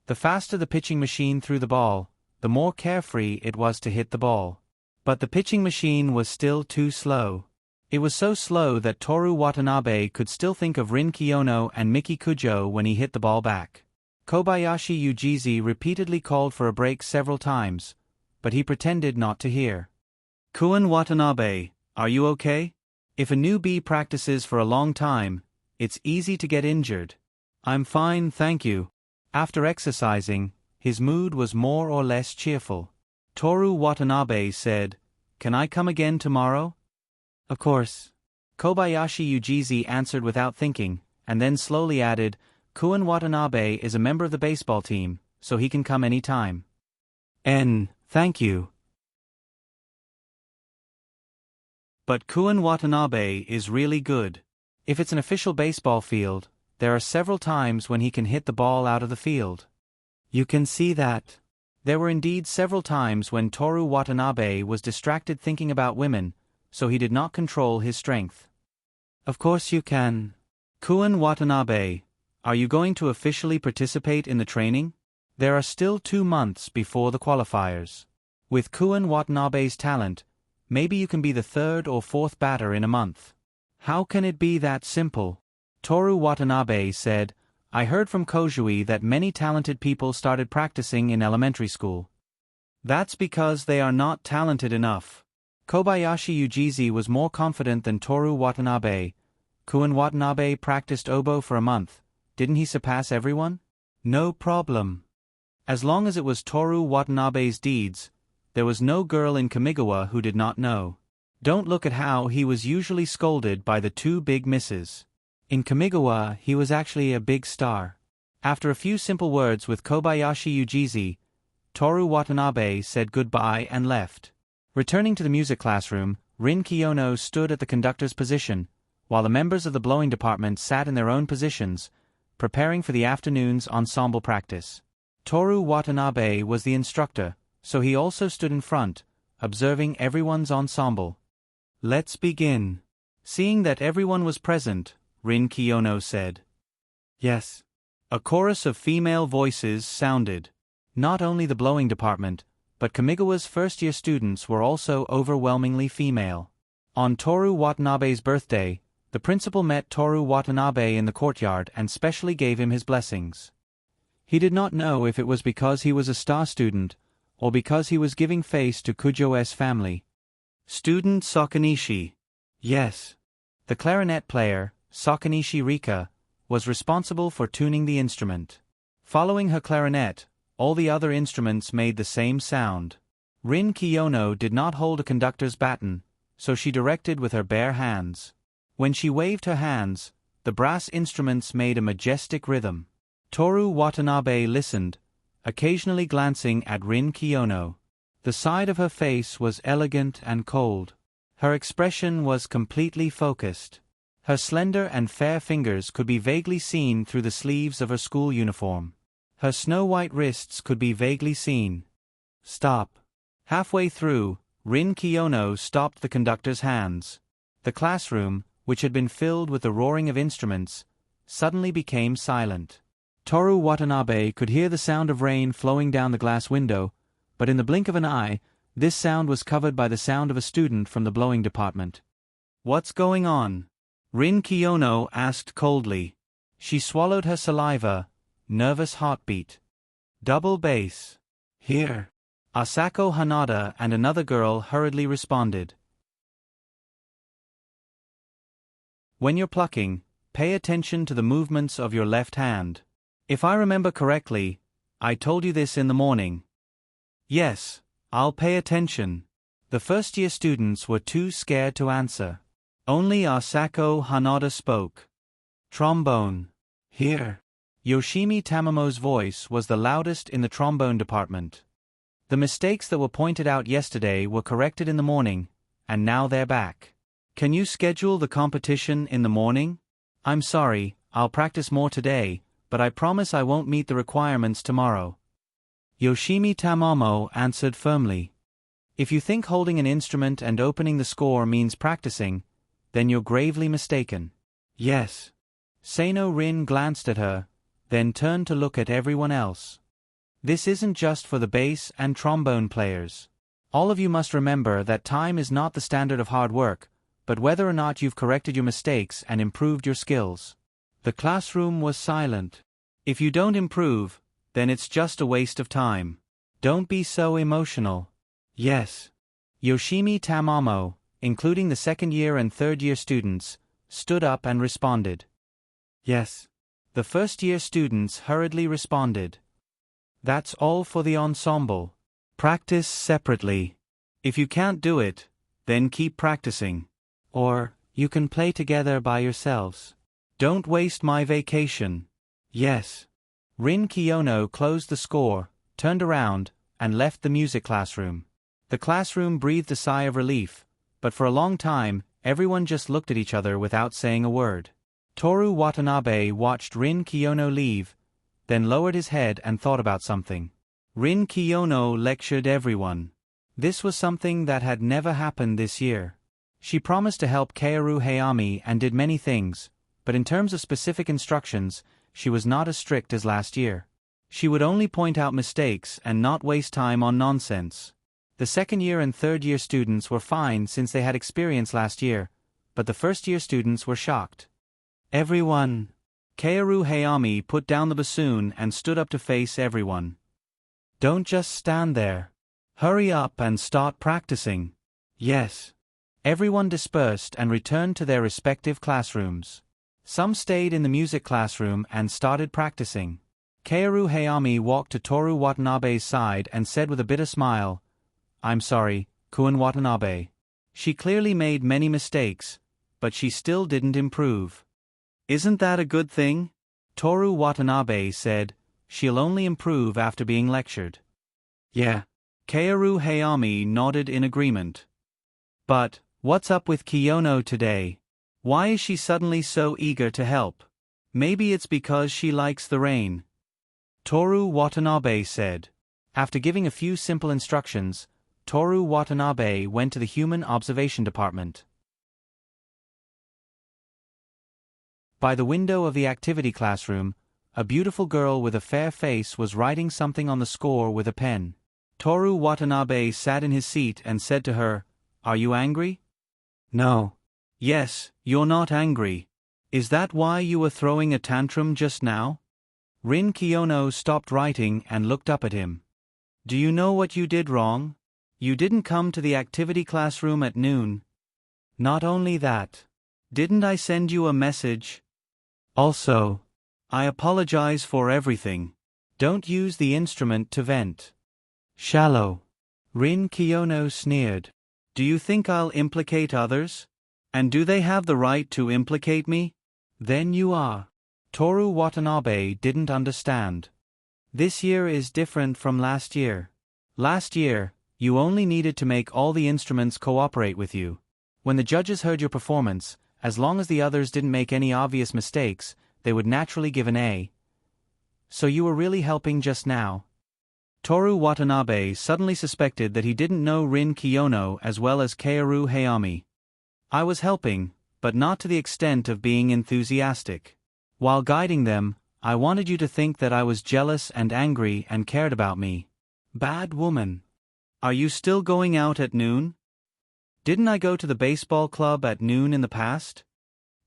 The faster the pitching machine threw the ball, the more carefree it was to hit the ball. But the pitching machine was still too slow. It was so slow that Toru Watanabe could still think of Rin Kiyono and Miki Kujo when he hit the ball back. Kobayashi Ujizi repeatedly called for a break several times, but he pretended not to hear. Kun Watanabe, are you okay? If a newbie practices for a long time, it's easy to get injured. I'm fine, thank you. After exercising, his mood was more or less cheerful. Toru Watanabe said, Can I come again tomorrow? Of course. Kobayashi Ujizi answered without thinking, and then slowly added, Kun Watanabe is a member of the baseball team, so he can come any time. Thank you. But Kun Watanabe is really good. If it's an official baseball field, there are several times when he can hit the ball out of the field. You can see that. There were indeed several times when Toru Watanabe was distracted thinking about women, so he did not control his strength. Of course you can. Kun Watanabe, are you going to officially participate in the training? There are still 2 months before the qualifiers. With Kun Watanabe's talent, maybe you can be the 3rd or 4th batter in a month. How can it be that simple? Toru Watanabe said, I heard from Kojui that many talented people started practicing in elementary school. That's because they are not talented enough. Kobayashi Yujizi was more confident than Toru Watanabe. Kun Watanabe practiced oboe for a month. Didn't he surpass everyone? No problem. As long as it was Toru Watanabe's deeds, there was no girl in Kamigawa who did not know. Don't look at how he was usually scolded by the two big misses. In Kamigawa, he was actually a big star. After a few simple words with Kobayashi Yujizi, Toru Watanabe said goodbye and left. Returning to the music classroom, Rin Kiyono stood at the conductor's position, while the members of the blowing department sat in their own positions, preparing for the afternoon's ensemble practice. Toru Watanabe was the instructor, so he also stood in front, observing everyone's ensemble. Let's begin. Seeing that everyone was present, Rin Kiyono said. Yes. A chorus of female voices sounded. Not only the blowing department, but Kamigawa's first-year students were also overwhelmingly female. On Toru Watanabe's birthday, the principal met Toru Watanabe in the courtyard and specially gave him his blessings. He did not know if it was because he was a star student, or because he was giving face to Kujo's family. Student Sakanishi. Yes. The clarinet player, Sakanishi Rika, was responsible for tuning the instrument. Following her clarinet, all the other instruments made the same sound. Rin Kiyono did not hold a conductor's baton, so she directed with her bare hands. When she waved her hands, the brass instruments made a majestic rhythm. Toru Watanabe listened, occasionally glancing at Rin Kiyono. The side of her face was elegant and cold. Her expression was completely focused. Her slender and fair fingers could be vaguely seen through the sleeves of her school uniform. Her snow-white wrists could be vaguely seen. Stop. Halfway through, Rin Kiyono stopped the conductor's hands. The classroom, which had been filled with the roaring of instruments, suddenly became silent. Toru Watanabe could hear the sound of rain flowing down the glass window, but in the blink of an eye, this sound was covered by the sound of a student from the blowing department. What's going on? Rin Kiyono asked coldly. She swallowed her saliva, nervous heartbeat. Double bass. Here. Asako Hanada and another girl hurriedly responded. When you're plucking, pay attention to the movements of your left hand. If I remember correctly, I told you this in the morning. Yes, I'll pay attention. The first-year students were too scared to answer. Only Asako Hanada spoke. Trombone. Here. Yoshimi Tamamo's voice was the loudest in the trombone department. The mistakes that were pointed out yesterday were corrected in the morning, and now they're back. Can you schedule the competition in the morning? I'm sorry, I'll practice more today, but I promise I won't meet the requirements tomorrow. Yoshimi Tamamo answered firmly. If you think holding an instrument and opening the score means practicing, then you're gravely mistaken. Yes. Seino Rin glanced at her, then turned to look at everyone else. This isn't just for the bass and trombone players. All of you must remember that time is not the standard of hard work, but whether or not you've corrected your mistakes and improved your skills. The classroom was silent. If you don't improve, then it's just a waste of time. Don't be so emotional. Yes. Yoshimi Tamamo, including the second-year and third-year students, stood up and responded. Yes. The first-year students hurriedly responded. That's all for the ensemble. Practice separately. If you can't do it, then keep practicing. Or, you can play together by yourselves. Don't waste my vacation. Yes. Rin Kiyono closed the score, turned around, and left the music classroom. The classroom breathed a sigh of relief, but for a long time, everyone just looked at each other without saying a word. Toru Watanabe watched Rin Kiyono leave, then lowered his head and thought about something. Rin Kiyono lectured everyone. This was something that had never happened this year. She promised to help Kaoru Hayami and did many things, but in terms of specific instructions, she was not as strict as last year. She would only point out mistakes and not waste time on nonsense. The second-year and third-year students were fine since they had experience last year, but the first-year students were shocked. Everyone. Kaoru Hayami put down the bassoon and stood up to face everyone. Don't just stand there. Hurry up and start practicing. Yes. Everyone dispersed and returned to their respective classrooms. Some stayed in the music classroom and started practicing. Kaoru Hayami walked to Toru Watanabe's side and said with a bitter smile, "I'm sorry, Kun Watanabe. She clearly made many mistakes, but she still didn't improve." "Isn't that a good thing?" Toru Watanabe said, "She'll only improve after being lectured." "Yeah." Kaoru Hayami nodded in agreement. "But, what's up with Kiyono today? Why is she suddenly so eager to help? Maybe it's because she likes the rain." Toru Watanabe said. After giving a few simple instructions, Toru Watanabe went to the Human Observation Department. By the window of the activity classroom, a beautiful girl with a fair face was writing something on the score with a pen. Toru Watanabe sat in his seat and said to her, "Are you angry?" "No." "Yes, you're not angry. Is that why you were throwing a tantrum just now?" Rin Kiyono stopped writing and looked up at him. "Do you know what you did wrong? You didn't come to the activity classroom at noon. Not only that. Didn't I send you a message? Also, I apologize for everything. Don't use the instrument to vent." "Shallow." Rin Kiyono sneered. "Do you think I'll implicate others? And do they have the right to implicate me? Then you are." Toru Watanabe didn't understand. "This year is different from last year. Last year, you only needed to make all the instruments cooperate with you. When the judges heard your performance, as long as the others didn't make any obvious mistakes, they would naturally give an A. So you were really helping just now." Toru Watanabe suddenly suspected that he didn't know Rin Kiyono as well as Kaoru Hayami. "I was helping, but not to the extent of being enthusiastic. While guiding them, I wanted you to think that I was jealous and angry and cared about me." "Bad woman. Are you still going out at noon? Didn't I go to the baseball club at noon in the past?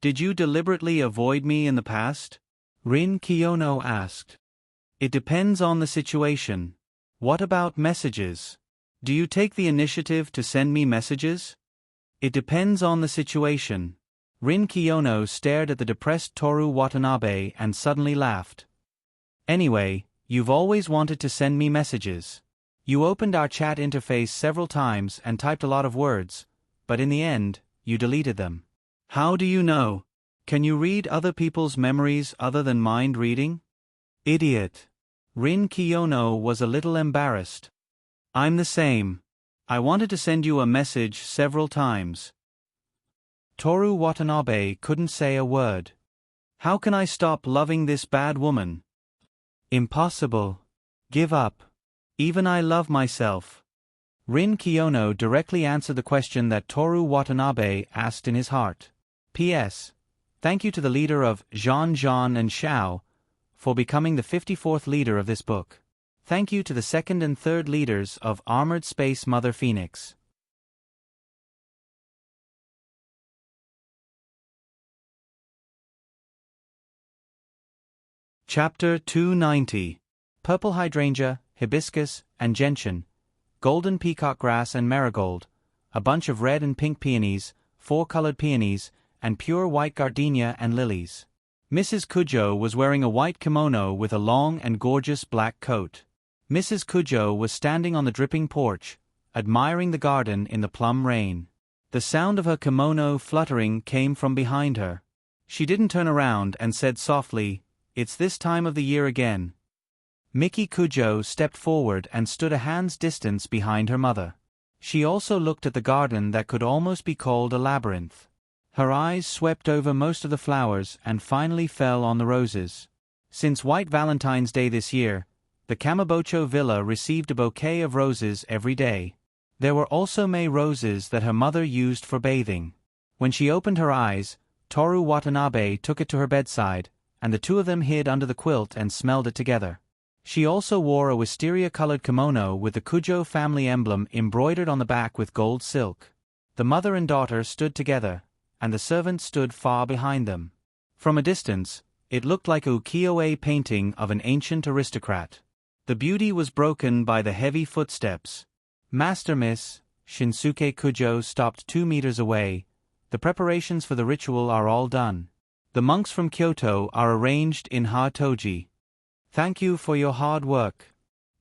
Did you deliberately avoid me in the past?" Rin Kiyono asked. "It depends on the situation. What about messages? Do you take the initiative to send me messages?" "It depends on the situation." Rin Kiyono stared at the depressed Toru Watanabe and suddenly laughed. "Anyway, you've always wanted to send me messages. You opened our chat interface several times and typed a lot of words, but in the end, you deleted them. How do you know? Can you read other people's memories other than mind reading?" "Idiot." Rin Kiyono was a little embarrassed. "I'm the same. I wanted to send you a message several times." Toru Watanabe couldn't say a word. "How can I stop loving this bad woman?" "Impossible. Give up. Even I love myself." Rin Kiyono directly answered the question that Toru Watanabe asked in his heart. P.S. Thank you to the leader of Zhan and Xiao for becoming the 54th leader of this book. Thank you to the second and third leaders of Armored Space Mother Phoenix. Chapter 290. Purple hydrangea, hibiscus, and gentian, golden peacock grass and marigold, a bunch of red and pink peonies, 4-colored peonies, and pure white gardenia and lilies. Mrs. Kujo was wearing a white kimono with a long and gorgeous black coat. Mrs. Kujo was standing on the dripping porch, admiring the garden in the plum rain. The sound of her kimono fluttering came from behind her. She didn't turn around and said softly, "It's this time of the year again." Miki Kujo stepped forward and stood a hand's distance behind her mother. She also looked at the garden that could almost be called a labyrinth. Her eyes swept over most of the flowers and finally fell on the roses. Since White Valentine's Day this year, the Kamabocho villa received a bouquet of roses every day. There were also May roses that her mother used for bathing. When she opened her eyes, Toru Watanabe took it to her bedside, and the two of them hid under the quilt and smelled it together. She also wore a wisteria-colored kimono with the Kujo family emblem embroidered on the back with gold silk. The mother and daughter stood together, and the servant stood far behind them. From a distance, it looked like a ukiyo-e painting of an ancient aristocrat. The beauty was broken by the heavy footsteps. Master Miss, Shinsuke Kujo stopped 2 meters away. The preparations for the ritual are all done. The monks from Kyoto are arranged in Ha-toji. Thank you for your hard work,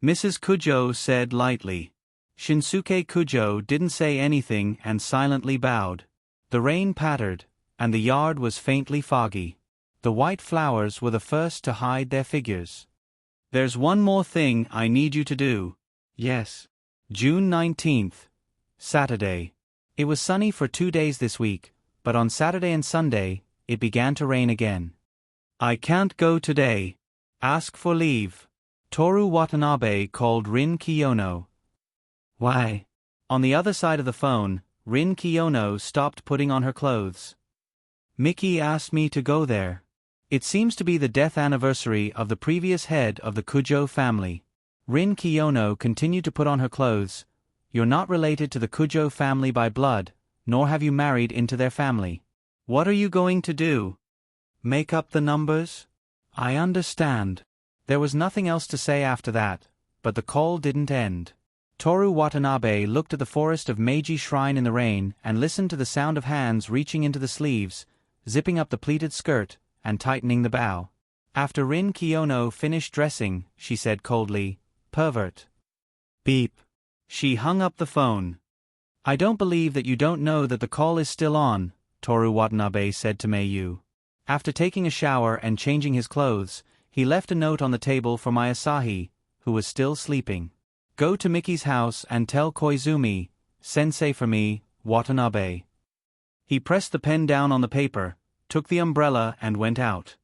Mrs. Kujo said lightly. Shinsuke Kujo didn't say anything and silently bowed. The rain pattered, and the yard was faintly foggy. The white flowers were the first to hide their figures. There's one more thing I need you to do. Yes. June 19th. Saturday. It was sunny for 2 days this week, but on Saturday and Sunday, it began to rain again. I can't go today. Ask for leave. Toru Watanabe called Rin Kiyono. Why? On the other side of the phone, Rin Kiyono stopped putting on her clothes. Miki asked me to go there. It seems to be the death anniversary of the previous head of the Kujo family. Rin Kiyono continued to put on her clothes. You're not related to the Kujo family by blood, nor have you married into their family. What are you going to do? Make up the numbers? I understand. There was nothing else to say after that, but the call didn't end. Toru Watanabe looked at the forest of Meiji Shrine in the rain and listened to the sound of hands reaching into the sleeves, zipping up the pleated skirt, and tightening the bow. After Rin Kiyono finished dressing, she said coldly, "Pervert." Beep. She hung up the phone. I don't believe that you don't know that the call is still on, Toru Watanabe said to Meiyu. After taking a shower and changing his clothes, he left a note on the table for my Asahi, who was still sleeping. Go to Miki's house and tell Koizumi, sensei for me, Watanabe. He pressed the pen down on the paper, took the umbrella and went out.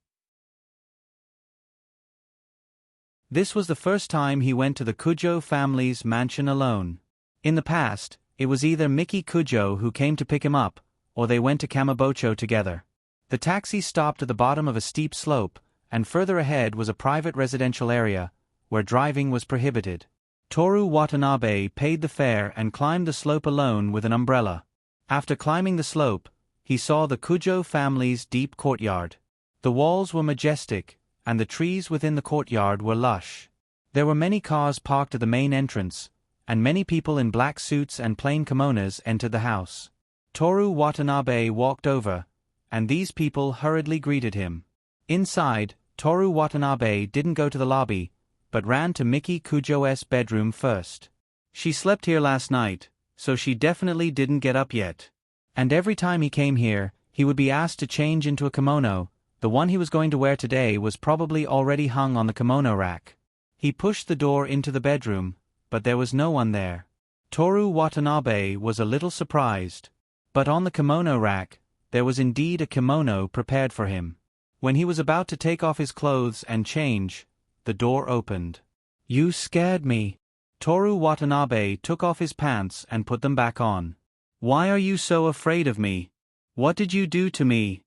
This was the first time he went to the Kujo family's mansion alone. In the past, it was either Miki Kujo who came to pick him up, or they went to Kamabocho together. The taxi stopped at the bottom of a steep slope, and further ahead was a private residential area, where driving was prohibited. Toru Watanabe paid the fare and climbed the slope alone with an umbrella. After climbing the slope, he saw the Kujo family's deep courtyard. The walls were majestic, and the trees within the courtyard were lush. There were many cars parked at the main entrance, and many people in black suits and plain kimonos entered the house. Toru Watanabe walked over, and these people hurriedly greeted him. Inside, Toru Watanabe didn't go to the lobby, but ran to Miki Kujo's bedroom first. She slept here last night, so she definitely didn't get up yet. And every time he came here, he would be asked to change into a kimono. The one he was going to wear today was probably already hung on the kimono rack. He pushed the door into the bedroom, but there was no one there. Toru Watanabe was a little surprised. But on the kimono rack, there was indeed a kimono prepared for him. When he was about to take off his clothes and change, the door opened. You scared me. Toru Watanabe took off his pants and put them back on. Why are you so afraid of me? What did you do to me?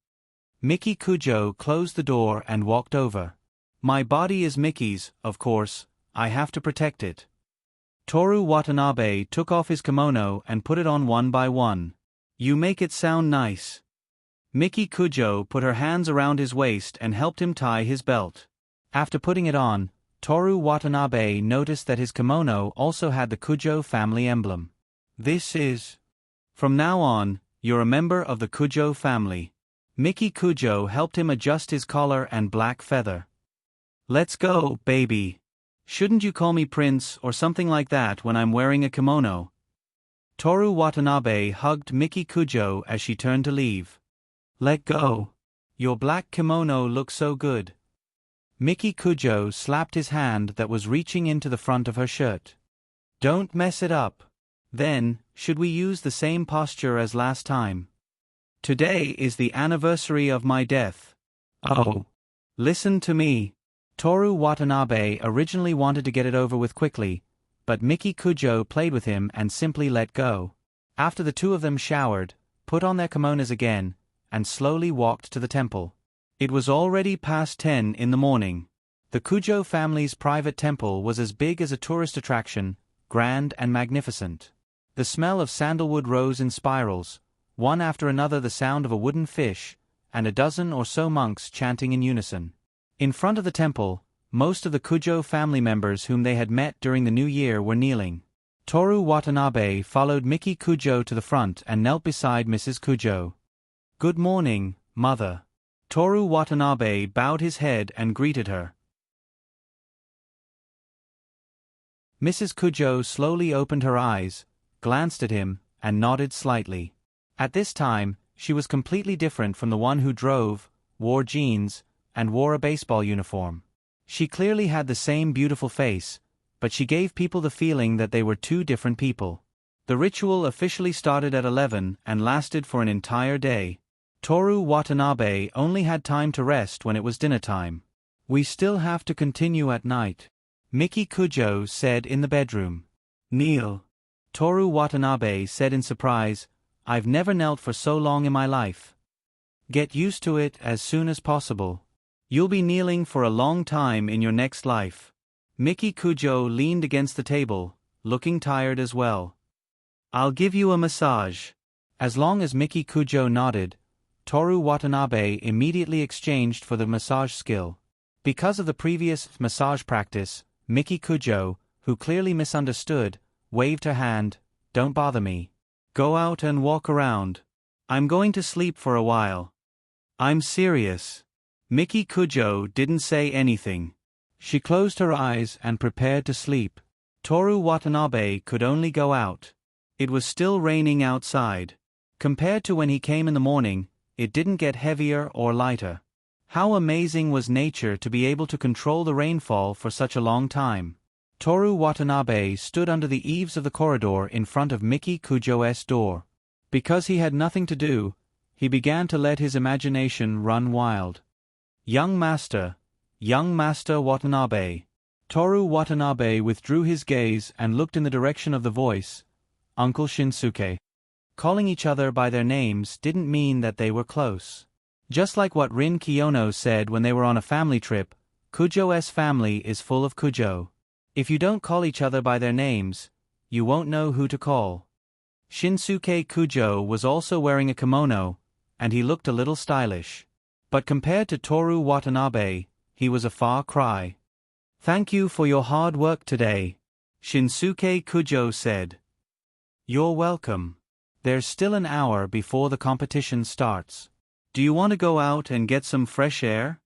Miki Kujo closed the door and walked over. My body is Miki's, of course, I have to protect it. Toru Watanabe took off his kimono and put it on one by one. You make it sound nice. Miki Kujo put her hands around his waist and helped him tie his belt. After putting it on, Toru Watanabe noticed that his kimono also had the Kujo family emblem. This is... From now on, you're a member of the Kujo family. Miki Kujo helped him adjust his collar and black feather. Let's go, baby. Shouldn't you call me Prince or something like that when I'm wearing a kimono? Toru Watanabe hugged Miki Kujo as she turned to leave. Let go. Your black kimono looks so good. Miki Kujo slapped his hand that was reaching into the front of her shirt. Don't mess it up. Then, should we use the same posture as last time? Today is the anniversary of my death. Oh. Listen to me. Toru Watanabe originally wanted to get it over with quickly, but Miki Kujo played with him and simply let go. After the two of them showered, put on their kimonos again, and slowly walked to the temple. It was already past 10 in the morning. The Kujo family's private temple was as big as a tourist attraction, grand and magnificent. The smell of sandalwood rose in spirals, one after another the sound of a wooden fish, and a dozen or so monks chanting in unison. In front of the temple, most of the Kujo family members whom they had met during the new year were kneeling. Toru Watanabe followed Miki Kujo to the front and knelt beside Mrs. Kujo. "Good morning, mother." Toru Watanabe bowed his head and greeted her. Mrs. Kujo slowly opened her eyes, glanced at him, and nodded slightly. At this time, she was completely different from the one who drove, wore jeans, and wore a baseball uniform. She clearly had the same beautiful face, but she gave people the feeling that they were two different people. The ritual officially started at 11 and lasted for an entire day. Toru Watanabe only had time to rest when it was dinner time. "We still have to continue at night," Miki Kujo said in the bedroom. "Kneel." Toru Watanabe said in surprise, "I've never knelt for so long in my life." "Get used to it as soon as possible. You'll be kneeling for a long time in your next life." Miki Kujo leaned against the table, looking tired as well. "I'll give you a massage." As long as Miki Kujo nodded, Toru Watanabe immediately exchanged for the massage skill. Because of the previous massage practice, Miki Kujo, who clearly misunderstood, waved her hand. "Don't bother me. Go out and walk around. I'm going to sleep for a while." "I'm serious." Miki Kujo didn't say anything. She closed her eyes and prepared to sleep. Toru Watanabe could only go out. It was still raining outside. Compared to when he came in the morning, it didn't get heavier or lighter. How amazing was nature to be able to control the rainfall for such a long time. Toru Watanabe stood under the eaves of the corridor in front of Miki Kujo's door. Because he had nothing to do, he began to let his imagination run wild. Young Master Watanabe." Toru Watanabe withdrew his gaze and looked in the direction of the voice, Uncle Shinsuke. Calling each other by their names didn't mean that they were close. Just like what Rin Kiyono said when they were on a family trip, Kujo's family is full of Kujo. If you don't call each other by their names, you won't know who to call. Shinsuke Kujo was also wearing a kimono, and he looked a little stylish. But compared to Toru Watanabe, he was a far cry. "Thank you for your hard work today," Shinsuke Kujo said. "You're welcome. There's still an hour before the competition starts. Do you want to go out and get some fresh air?"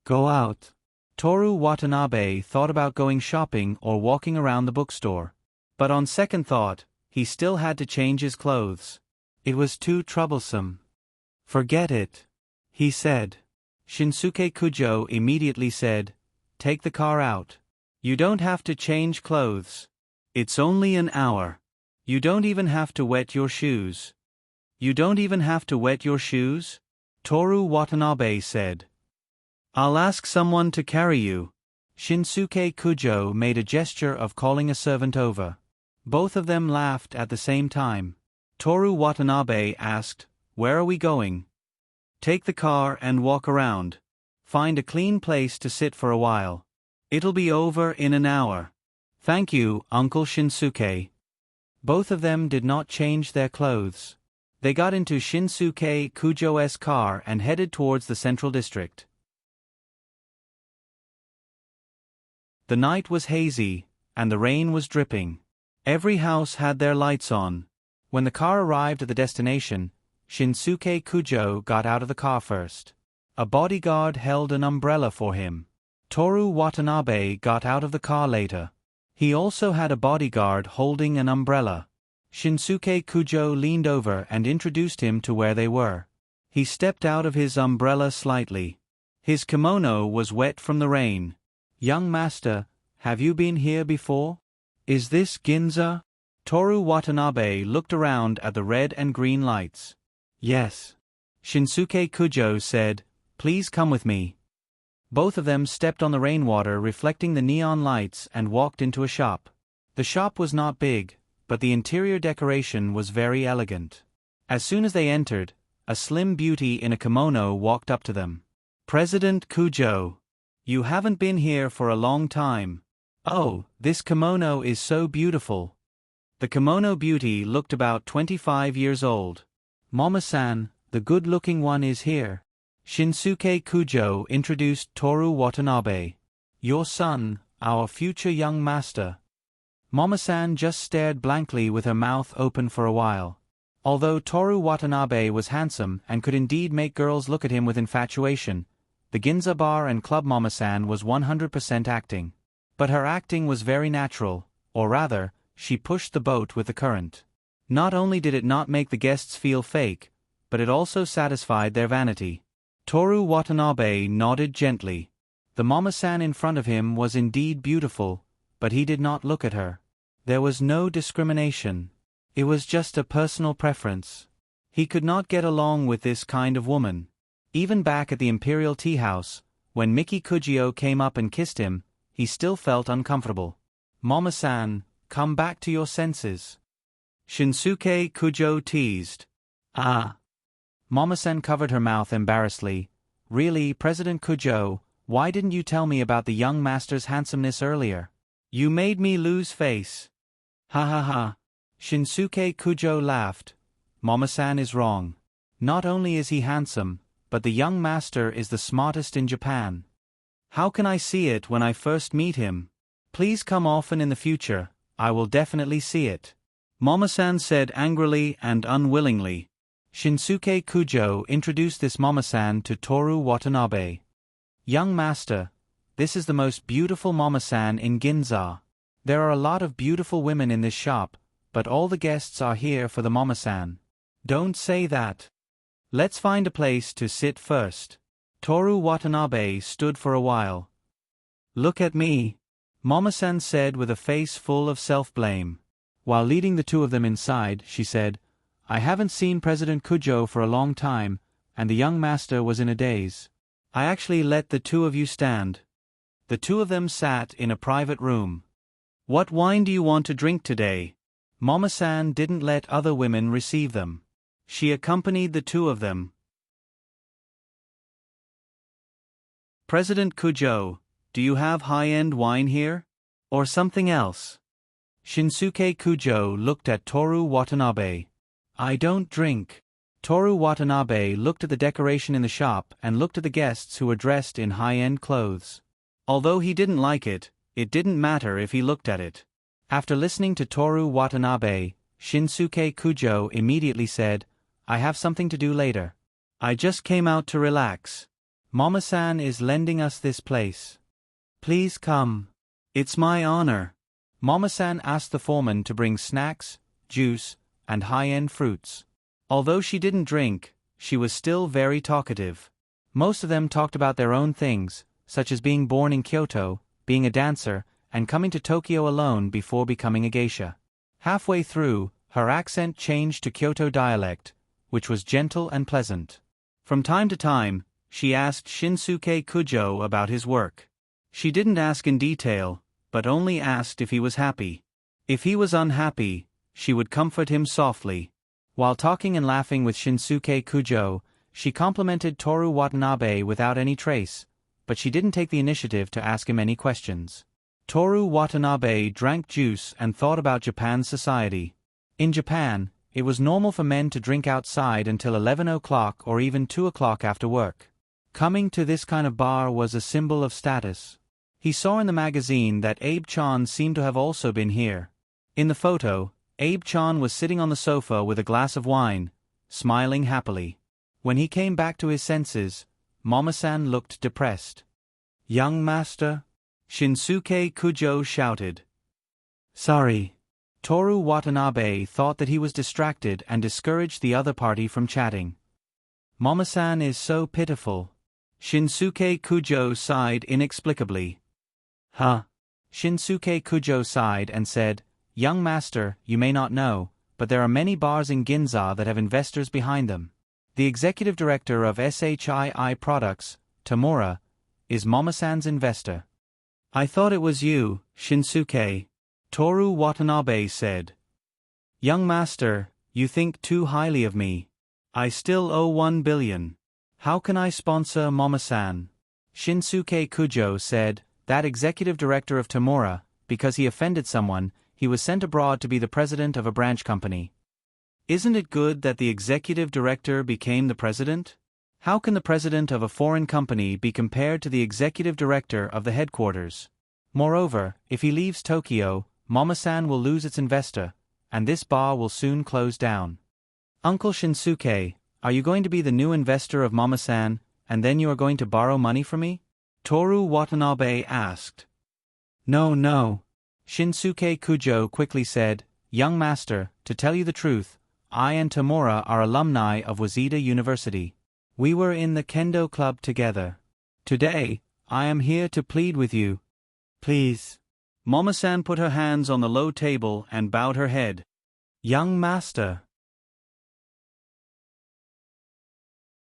"Go out." Toru Watanabe thought about going shopping or walking around the bookstore. But on second thought, he still had to change his clothes. It was too troublesome. "Forget it," he said. Shinsuke Kujo immediately said, "Take the car out. You don't have to change clothes. It's only an hour. You don't even have to wet your shoes." "You don't even have to wet your shoes?" Toru Watanabe said. "I'll ask someone to carry you." Shinsuke Kujo made a gesture of calling a servant over. Both of them laughed at the same time. Toru Watanabe asked, "Where are we going?" "Take the car and walk around. Find a clean place to sit for a while. It'll be over in an hour." "Thank you, Uncle Shinsuke." Both of them did not change their clothes. They got into Shinsuke Kujo's car and headed towards the central district. The night was hazy, and the rain was dripping. Every house had their lights on. When the car arrived at the destination, Shinsuke Kujo got out of the car first. A bodyguard held an umbrella for him. Toru Watanabe got out of the car later. He also had a bodyguard holding an umbrella. Shinsuke Kujo leaned over and introduced him to where they were. He stepped out of his umbrella slightly. His kimono was wet from the rain. "Young master, have you been here before? Is this Ginza?" Toru Watanabe looked around at the red and green lights. "Yes." Shinsuke Kujo said, "Please come with me." Both of them stepped on the rainwater reflecting the neon lights and walked into a shop. The shop was not big, but the interior decoration was very elegant. As soon as they entered, a slim beauty in a kimono walked up to them. "President Kujo, you haven't been here for a long time. Oh, this kimono is so beautiful." The kimono beauty looked about 25 years old. "Mama-san, the good-looking one is here." Shinsuke Kujo introduced Toru Watanabe. "Your son, our future young master." Moma-san just stared blankly with her mouth open for a while. Although Toru Watanabe was handsome and could indeed make girls look at him with infatuation, the Ginza bar and club Moma-san was 100% acting. But her acting was very natural, or rather, she pushed the boat with the current. Not only did it not make the guests feel fake, but it also satisfied their vanity. Toru Watanabe nodded gently. The Moma-san in front of him was indeed beautiful, but he did not look at her. There was no discrimination. It was just a personal preference. He could not get along with this kind of woman. Even back at the Imperial Tea House, when Miki Kujio came up and kissed him, he still felt uncomfortable. Moma-san, come back to your senses. Shinsuke Kujo teased. Ah. Moma-san covered her mouth embarrassedly. Really, President Kujo, why didn't you tell me about the young master's handsomeness earlier? You made me lose face. Ha ha ha. Shinsuke Kujo laughed. Moma-san is wrong. Not only is he handsome, but the young master is the smartest in Japan. How can I see it when I first meet him? Please come often in the future, I will definitely see it. Moma-san said angrily and unwillingly. Shinsuke Kujo introduced this Moma-san to Toru Watanabe. Young master, this is the most beautiful Moma-san in Ginza. There are a lot of beautiful women in this shop, but all the guests are here for the Moma-san. Don't say that. Let's find a place to sit first. Toru Watanabe stood for a while. Look at me, Moma-san said with a face full of self-blame. While leading the two of them inside, she said, I haven't seen President Kujo for a long time, and the young master was in a daze. I actually let the two of you stand. The two of them sat in a private room. What wine do you want to drink today? Moma-san didn't let other women receive them. She accompanied the two of them. President Kujo, do you have high-end wine here? Or something else? Shinsuke Kujo looked at Toru Watanabe. I don't drink. Toru Watanabe looked at the decoration in the shop and looked at the guests who were dressed in high-end clothes. Although he didn't like it, it didn't matter if he looked at it. After listening to Toru Watanabe, Shinsuke Kujo immediately said, I have something to do later. I just came out to relax. Moma-san is lending us this place. Please come. It's my honor. Moma-san asked the foreman to bring snacks, juice, and high-end fruits. Although she didn't drink, she was still very talkative. Most of them talked about their own things, such as being born in Kyoto, being a dancer, and coming to Tokyo alone before becoming a geisha. Halfway through, her accent changed to Kyoto dialect, which was gentle and pleasant. From time to time, she asked Shinsuke Kujo about his work. She didn't ask in detail, but only asked if he was happy. If he was unhappy, she would comfort him softly. While talking and laughing with Shinsuke Kujo, she complimented Toru Watanabe without any trace, but she didn't take the initiative to ask him any questions. Toru Watanabe drank juice and thought about Japan's society. In Japan, it was normal for men to drink outside until 11 o'clock or even 2 o'clock after work. Coming to this kind of bar was a symbol of status. He saw in the magazine that Abe Chan seemed to have also been here. In the photo, Abe Chan was sitting on the sofa with a glass of wine, smiling happily. When he came back to his senses, Moma-san looked depressed. Young master? Shinsuke Kujo shouted. Sorry. Toru Watanabe thought that he was distracted and discouraged the other party from chatting. Moma-san is so pitiful. Shinsuke Kujo sighed inexplicably. Huh? Shinsuke Kujo sighed and said, Young master, you may not know, but there are many bars in Ginza that have investors behind them. The executive director of SHII Products, Tamura, is Moma-san's investor. I thought it was you, Shinsuke. Toru Watanabe said. Young master, you think too highly of me. I still owe 1 billion. How can I sponsor Moma-san? Shinsuke Kujo said, that executive director of Tamura, because he offended someone, he was sent abroad to be the president of a branch company. Isn't it good that the executive director became the president? How can the president of a foreign company be compared to the executive director of the headquarters? Moreover, if he leaves Tokyo, Moma-san will lose its investor, and this bar will soon close down. Uncle Shinsuke, are you going to be the new investor of Moma-san, and then you are going to borrow money from me? Toru Watanabe asked. No, no. Shinsuke Kujo quickly said, Young master, to tell you the truth, I and Tamura are alumni of Waseda University. We were in the Kendo Club together. Today, I am here to plead with you. Please. Moma-san put her hands on the low table and bowed her head. Young master.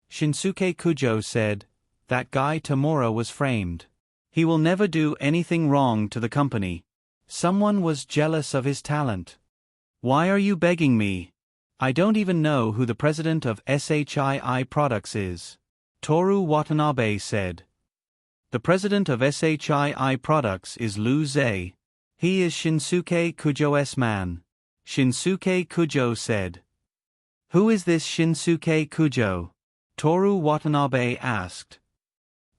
Shinsuke Kujo said, That guy Tamura was framed. He will never do anything wrong to the company. Someone was jealous of his talent. Why are you begging me? I don't even know who the president of SHII Products is. Toru Watanabe said. The president of SHII Products is Liu Zei. He is Shinsuke Kujo's man. Shinsuke Kujo said. Who is this Shinsuke Kujo? Toru Watanabe asked.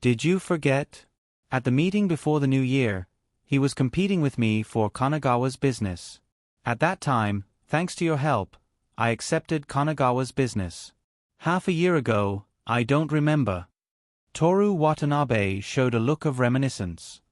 Did you forget? At the meeting before the new year, he was competing with me for Kanagawa's business. At that time, thanks to your help, I accepted Kanagawa's business. Half a year ago, I don't remember. Toru Watanabe showed a look of reminiscence.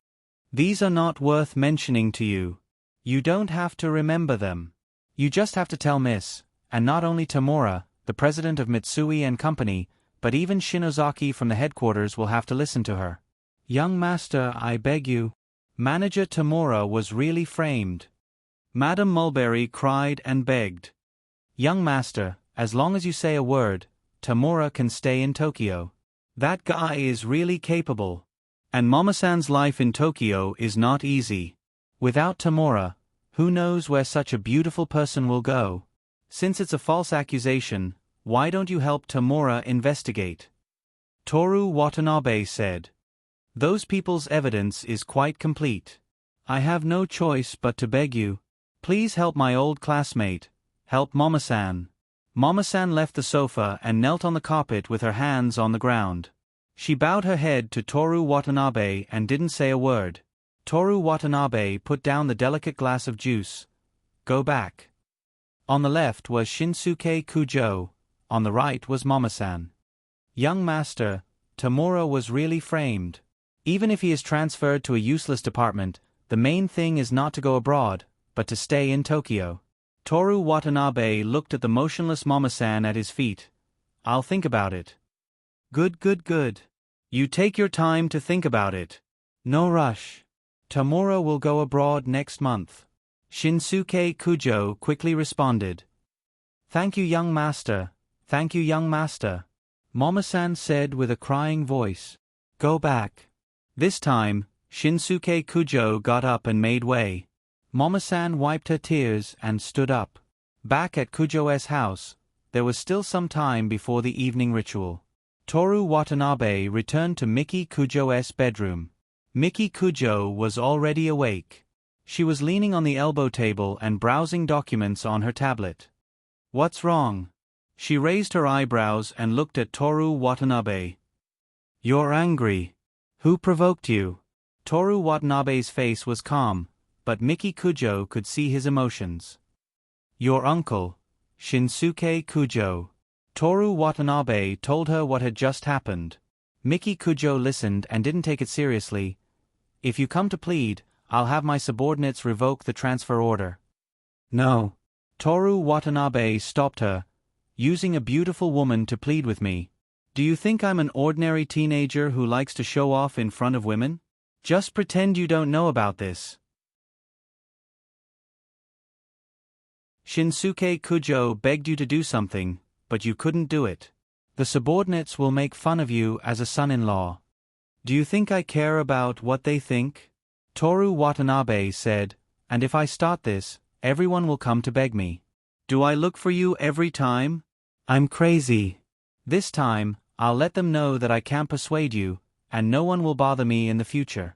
These are not worth mentioning to you. You don't have to remember them. You just have to tell Miss, and not only Tamura, the president of Mitsui and Company, but even Shinozaki from the headquarters will have to listen to her. Young master, I beg you. Manager Tamura was really framed. Madame Mulberry cried and begged. Young master, as long as you say a word, Tamura can stay in Tokyo. That guy is really capable. And Moma-san's life in Tokyo is not easy. Without Tamura, who knows where such a beautiful person will go? Since it's a false accusation, why don't you help Tamura investigate? Toru Watanabe said. Those people's evidence is quite complete. I have no choice but to beg you. Please help my old classmate. Help Moma-san. Moma-san left the sofa and knelt on the carpet with her hands on the ground. She bowed her head to Toru Watanabe and didn't say a word. Toru Watanabe put down the delicate glass of juice. Go back. On the left was Shinsuke Kujo. On the right was Moma-san. Young master, Tamura was really framed. Even if he is transferred to a useless department, the main thing is not to go abroad, but to stay in Tokyo. Toru Watanabe looked at the motionless Moma-san at his feet. I'll think about it. Good, good, good. You take your time to think about it. No rush. Tamura will go abroad next month. Shinsuke Kujo quickly responded. Thank you, young master. Thank you, young master. Moma-san said with a crying voice. Go back. This time, Shinsuke Kujo got up and made way. Moma-san wiped her tears and stood up. Back at Kujo's house, there was still some time before the evening ritual. Toru Watanabe returned to Miki Kujo's bedroom. Miki Kujo was already awake. She was leaning on the elbow table and browsing documents on her tablet. What's wrong? She raised her eyebrows and looked at Toru Watanabe. You're angry. Who provoked you? Toru Watanabe's face was calm, but Miki Kujo could see his emotions. Your uncle, Shinsuke Kujo. Toru Watanabe told her what had just happened. Miki Kujo listened and didn't take it seriously. If you come to plead, I'll have my subordinates revoke the transfer order. No. Toru Watanabe stopped her, using a beautiful woman to plead with me. Do you think I'm an ordinary teenager who likes to show off in front of women? Just pretend you don't know about this. Shinsuke Kujo begged you to do something, but you couldn't do it. The subordinates will make fun of you as a son-in-law. Do you think I care about what they think? Toru Watanabe said, and if I start this, everyone will come to beg me. Do I look for you every time? I'm crazy. This time, I'll let them know that I can't persuade you, and no one will bother me in the future.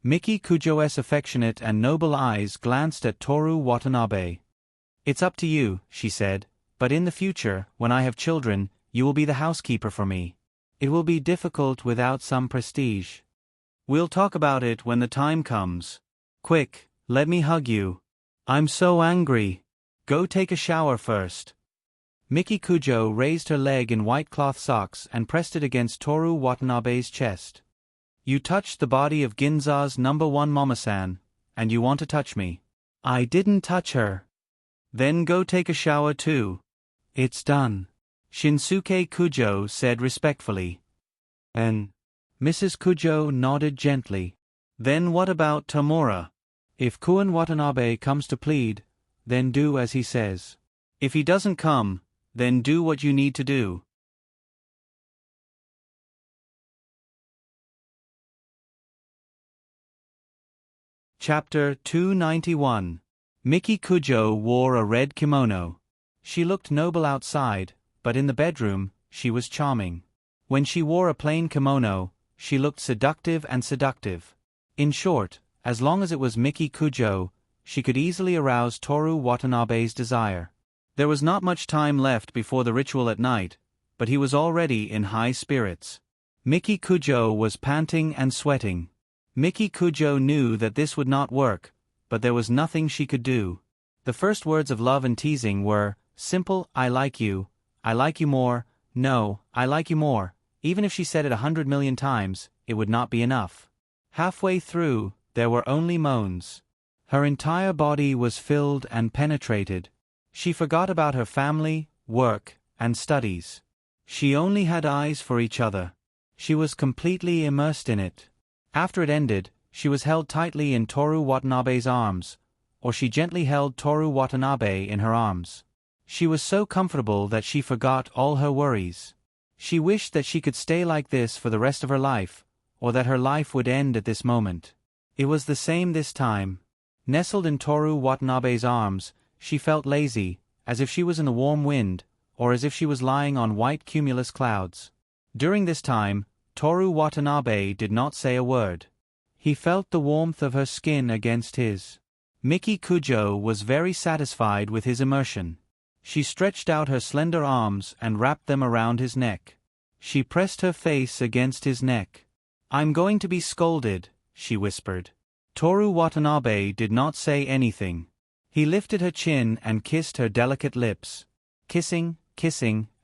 Miki Kujo's affectionate and noble eyes glanced at Toru Watanabe. It's up to you, she said, but in the future, when I have children, you will be the housekeeper for me. It will be difficult without some prestige. We'll talk about it when the time comes. Quick, Let me hug you. I'm so angry. Go take a shower first. Miki Kujo raised her leg in white cloth socks and pressed it against Toru Watanabe's chest. You touched the body of Ginza's #1 Momo-san, and you want to touch me. I didn't touch her. Then go take a shower too. It's done. Shinsuke Kujo said respectfully. And Mrs. Kujo nodded gently. Then what about Tamura? If Kun Watanabe comes to plead, then do as he says. If he doesn't come, then do what you need to do. Chapter 291. Miki Kujo wore a red kimono. She looked noble outside, but in the bedroom, she was charming. When she wore a plain kimono, she looked seductive and seductive. In short, as long as it was Miki Kujo, she could easily arouse Toru Watanabe's desire. There was not much time left before the ritual at night, but he was already in high spirits. Miki Kujo was panting and sweating. Miki Kujo knew that this would not work, but there was nothing she could do. The first words of love and teasing were, simple, I like you more, no, I like you more. Even if she said it 100 million times, it would not be enough. Halfway through, there were only moans. Her entire body was filled and penetrated. She forgot about her family, work, and studies. She only had eyes for each other. She was completely immersed in it. After it ended, she was held tightly in Toru Watanabe's arms, or she gently held Toru Watanabe in her arms. She was so comfortable that she forgot all her worries. She wished that she could stay like this for the rest of her life, or that her life would end at this moment. It was the same this time. Nestled in Toru Watanabe's arms, she felt lazy, as if she was in the warm wind, or as if she was lying on white cumulus clouds. During this time, Toru Watanabe did not say a word. He felt the warmth of her skin against his. Miki Kujo was very satisfied with his immersion. She stretched out her slender arms and wrapped them around his neck. She pressed her face against his neck. I'm going to be scolded, she whispered. Toru Watanabe did not say anything. He lifted her chin and kissed her delicate lips. Kissing,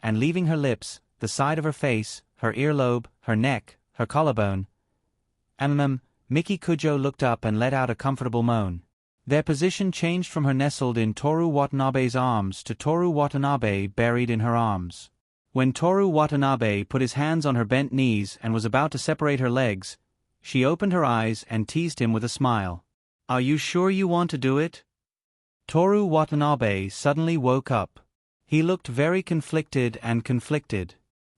and leaving her lips, the side of her face, her earlobe, her neck, her collarbone. Miki Kujo looked up and let out a comfortable moan. Their position changed from her nestled in Toru Watanabe's arms to Toru Watanabe buried in her arms. When Toru Watanabe put his hands on her bent knees and was about to separate her legs, she opened her eyes and teased him with a smile. Are you sure you want to do it? Toru Watanabe suddenly woke up. He looked very conflicted.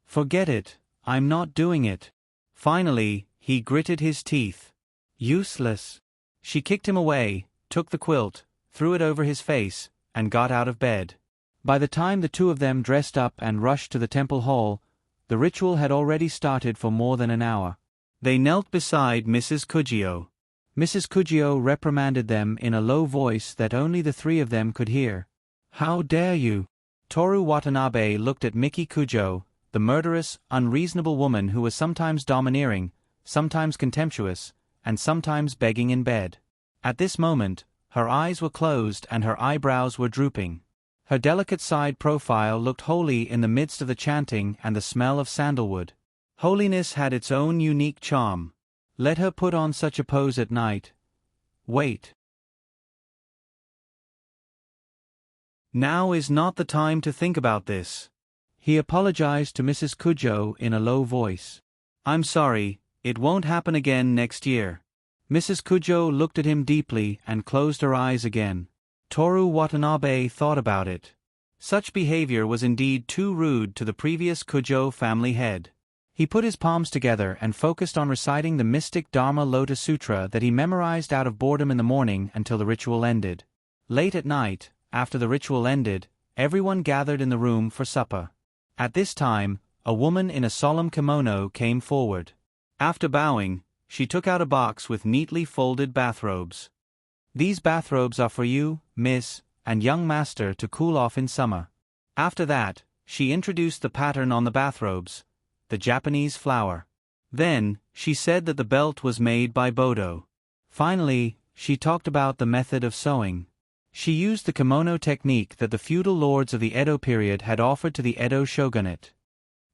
Forget it, I'm not doing it. Finally, he gritted his teeth. Useless. She kicked him away, took the quilt, threw it over his face, and got out of bed. By the time the two of them dressed up and rushed to the temple hall, the ritual had already started for more than an hour. They knelt beside Mrs. Kujo. Mrs. Kujo reprimanded them in a low voice that only the three of them could hear. How dare you? Toru Watanabe looked at Miki Kujo, the murderous, unreasonable woman who was sometimes domineering, sometimes contemptuous, and sometimes begging in bed. At this moment, her eyes were closed and her eyebrows were drooping. Her delicate side profile looked holy in the midst of the chanting and the smell of sandalwood. Holiness had its own unique charm. Let her put on such a pose at night. Wait. Now is not the time to think about this. He apologized to Mrs. Kujo in a low voice. I'm sorry, it won't happen again next year. Mrs. Kujo looked at him deeply and closed her eyes again. Toru Watanabe thought about it. Such behavior was indeed too rude to the previous Kujo family head. He put his palms together and focused on reciting the mystic Dharma Lotus Sutra that he memorized out of boredom in the morning until the ritual ended. Late at night, after the ritual ended, everyone gathered in the room for supper. At this time, a woman in a solemn kimono came forward. After bowing, she took out a box with neatly folded bathrobes. These bathrobes are for you, miss, and young master to cool off in summer. After that, she introduced the pattern on the bathrobes, the Japanese flower. Then, she said that the belt was made by Bodo. Finally, she talked about the method of sewing. She used the kimono technique that the feudal lords of the Edo period had offered to the Edo shogunate.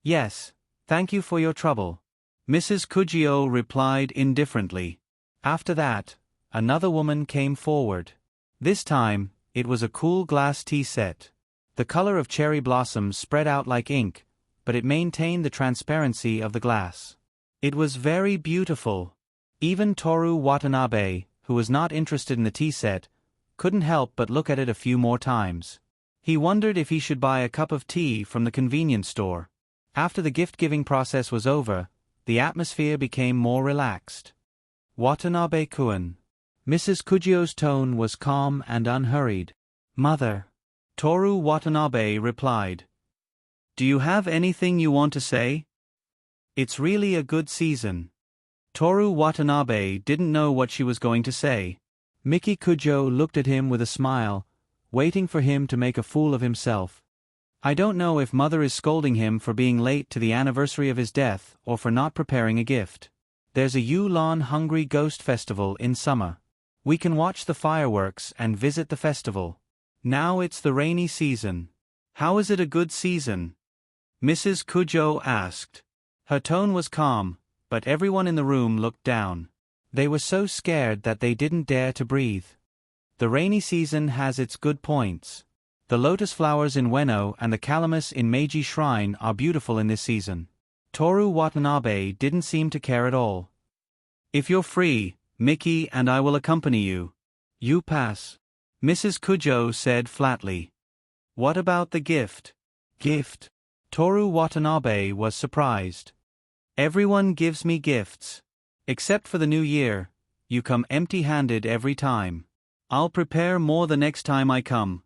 Yes, thank you for your trouble, Mrs. Kujio replied indifferently. After that, another woman came forward. This time, it was a cool glass tea set. The color of cherry blossoms spread out like ink, but it maintained the transparency of the glass. It was very beautiful. Even Toru Watanabe, who was not interested in the tea set, couldn't help but look at it a few more times. He wondered if he should buy a cup of tea from the convenience store. After the gift-giving process was over, the atmosphere became more relaxed. Watanabe-kun. Mrs. Kujio's tone was calm and unhurried. Mother. Toru Watanabe replied. Do you have anything you want to say? It's really a good season. Toru Watanabe didn't know what she was going to say. Miki Kujo looked at him with a smile, waiting for him to make a fool of himself. I don't know if Mother is scolding him for being late to the anniversary of his death or for not preparing a gift. There's a Yulon Hungry Ghost Festival in summer. We can watch the fireworks and visit the festival. Now it's the rainy season. How is it a good season? Mrs. Kujo asked. Her tone was calm, but everyone in the room looked down. They were so scared that they didn't dare to breathe. The rainy season has its good points. The lotus flowers in Ueno and the calamus in Meiji Shrine are beautiful in this season. Toru Watanabe didn't seem to care at all. If you're free, Miki and I will accompany you. You pass. Mrs. Kujo said flatly. What about the gift? Gift? Toru Watanabe was surprised. Everyone gives me gifts. Except for the new year, you come empty-handed every time. I'll prepare more the next time I come.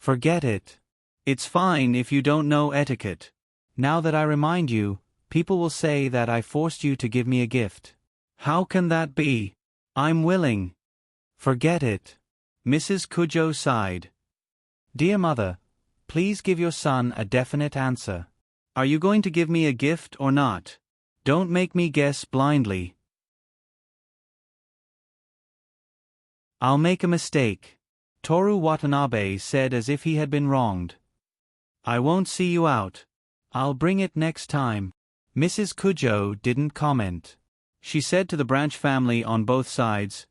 Forget it. It's fine if you don't know etiquette. Now that I remind you, people will say that I forced you to give me a gift. How can that be? I'm willing. Forget it. Mrs. Kujo sighed. Dear Mother, please give your son a definite answer. Are you going to give me a gift or not? Don't make me guess blindly. I'll make a mistake, Toru Watanabe said as if he had been wronged. I won't see you out. I'll bring it next time. Mrs. Kujo didn't comment. She said to the branch family on both sides,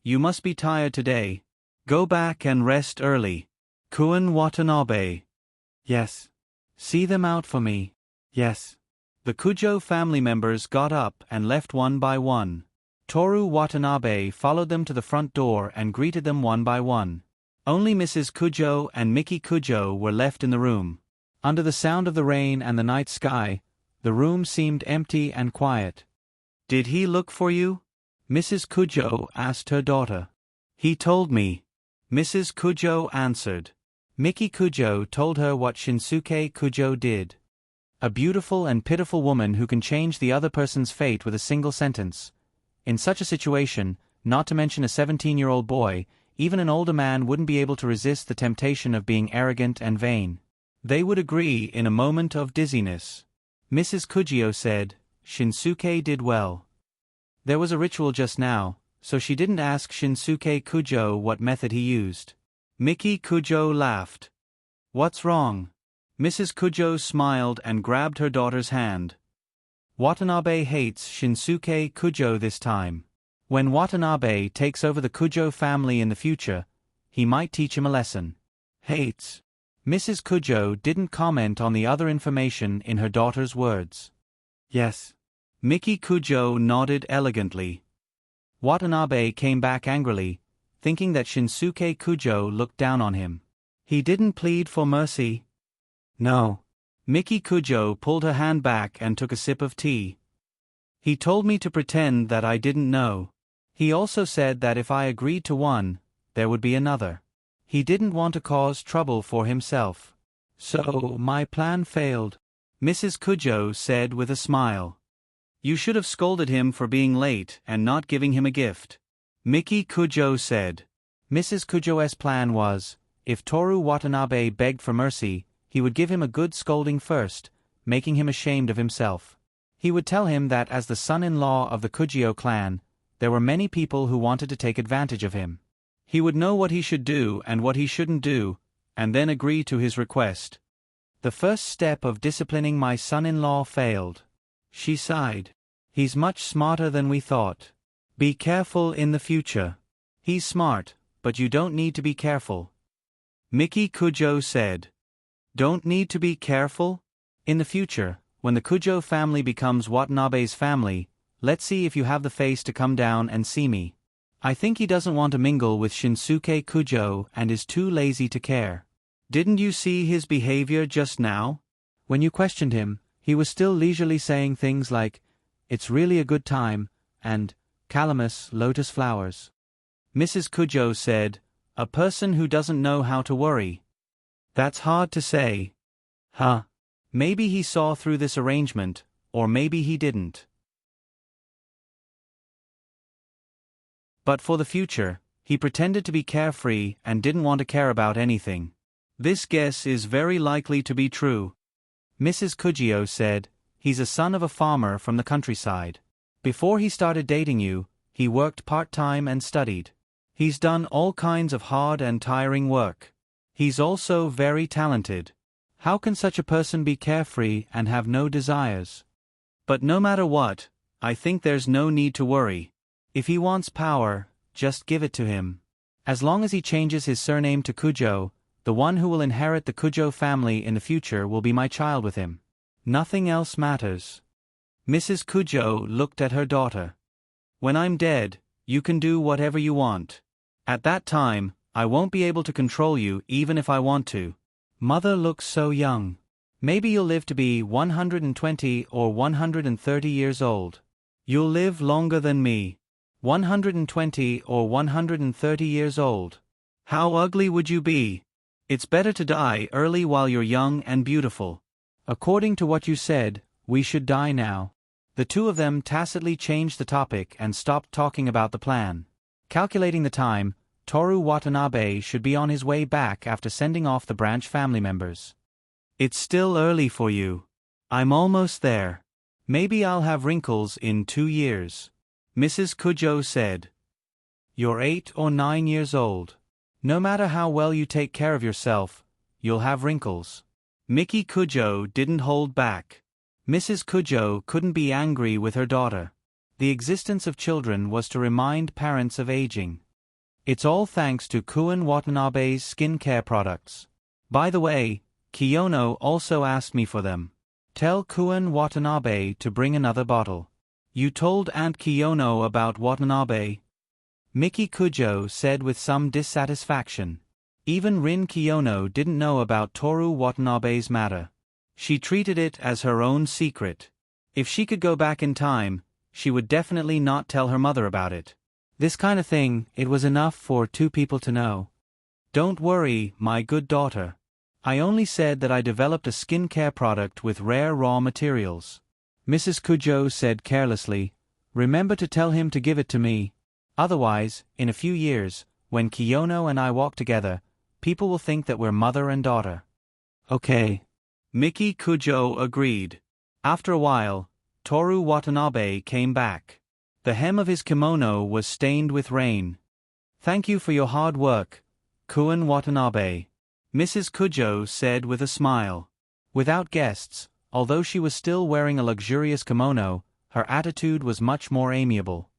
You must be tired today. Go back and rest early. Kun Watanabe. Yes. See them out for me. Yes. The Kujo family members got up and left one by one. Toru Watanabe followed them to the front door and greeted them one by one. Only Mrs. Kujo and Miki Kujo were left in the room. Under the sound of the rain and the night sky, the room seemed empty and quiet. Did he look for you? Mrs. Kujo asked her daughter. He told me. Mrs. Kujo answered. Miki Kujo told her what Shinsuke Kujo did. A beautiful and pitiful woman who can change the other person's fate with a single sentence. In such a situation, not to mention a 17-year-old boy, even an older man wouldn't be able to resist the temptation of being arrogant and vain. They would agree in a moment of dizziness. Mrs. Kujio said, Shinsuke did well. There was a ritual just now, so she didn't ask Shinsuke Kujo what method he used. Miki Kujo laughed. What's wrong? Mrs. Kujo smiled and grabbed her daughter's hand. Watanabe hates Shinsuke Kujo this time. When Watanabe takes over the Kujo family in the future, he might teach him a lesson. Hates. Mrs. Kujo didn't comment on the other information in her daughter's words. Yes. Miki Kujo nodded elegantly. Watanabe came back angrily, thinking that Shinsuke Kujo looked down on him. He didn't plead for mercy. No. Miki Kujo pulled her hand back and took a sip of tea. He told me to pretend that I didn't know. He also said that if I agreed to one, there would be another. He didn't want to cause trouble for himself. So, my plan failed. Mrs. Kujo said with a smile. You should have scolded him for being late and not giving him a gift. Miki Kujo said. Mrs. Kujo's plan was, if Toru Watanabe begged for mercy, he would give him a good scolding first, making him ashamed of himself. He would tell him that as the son-in-law of the Kujio clan, there were many people who wanted to take advantage of him. He would know what he should do and what he shouldn't do, and then agree to his request. The first step of disciplining my son-in-law failed. She sighed. He's much smarter than we thought. Be careful in the future. He's smart, but you don't need to be careful. Miki Kujo said. Don't need to be careful? In the future, when the Kujo family becomes Watanabe's family, let's see if you have the face to come down and see me. I think he doesn't want to mingle with Shinsuke Kujo and is too lazy to care. Didn't you see his behavior just now? When you questioned him, he was still leisurely saying things like, "It's really a good time," and "Calamus, lotus flowers." Mrs. Kujo said, "A person who doesn't know how to worry." That's hard to say. Huh. Maybe he saw through this arrangement, or maybe he didn't. But for the future, he pretended to be carefree and didn't want to care about anything. This guess is very likely to be true. Mrs. Kujo said, "He's a son of a farmer from the countryside. Before he started dating you, he worked part-time and studied. He's done all kinds of hard and tiring work. He's also very talented. How can such a person be carefree and have no desires? But no matter what, I think there's no need to worry. If he wants power, just give it to him. As long as he changes his surname to Kujo, the one who will inherit the Kujo family in the future will be my child with him. Nothing else matters." Mrs. Kujo looked at her daughter. "When I'm dead, you can do whatever you want. At that time, I won't be able to control you even if I want to. Mother looks so young. Maybe you'll live to be 120 or 130 years old. You'll live longer than me. 120 or 130 years old. How ugly would you be? It's better to die early while you're young and beautiful. According to what you said, we should die now." The two of them tacitly changed the topic and stopped talking about the plan. Calculating the time, Toru Watanabe should be on his way back after sending off the branch family members. "It's still early for you. I'm almost there. Maybe I'll have wrinkles in 2 years." Mrs. Kujo said. "You're 8 or 9 years old. No matter how well you take care of yourself, you'll have wrinkles." Miki Kujo didn't hold back. Mrs. Kujo couldn't be angry with her daughter. The existence of children was to remind parents of aging. It's all thanks to Kun Watanabe's skincare products. By the way, Kiyono also asked me for them. Tell Kun Watanabe to bring another bottle. You told Aunt Kiyono about Watanabe? Miki Kujo said with some dissatisfaction. Even Rin Kiyono didn't know about Toru Watanabe's matter. She treated it as her own secret. If she could go back in time, she would definitely not tell her mother about it. This kind of thing, it was enough for 2 people to know. "Don't worry, my good daughter. I only said that I developed a skincare product with rare raw materials." Mrs. Kujo said carelessly, "Remember to tell him to give it to me. Otherwise, in a few years, when Kiyono and I walk together, people will think that we're mother and daughter." "Okay." Miki Kujo agreed. After a while, Toru Watanabe came back. The hem of his kimono was stained with rain. "Thank you for your hard work, Kun Watanabe," Mrs. Kujo said with a smile. Without guests, although she was still wearing a luxurious kimono, her attitude was much more amiable.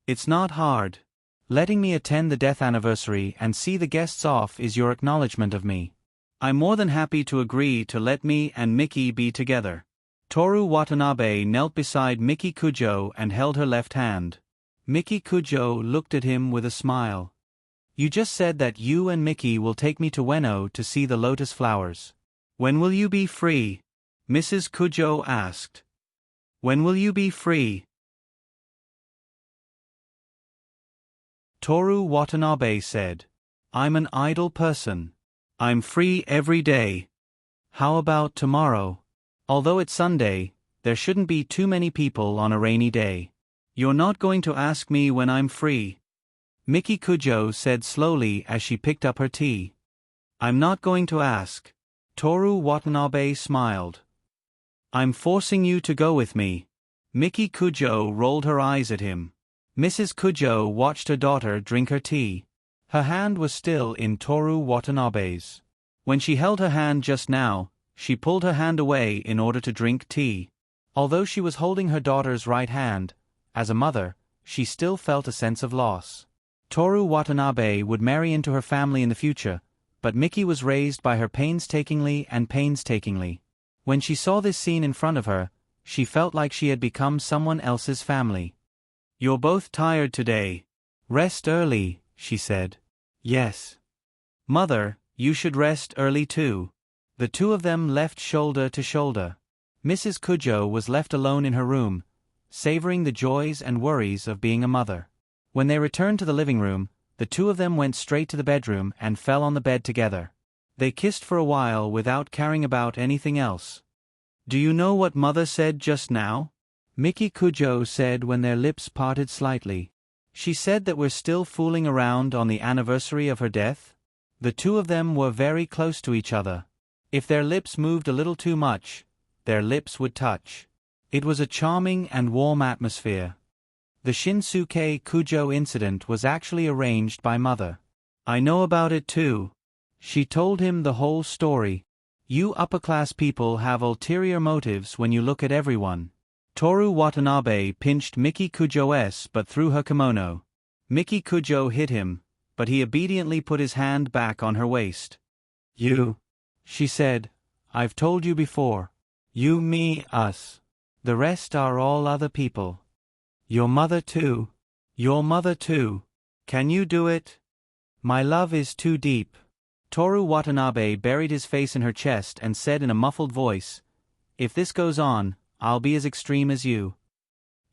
"It's not hard. Letting me attend the death anniversary and see the guests off is your acknowledgement of me. I'm more than happy to agree to let me and Miki be together." Toru Watanabe knelt beside Miki Kujo and held her left hand. Miki Kujo looked at him with a smile. "You just said that you and Miki will take me to Ueno to see the lotus flowers. When will you be free?" Mrs. Kujo asked. "When will you be free?" Toru Watanabe said. "I'm an idle person. I'm free every day. How about tomorrow? Although it's Sunday, there shouldn't be too many people on a rainy day. You're not going to ask me when I'm free?" Miki Kujo said slowly as she picked up her tea. "I'm not going to ask." Toru Watanabe smiled. "I'm forcing you to go with me." Miki Kujo rolled her eyes at him. Mrs. Kujo watched her daughter drink her tea. Her hand was still in Toru Watanabe's. When she held her hand just now, she pulled her hand away in order to drink tea. Although she was holding her daughter's right hand, as a mother, she still felt a sense of loss. Toru Watanabe would marry into her family in the future, but Miki was raised by her painstakingly. When she saw this scene in front of her, she felt like she had become someone else's family. "You're both tired today. Rest early," she said. "Yes. Mother, you should rest early too." The two of them left shoulder to shoulder. Mrs. Kujo was left alone in her room, savoring the joys and worries of being a mother. When they returned to the living room, the two of them went straight to the bedroom and fell on the bed together. They kissed for a while without caring about anything else. "Do you know what Mother said just now?" Miki Kujo said when their lips parted slightly. "She said that we're still fooling around on the anniversary of her death." The two of them were very close to each other. If their lips moved a little too much, their lips would touch. It was a charming and warm atmosphere. The Shinsuke Kujo incident was actually arranged by Mother. "I know about it too." She told him the whole story. "You upper-class people have ulterior motives when you look at everyone." Toru Watanabe pinched Miki Kujo's butt through her kimono. Miki Kujo hit him, but he obediently put his hand back on her waist. "You," she said, "I've told you before. You, me, us. The rest are all other people. Your mother too. Your mother too. Can you do it? My love is too deep." Toru Watanabe buried his face in her chest and said in a muffled voice, "If this goes on, I'll be as extreme as you.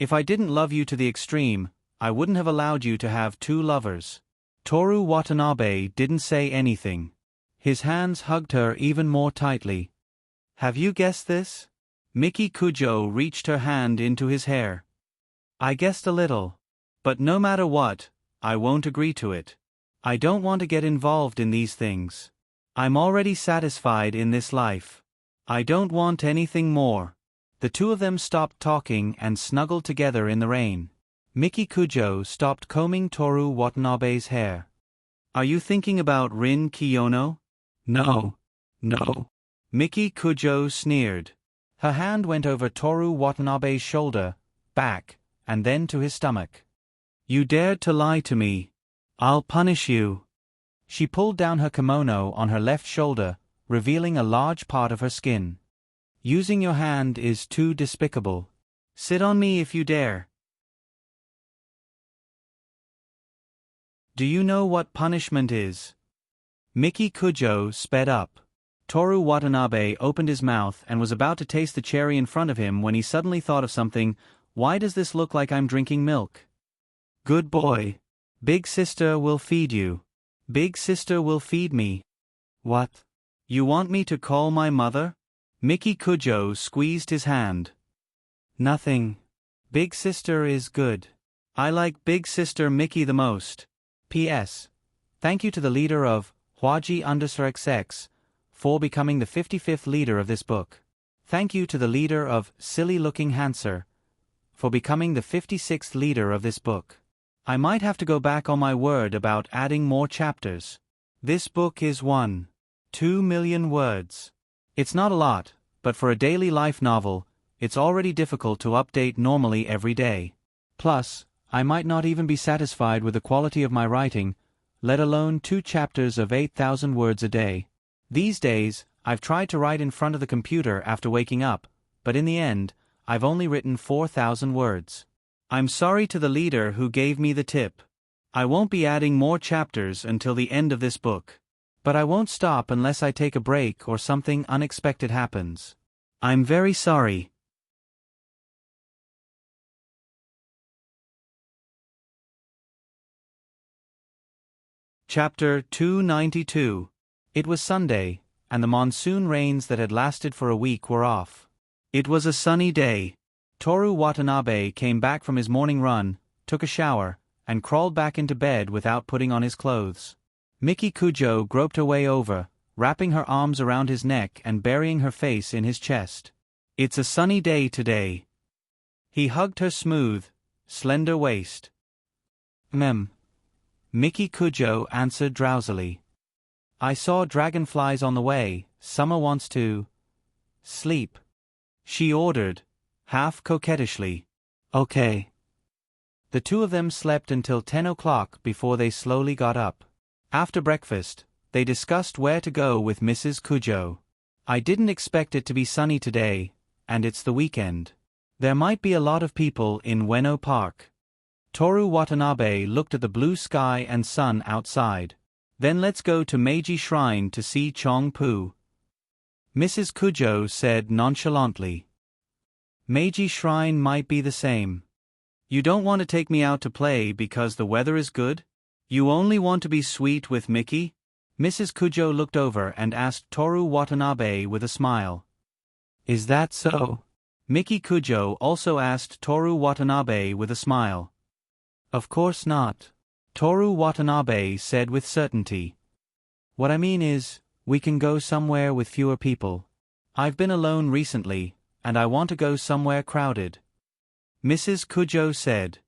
If I didn't love you to the extreme, I wouldn't have allowed you to have two lovers." Toru Watanabe didn't say anything. His hands hugged her even more tightly. "Have you guessed this?" Miki Kujo reached her hand into his hair. "I guessed a little. But no matter what, I won't agree to it. I don't want to get involved in these things. I'm already satisfied in this life. I don't want anything more." The two of them stopped talking and snuggled together in the rain. Miki Kujo stopped combing Toru Watanabe's hair. "Are you thinking about Rin Kiyono?" "No. No." Miki Kujo sneered. Her hand went over Toru Watanabe's shoulder, back, and then to his stomach. "You dared to lie to me. I'll punish you." She pulled down her kimono on her left shoulder, revealing a large part of her skin. "Using your hand is too despicable. Sit on me if you dare." "Do you know what punishment is?" Miki Kujo sped up. Toru Watanabe opened his mouth and was about to taste the cherry in front of him when he suddenly thought of something. "Why does this look like I'm drinking milk?" "Good boy. Big sister will feed you." "Big sister will feed me." "What? You want me to call my mother?" Miki Kujo squeezed his hand. "Nothing. Big sister is good. I like Big Sister Miki the most. P.S. Thank you to the leader of Hwaji_XX for becoming the 55th leader of this book. Thank you to the leader of Silly Looking Hanser for becoming the 56th leader of this book. I might have to go back on my word about adding more chapters. This book is 1.2 million words. It's not a lot, but for a daily life novel, it's already difficult to update normally every day. Plus, I might not even be satisfied with the quality of my writing, let alone 2 chapters of 8,000 words a day. These days, I've tried to write in front of the computer after waking up, but in the end, I've only written 4,000 words. I'm sorry to the leader who gave me the tip. I won't be adding more chapters until the end of this book. But I won't stop unless I take a break or something unexpected happens. I'm very sorry. Chapter 292. It was Sunday, and the monsoon rains that had lasted for a week were off. It was a sunny day. Toru Watanabe came back from his morning run, took a shower, and crawled back into bed without putting on his clothes. Miki Kujo groped her way over, wrapping her arms around his neck and burying her face in his chest. "It's a sunny day today." He hugged her smooth, slender waist. Mem. Miki Kujo answered drowsily. I saw dragonflies on the way. Summer wants to sleep, she ordered, half coquettishly. Okay. The two of them slept until 10 o'clock before they slowly got up. After breakfast, they discussed where to go with Mrs. Kujo. I didn't expect it to be sunny today, and it's the weekend. There might be a lot of people in Ueno Park. Toru Watanabe looked at the blue sky and sun outside. Then let's go to Meiji Shrine to see Chong-pu, Mrs. Kujo said nonchalantly. Meiji Shrine might be the same. You don't want to take me out to play because the weather is good? You only want to be sweet with Miki? Mrs. Kujo looked over and asked Toru Watanabe with a smile. Is that so? Miki Kujo also asked Toru Watanabe with a smile. Of course not, Toru Watanabe said with certainty. What I mean is, we can go somewhere with fewer people. I've been alone recently, and I want to go somewhere crowded. Mrs. Kujo said.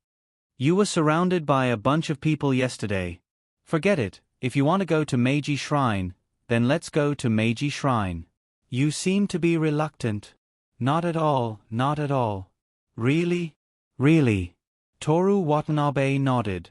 You were surrounded by a bunch of people yesterday. Forget it, if you want to go to Meiji Shrine, then let's go to Meiji Shrine. You seem to be reluctant. Not at all, not at all. Really? Really? Toru Watanabe nodded.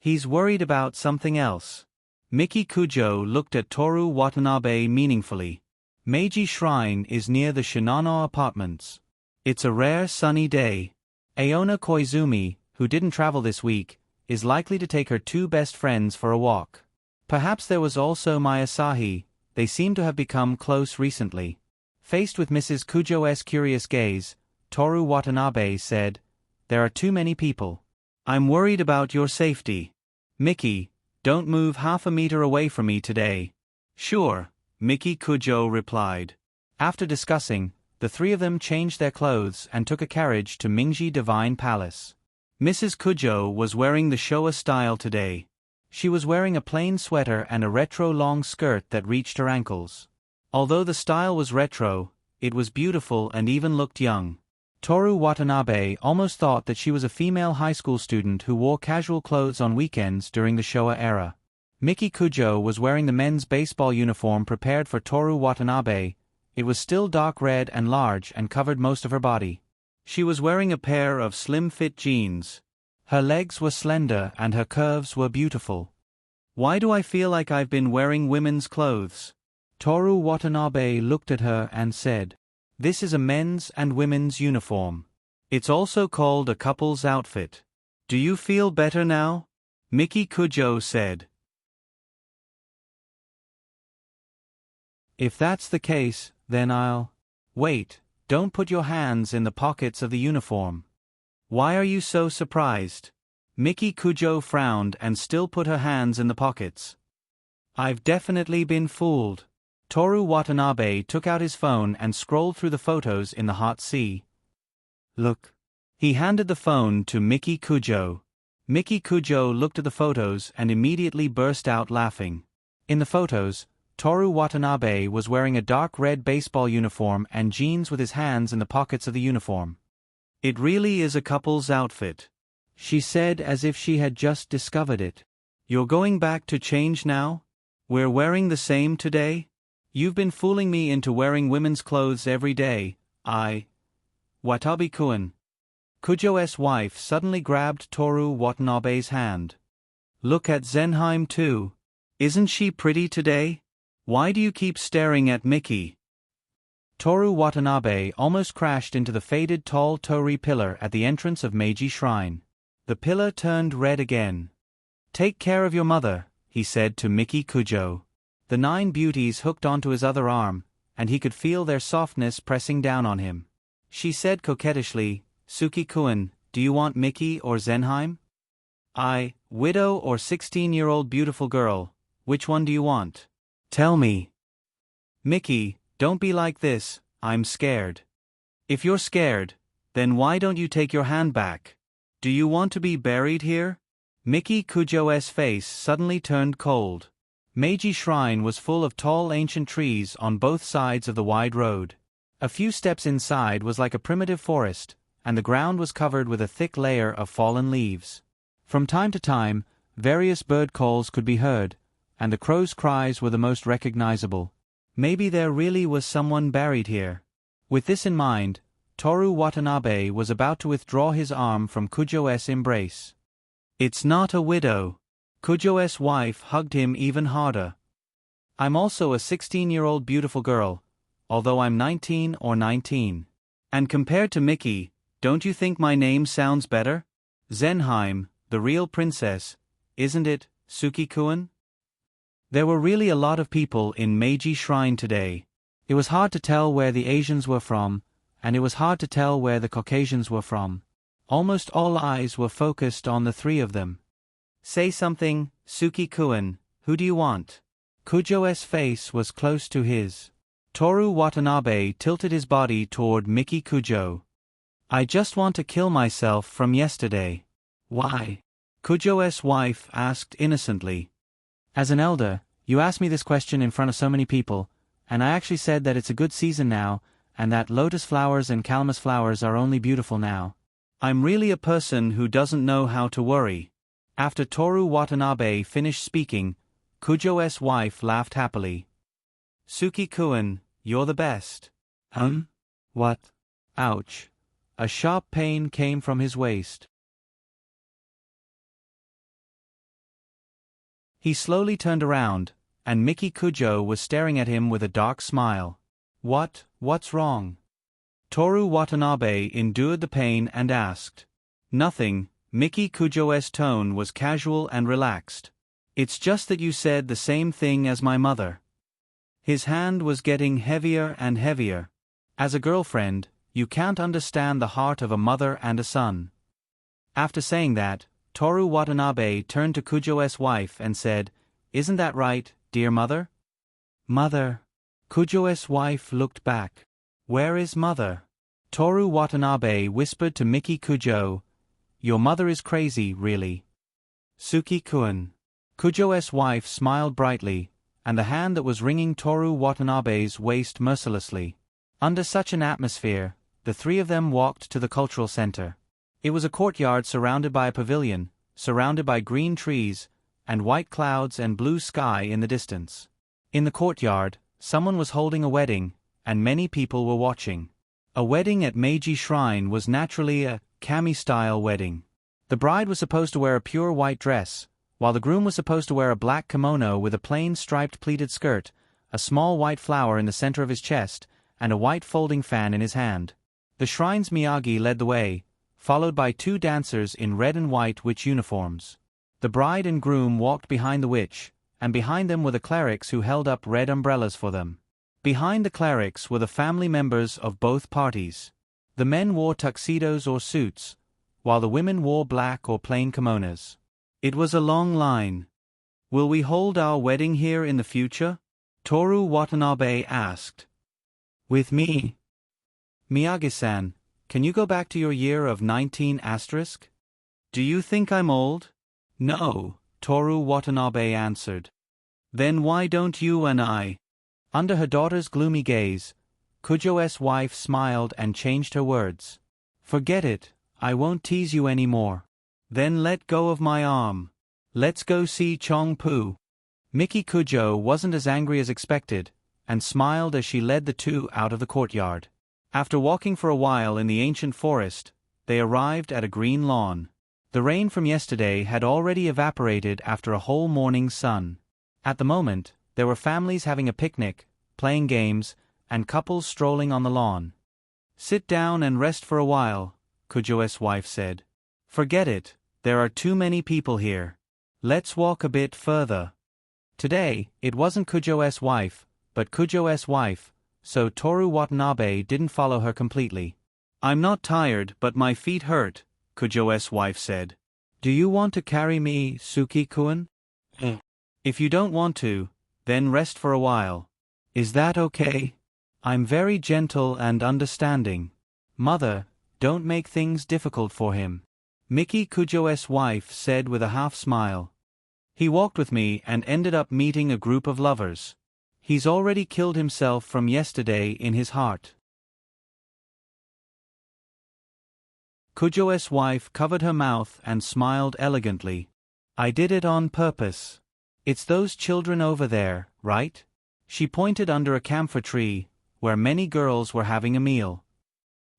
He's worried about something else. Miki Kujo looked at Toru Watanabe meaningfully. Meiji Shrine is near the Shinano apartments. It's a rare sunny day. Aona Koizumi, who didn't travel this week, is likely to take her two best friends for a walk. Perhaps there was also Mayasahi. They seem to have become close recently. Faced with Mrs. Kujo's curious gaze, Toru Watanabe said, There are too many people. I'm worried about your safety. Miki, don't move half a meter away from me today. Sure, Miki Kujo replied. After discussing, the three of them changed their clothes and took a carriage to Mingji Divine Palace. Mrs. Kujo was wearing the Showa style today. She was wearing a plain sweater and a retro long skirt that reached her ankles. Although the style was retro, it was beautiful and even looked young. Toru Watanabe almost thought that she was a female high school student who wore casual clothes on weekends during the Showa era. Miki Kujo was wearing the men's baseball uniform prepared for Toru Watanabe. It was still dark red and large and covered most of her body. She was wearing a pair of slim-fit jeans. Her legs were slender and her curves were beautiful. Why do I feel like I've been wearing women's clothes? Toru Watanabe looked at her and said, This is a men's and women's uniform. It's also called a couple's outfit. Do you feel better now? Miki Kujo said. If that's the case, then I'll... Wait, don't put your hands in the pockets of the uniform. Why are you so surprised? Miki Kujo frowned and still put her hands in the pockets. I've definitely been fooled. Toru Watanabe took out his phone and scrolled through the photos in the hot sea. Look. He handed the phone to Miki Kujo. Miki Kujo looked at the photos and immediately burst out laughing. In the photos, Toru Watanabe was wearing a dark red baseball uniform and jeans with his hands in the pockets of the uniform. It really is a couple's outfit, she said as if she had just discovered it. You're going back to change now? We're wearing the same today? You've been fooling me into wearing women's clothes every day. Watabe-kun. Kujo's wife suddenly grabbed Toru Watanabe's hand. Look at Zenheim too. Isn't she pretty today? Why do you keep staring at Miki? Toru Watanabe almost crashed into the faded tall torii pillar at the entrance of Meiji Shrine. The pillar turned red again. Take care of your mother, he said to Miki Kujo. The 9 beauties hooked onto his other arm, and he could feel their softness pressing down on him. She said coquettishly, Suki-kun, do you want Miki or Zenheim? Widow or 16-year-old beautiful girl, which one do you want? Tell me. Miki, don't be like this, I'm scared. If you're scared, then why don't you take your hand back? Do you want to be buried here? Miki Kujo's face suddenly turned cold. Meiji Shrine was full of tall ancient trees on both sides of the wide road. A few steps inside was like a primitive forest, and the ground was covered with a thick layer of fallen leaves. From time to time, various bird calls could be heard, and the crow's cries were the most recognizable. Maybe there really was someone buried here. With this in mind, Toru Watanabe was about to withdraw his arm from Kujo's embrace. "It's not a widow." Kujo's wife hugged him even harder. "I'm also a 16-year-old beautiful girl, although I'm 19 or 19. And compared to Miki, don't you think my name sounds better? Zenheim, the real princess, isn't it, Suki-kun?" There were really a lot of people in Meiji Shrine today. It was hard to tell where the Asians were from, and it was hard to tell where the Caucasians were from. Almost all eyes were focused on the three of them. "Say something, Suki-kun, who do you want?" Kujo's face was close to his. Toru Watanabe tilted his body toward Miki Kujo. "I just want to kill myself from yesterday." "Why?" Kujo's wife asked innocently. "As an elder, you asked me this question in front of so many people, and I actually said that it's a good season now, and that lotus flowers and calamus flowers are only beautiful now. I'm really a person who doesn't know how to worry." After Toru Watanabe finished speaking, Kujo's wife laughed happily. "Suki-kun, you're the best." What? Ouch. A sharp pain came from his waist. He slowly turned around, and Miki Kujo was staring at him with a dark smile. What's wrong?" Toru Watanabe endured the pain and asked. "Nothing." Miki Kujo's tone was casual and relaxed. "It's just that you said the same thing as my mother." His hand was getting heavier and heavier. As a girlfriend, you can't understand the heart of a mother and a son. After saying that, Toru Watanabe turned to Kujo's wife and said, "Isn't that right, dear mother?" "Mother?" Kujo's wife looked back. "Where is mother?" Toru Watanabe whispered to Miki Kujo, "Your mother is crazy, really." "Suki-kun." Kujo's wife smiled brightly, and the hand that was wringing Toru Watanabe's waist mercilessly. Under such an atmosphere, the three of them walked to the cultural center. It was a courtyard surrounded by a pavilion, surrounded by green trees, and white clouds and blue sky in the distance. In the courtyard, someone was holding a wedding, and many people were watching. A wedding at Meiji Shrine was naturally a kami-style wedding. The bride was supposed to wear a pure white dress, while the groom was supposed to wear a black kimono with a plain striped pleated skirt, a small white flower in the center of his chest, and a white folding fan in his hand. The shrine's Miyagi led the way, followed by two dancers in red and white witch uniforms. The bride and groom walked behind the witch, and behind them were the clerics who held up red umbrellas for them. Behind the clerics were the family members of both parties. The men wore tuxedos or suits, while the women wore black or plain kimonos. It was a long line. "Will we hold our wedding here in the future?" Toru Watanabe asked. "With me?" "Miyagi-san, can you go back to your year of 19 asterisk? Do you think I'm old?" "No," Toru Watanabe answered. "Then why don't you and I?" Under her daughter's gloomy gaze, Kujo's wife smiled and changed her words. "Forget it, I won't tease you anymore." "Then let go of my arm. Let's go see Chong-pu." Miki Kujo wasn't as angry as expected, and smiled as she led the two out of the courtyard. After walking for a while in the ancient forest, they arrived at a green lawn. The rain from yesterday had already evaporated after a whole morning's sun. At the moment, there were families having a picnic, playing games, and couples strolling on the lawn. "Sit down and rest for a while," Kujo's wife said. "Forget it, there are too many people here. Let's walk a bit further." Today, it wasn't Kujo's wife, but Kujo's wife, so Toru Watanabe didn't follow her completely. "I'm not tired but my feet hurt," Kujo's wife said. "Do you want to carry me, Suki-kun?" "If you don't want to, then rest for a while. Is that okay? I'm very gentle and understanding." "Mother, don't make things difficult for him," Miki Kujo's wife said with a half-smile. "He walked with me and ended up meeting a group of lovers. He's already killed himself from yesterday in his heart." Kujo's wife covered her mouth and smiled elegantly. I did it on purpose. It's those children over there, right? She pointed under a camphor tree, where many girls were having a meal.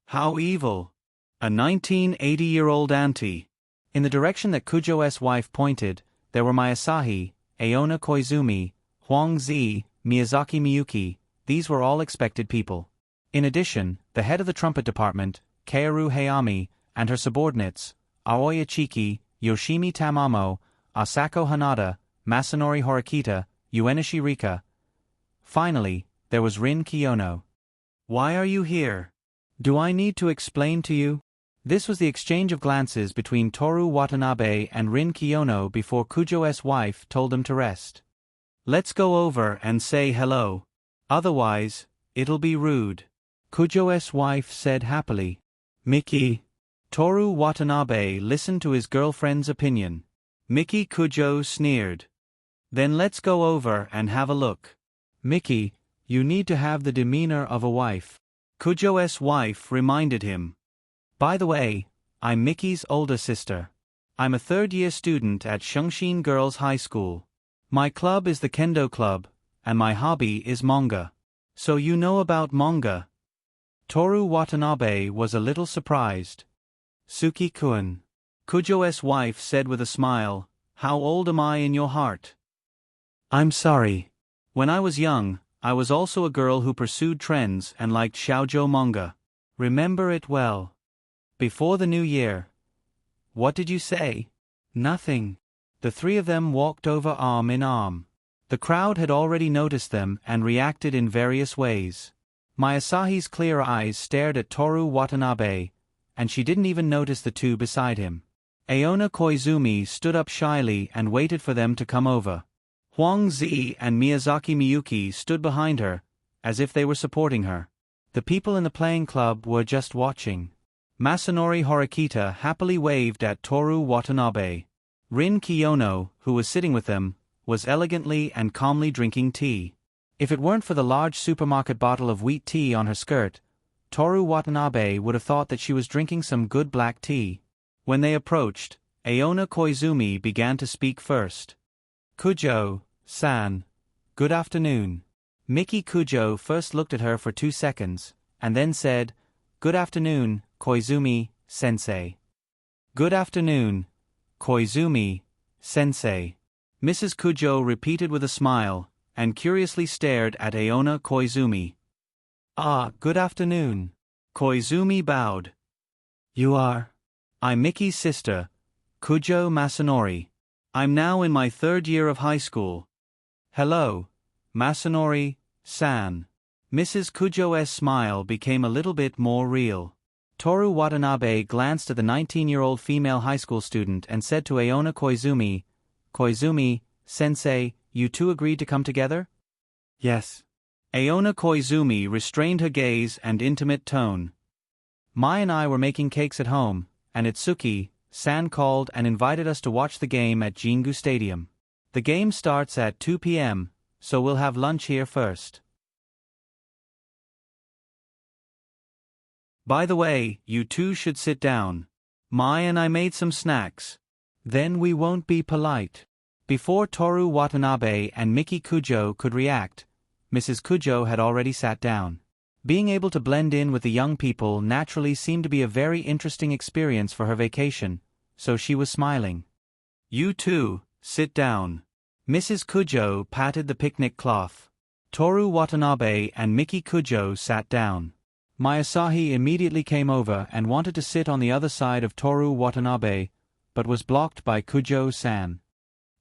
How evil! A 1980-year-old auntie. In the direction that Kujo's wife pointed, there were Masahi, Aona Koizumi, Huang Zi, Miyazaki Miyuki. These were all expected people. In addition, the head of the trumpet department, Kaoru Hayami, and her subordinates, Aoi Ichiki, Yoshimi Tamamo, Asako Hanada, Masanori Horikita, Uenishi Rika. Finally, there was Rin Kiyono. Why are you here? Do I need to explain to you? This was the exchange of glances between Toru Watanabe and Rin Kiyono before Kujo's wife told them to rest. Let's go over and say hello. Otherwise, it'll be rude. Kujo's wife said happily. Miki. Toru Watanabe listened to his girlfriend's opinion. Miki Kujo sneered. Then let's go over and have a look. Miki, you need to have the demeanor of a wife. Kujo's wife reminded him. By the way, I'm Miki's older sister. I'm a third-year student at Shungshin Girls High School. My club is the Kendo Club, and my hobby is manga. So you know about manga? Toru Watanabe was a little surprised. Suki-kun. Kujo's wife said with a smile, how old am I in your heart? I'm sorry. When I was young, I was also a girl who pursued trends and liked shoujo manga. Remember it well. Before the new year. What did you say? Nothing. The three of them walked over arm in arm. The crowd had already noticed them and reacted in various ways. Masahi's clear eyes stared at Toru Watanabe, and she didn't even notice the two beside him. Aona Koizumi stood up shyly and waited for them to come over. Huang Zi and Miyazaki Miyuki stood behind her, as if they were supporting her. The people in the playing club were just watching. Masanori Horikita happily waved at Toru Watanabe. Rin Kiyono, who was sitting with them, was elegantly and calmly drinking tea. If it weren't for the large supermarket bottle of wheat tea on her skirt, Toru Watanabe would have thought that she was drinking some good black tea. When they approached, Aona Koizumi began to speak first. Kujo-san, good afternoon. Miki Kujo first looked at her for 2 seconds, and then said, Good afternoon, Koizumi-sensei. Good afternoon, Koizumi-sensei. Mrs. Kujo repeated with a smile, and curiously stared at Aona Koizumi. Ah, good afternoon. Koizumi bowed. You are? I'm Miki's sister, Kujo Masanori. I'm now in my 3rd year of high school. Hello, Masanori-san. Mrs. Kujo's smile became a little bit more real. Toru Watanabe glanced at the 19-year-old female high school student and said to Aona Koizumi, Koizumi-sensei, you two agreed to come together? Yes. Aona Koizumi restrained her gaze and intimate tone. Mai and I were making cakes at home, and Itsuki-san called and invited us to watch the game at Jingu Stadium. The game starts at 2 p.m., so we'll have lunch here first. By the way, you two should sit down. Mai and I made some snacks. Then we won't be polite. Before Toru Watanabe and Miki Kujo could react, Mrs. Kujo had already sat down. Being able to blend in with the young people naturally seemed to be a very interesting experience for her vacation, so she was smiling. You two, sit down. Mrs. Kujo patted the picnic cloth. Toru Watanabe and Miki Kujo sat down. Masahi immediately came over and wanted to sit on the other side of Toru Watanabe, but was blocked by Kujo-san.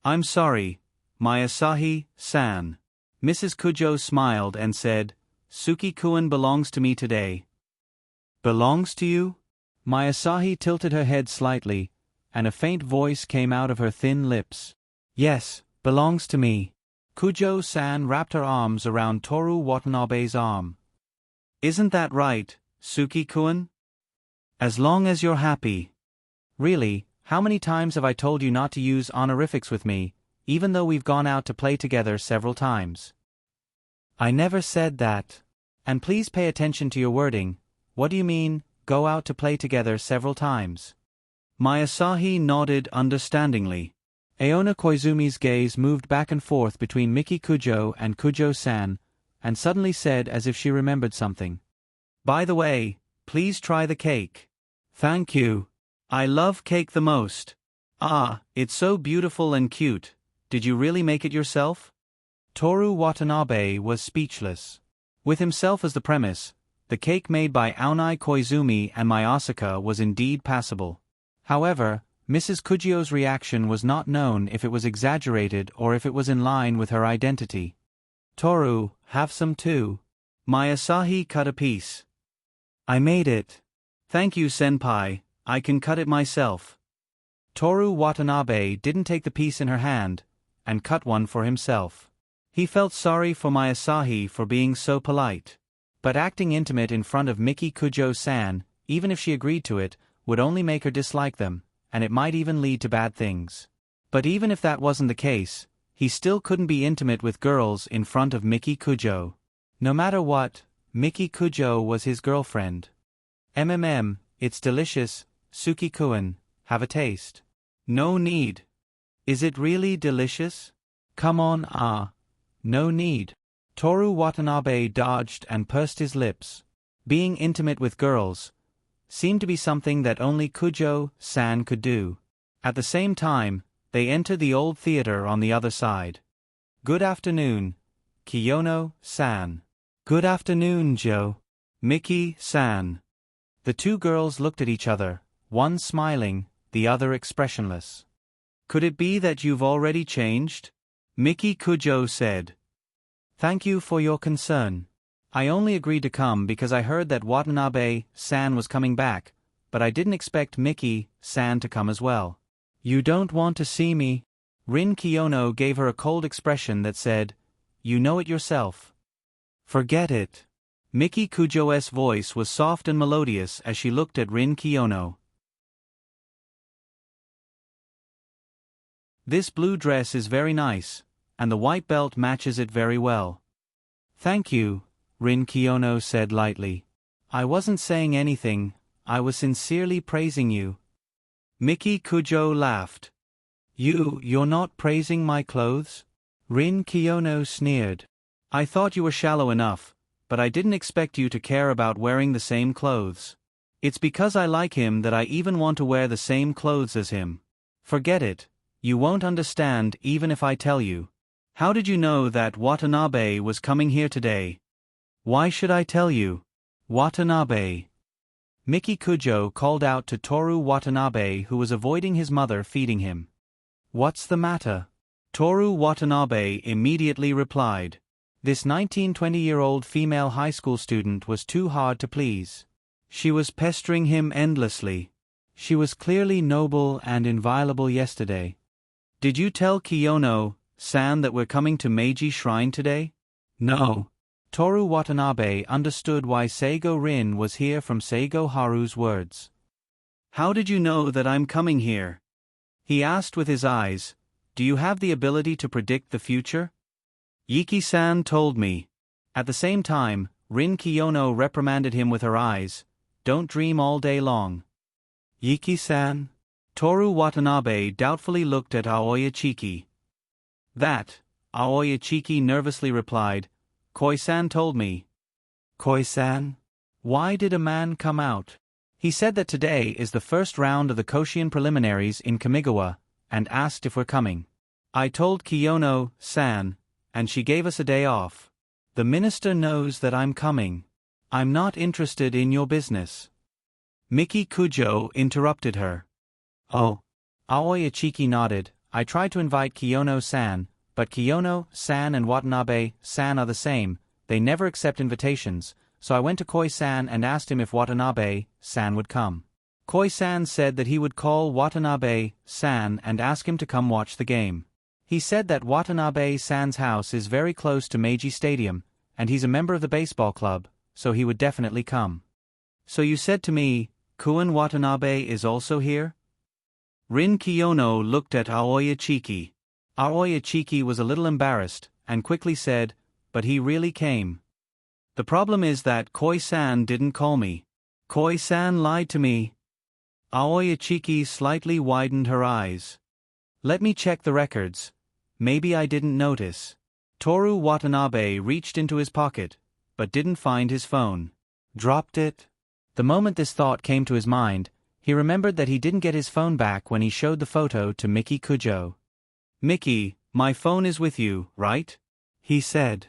I'm sorry, Masahi-san. Mrs. Kujo smiled and said, Suki-kun belongs to me today. Belongs to you? Masahi tilted her head slightly, and a faint voice came out of her thin lips. Yes, belongs to me. Kujo-san wrapped her arms around Toru Watanabe's arm. Isn't that right, Suki-kun? As long as you're happy. Really, how many times have I told you not to use honorifics with me, even though we've gone out to play together several times? I never said that. And please pay attention to your wording. What do you mean, go out to play together several times. My Asahi nodded understandingly. Aona Koizumi's gaze moved back and forth between Miki Kujo and Kujo-san, and suddenly said as if she remembered something. By the way, please try the cake. Thank you. I love cake the most. Ah, it's so beautiful and cute. Did you really make it yourself? Toru Watanabe was speechless. With himself as the premise, the cake made by Aonai Koizumi and Mayasaka was indeed passable. However, Mrs. Kujio's reaction was not known if it was exaggerated or if it was in line with her identity. Toru, have some too. My Asahi cut a piece. I made it. Thank you, senpai, I can cut it myself. Toru Watanabe didn't take the piece in her hand, and cut one for himself. He felt sorry for my Asahi for being so polite. But acting intimate in front of Miki Kujo-san, even if she agreed to it, would only make her dislike them, and it might even lead to bad things. But even if that wasn't the case, he still couldn't be intimate with girls in front of Miki Kujo. No matter what, Miki Kujo was his girlfriend. It's delicious, Suki-kun, have a taste. No need. Is it really delicious? Come on, no need. Toru Watanabe dodged and pursed his lips. Being intimate with girls seemed to be something that only Kujo-san could do. At the same time, they entered the old theater on the other side. Good afternoon, Kiyono-san. Good afternoon, Joe. Miki-san. The two girls looked at each other, one smiling, the other expressionless. Could it be that you've already changed? Miki Kujo said. Thank you for your concern. I only agreed to come because I heard that Watanabe-san was coming back, but I didn't expect Miki-san to come as well. You don't want to see me? Rin Kiyono gave her a cold expression that said, you know it yourself. Forget it. Miki Kujo's voice was soft and melodious as she looked at Rin Kiyono. This blue dress is very nice, and the white belt matches it very well. Thank you, Rin Kiyono said lightly. I wasn't saying anything, I was sincerely praising you. Miki Kujo laughed. You're not praising my clothes? Rin Kiyono sneered. I thought you were shallow enough, but I didn't expect you to care about wearing the same clothes. It's because I like him that I even want to wear the same clothes as him. Forget it, you won't understand even if I tell you. How did you know that Watanabe was coming here today? Why should I tell you? Watanabe. Miki Kujo called out to Toru Watanabe, who was avoiding his mother feeding him. What's the matter? Toru Watanabe immediately replied. This 19-20-year-old female high school student was too hard to please. She was pestering him endlessly. She was clearly noble and inviolable yesterday. Did you tell Kiyono-san that we're coming to Meiji Shrine today? No. Toru Watanabe understood why Seigo Rin was here from Seigo Haru's words. How did you know that I'm coming here? He asked with his eyes. Do you have the ability to predict the future? Yiki-san told me. At the same time, Rin Kiyono reprimanded him with her eyes. Don't dream all day long. Yiki-san? Toru Watanabe doubtfully looked at Aoya Chiki. That, Aoya Chiki nervously replied. Koi-san told me. Koi-san? Why did a man come out? He said that today is the first round of the Koshien preliminaries in Kamigawa, and asked if we're coming. I told Kiyono-san, and she gave us a day off. The minister knows that I'm coming. I'm not interested in your business. Miki Kujo interrupted her. Oh. Aoya Chiki nodded. I tried to invite Kiyono-san, but Kiyono-san and Watanabe-san are the same, they never accept invitations, so I went to Koi-san and asked him if Watanabe-san would come. Koi-san said that he would call Watanabe-san and ask him to come watch the game. He said that Watanabe-san's house is very close to Meiji Stadium, and he's a member of the baseball club, so he would definitely come. So you said to me, Kun Watanabe is also here? Rin Kiyono looked at Aoya Chiki. Aoya Chiki was a little embarrassed, and quickly said, but he really came. The problem is that Koi-san didn't call me. Koi-san lied to me. Aoi Ichiki slightly widened her eyes. Let me check the records. Maybe I didn't notice. Toru Watanabe reached into his pocket, but didn't find his phone. Dropped it? The moment this thought came to his mind, he remembered that he didn't get his phone back when he showed the photo to Miki Kujo. Miki, my phone is with you, right? He said.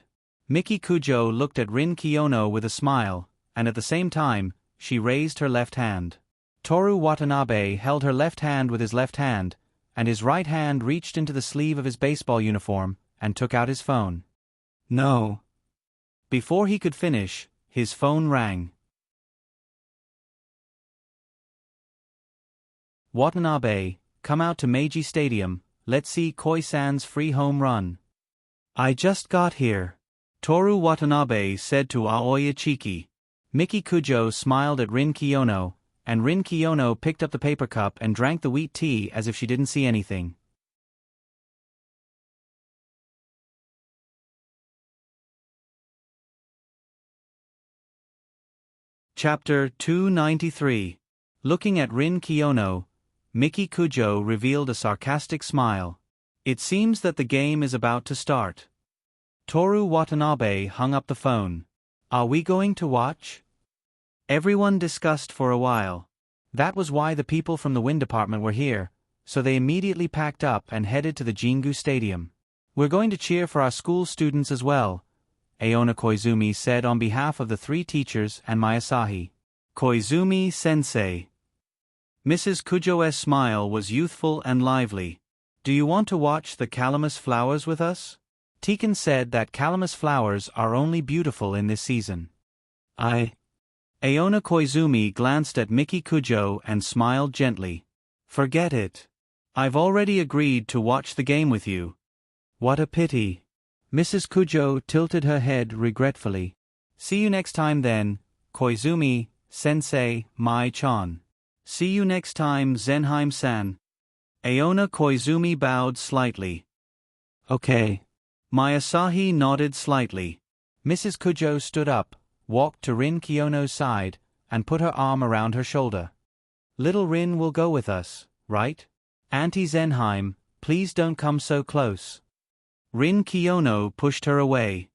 Miki Kujo looked at Rin Kiyono with a smile, and at the same time, she raised her left hand. Toru Watanabe held her left hand with his left hand, and his right hand reached into the sleeve of his baseball uniform and took out his phone. No. Before he could finish, his phone rang. Watanabe, come out to Meiji Stadium, let's see Koi-san's free home run. I just got here. Toru Watanabe said to Aoi Ichiki. Miki Kujo smiled at Rin Kiyono, and Rin Kiyono picked up the paper cup and drank the wheat tea as if she didn't see anything. Chapter 293. Looking at Rin Kiyono, Miki Kujo revealed a sarcastic smile. It seems that the game is about to start. Toru Watanabe hung up the phone. Are we going to watch? Everyone discussed for a while. That was why the people from the wind department were here, so they immediately packed up and headed to the Jingu Stadium. We're going to cheer for our school students as well, Aona Koizumi said on behalf of the 3 teachers and Mayasahi. Koizumi-sensei. Mrs. Kujo's smile was youthful and lively. Do you want to watch the calamus flowers with us? Tekken said that calamus flowers are only beautiful in this season. Aona Koizumi glanced at Miki Kujo and smiled gently. Forget it. I've already agreed to watch the game with you. What a pity. Mrs. Kujo tilted her head regretfully. See you next time then, Koizumi-sensei Mai-chan. See you next time, Zenheim-san. Aona Koizumi bowed slightly. Okay. Mayasahi nodded slightly. Mrs. Kujo stood up, walked to Rin Kiyono's side, and put her arm around her shoulder. Little Rin will go with us, right? Auntie Zenheim, please don't come so close. Rin Kiyono pushed her away.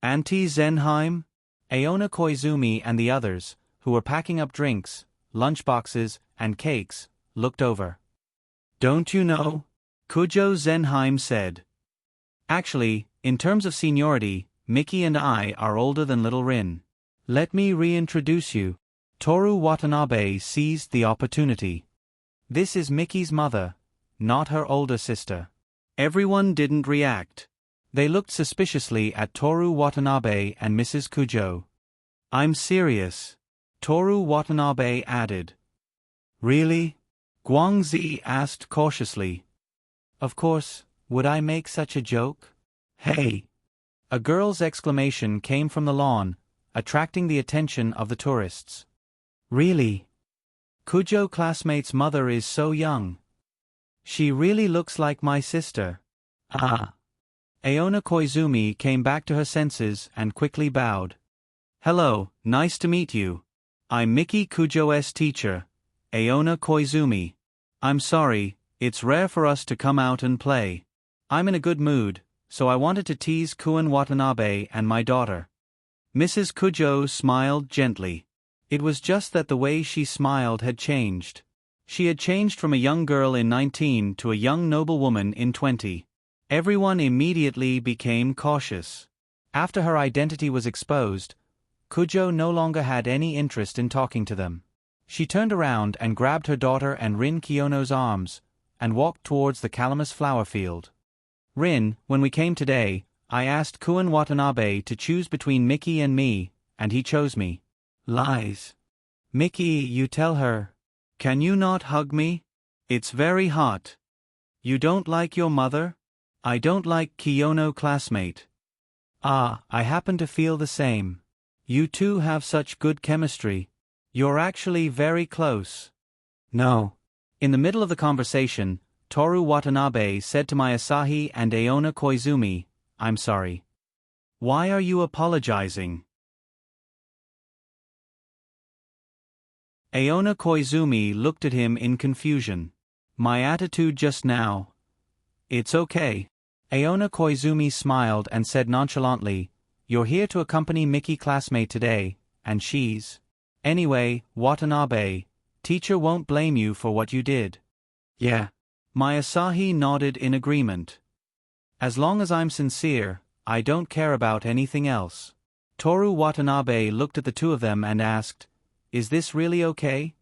Auntie Zenheim? Aona Koizumi and the others, who were packing up drinks, lunchboxes, and cakes, looked over. Don't you know? Kujo Zenheim said. Actually, in terms of seniority, Miki and I are older than little Rin. Let me reintroduce you. Toru Watanabe seized the opportunity. This is Miki's mother, not her older sister. Everyone didn't react. They looked suspiciously at Toru Watanabe and Mrs. Kujo. I'm serious. Toru Watanabe added. Really? Guangzi asked cautiously. Of course, would I make such a joke? Hey! A girl's exclamation came from the lawn, attracting the attention of the tourists. Really? Kujo classmate's mother is so young. She really looks like my sister. Ah. Aona Koizumi came back to her senses and quickly bowed. Hello, nice to meet you. I'm Miki Kujo's teacher, Aona Koizumi. I'm sorry, it's rare for us to come out and play. I'm in a good mood, so I wanted to tease Kuin Watanabe and my daughter. Mrs. Kujo smiled gently. It was just that the way she smiled had changed. She had changed from a young girl in 19 to a young noblewoman in 20. Everyone immediately became cautious. After her identity was exposed, Kujo no longer had any interest in talking to them. She turned around and grabbed her daughter and Rin Kiyono's arms, and walked towards the calamus flower field. Rin, when we came today, I asked Kuin Watanabe to choose between Miki and me, and he chose me. Lies. Miki, you tell her. Can you not hug me? It's very hot. You don't like your mother? I don't like Kiyono classmate. Ah, I happen to feel the same. You two have such good chemistry. You're actually very close. No. In the middle of the conversation, Toru Watanabe said to Mayasahi and Aona Koizumi, I'm sorry. Why are you apologizing? Aona Koizumi looked at him in confusion. My attitude just now. It's okay. Aona Koizumi smiled and said nonchalantly, you're here to accompany Miki classmate today, and she's. Anyway, Watanabe, teacher won't blame you for what you did. Yeah. My Asahi nodded in agreement. As long as I'm sincere, I don't care about anything else. Toru Watanabe looked at the two of them and asked, is this really okay?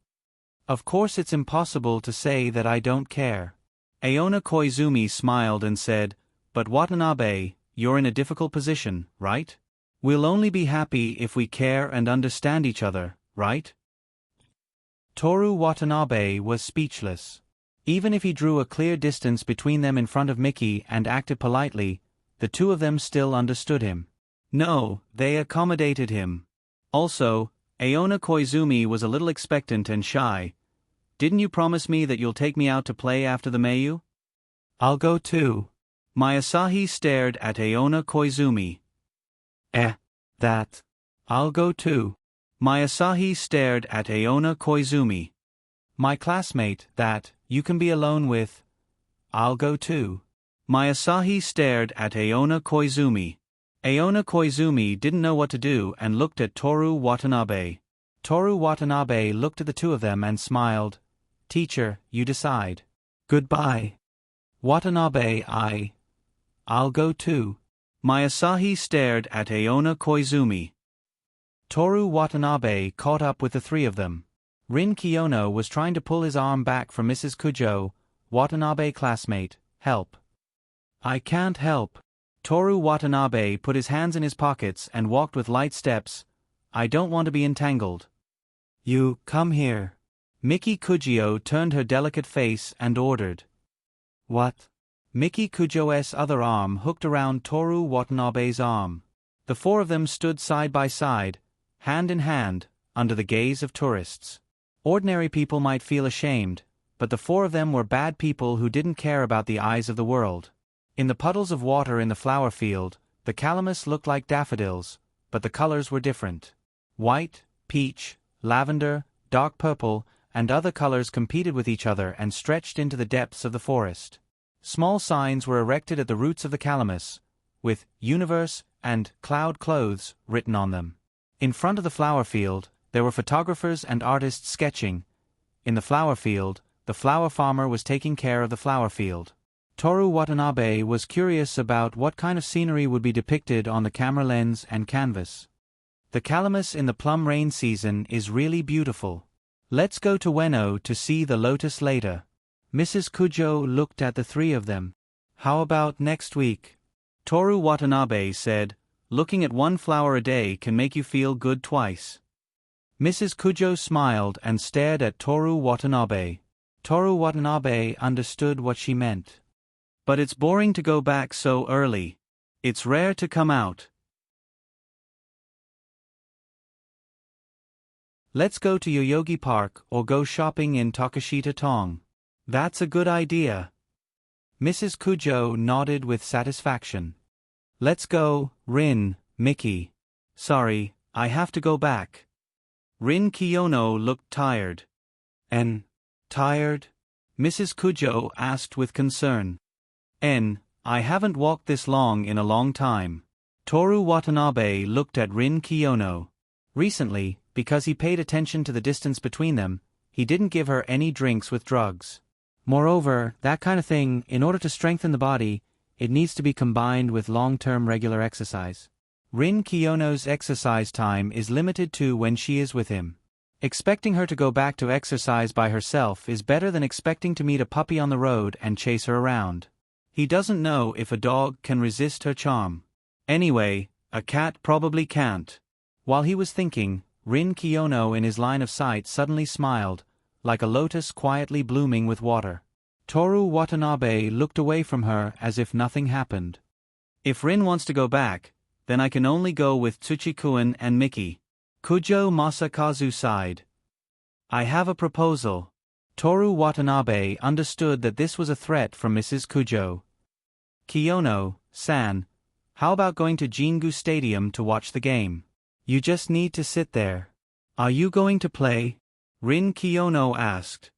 Of course it's impossible to say that I don't care. Aona Koizumi smiled and said, but Watanabe, you're in a difficult position, right? We'll only be happy if we care and understand each other, right? Toru Watanabe was speechless. Even if he drew a clear distance between them in front of Miki and acted politely, the two of them still understood him. No, they accommodated him. Also, Aona Koizumi was a little expectant and shy. Didn't you promise me that you'll take me out to play after the Mayu? I'll go too. My Asahi stared at Aona Koizumi. That. I'll go too. My Asahi stared at Aona Koizumi. My classmate, that, you can be alone with. I'll go too. My Asahi stared at Aona Koizumi. Aona Koizumi didn't know what to do and looked at Toru Watanabe. Toru Watanabe looked at the two of them and smiled. Teacher, you decide. Goodbye. Watanabe, I'll go too. My Asahi stared at Aona Koizumi. Toru Watanabe caught up with the three of them. Rin Kiyono was trying to pull his arm back from Mrs. Kujo. Watanabe classmate, help. I can't help. Toru Watanabe put his hands in his pockets and walked with light steps. I don't want to be entangled. You, come here. Miki Kujio turned her delicate face and ordered. What? Miki Kujo's other arm hooked around Toru Watanabe's arm. The four of them stood side by side, hand in hand, under the gaze of tourists. Ordinary people might feel ashamed, but the four of them were bad people who didn't care about the eyes of the world. In the puddles of water in the flower field, the calamus looked like daffodils, but the colors were different. White, peach, lavender, dark purple, and other colors competed with each other and stretched into the depths of the forest. Small signs were erected at the roots of the calamus, with "Universe" and "Cloud Clothes" written on them. In front of the flower field, there were photographers and artists sketching. In the flower field, the flower farmer was taking care of the flower field. Toru Watanabe was curious about what kind of scenery would be depicted on the camera lens and canvas. The calamus in the plum rain season is really beautiful. Let's go to Ueno to see the lotus later. Mrs. Kujo looked at the three of them. How about next week? Toru Watanabe said, looking at one flower a day can make you feel good twice. Mrs. Kujo smiled and stared at Toru Watanabe. Toru Watanabe understood what she meant. But it's boring to go back so early. It's rare to come out. Let's go to Yoyogi Park or go shopping in Takashita Tong. That's a good idea. Mrs. Kujo nodded with satisfaction. Let's go, Rin, Miki. Sorry, I have to go back. Rin Kiyono looked tired. Tired? Mrs. Kujo asked with concern. I haven't walked this long in a long time. Toru Watanabe looked at Rin Kiyono. Recently, because he paid attention to the distance between them, he didn't give her any drinks with drugs. Moreover, that kind of thing, in order to strengthen the body, it needs to be combined with long-term regular exercise. Rin Kiyono's exercise time is limited to when she is with him. Expecting her to go back to exercise by herself is better than expecting to meet a puppy on the road and chase her around. He doesn't know if a dog can resist her charm. Anyway, a cat probably can't. While he was thinking, Rin Kiyono in his line of sight suddenly smiled, like a lotus quietly blooming with water. Toru Watanabe looked away from her as if nothing happened. If Rin wants to go back, then I can only go with Tsuchikuen and Miki. Kujo Masakazu sighed. I have a proposal. Toru Watanabe understood that this was a threat from Mrs. Kujo. Kiyono-san, how about going to Jingu Stadium to watch the game? You just need to sit there. Are you going to play? Rin Kiyono asked.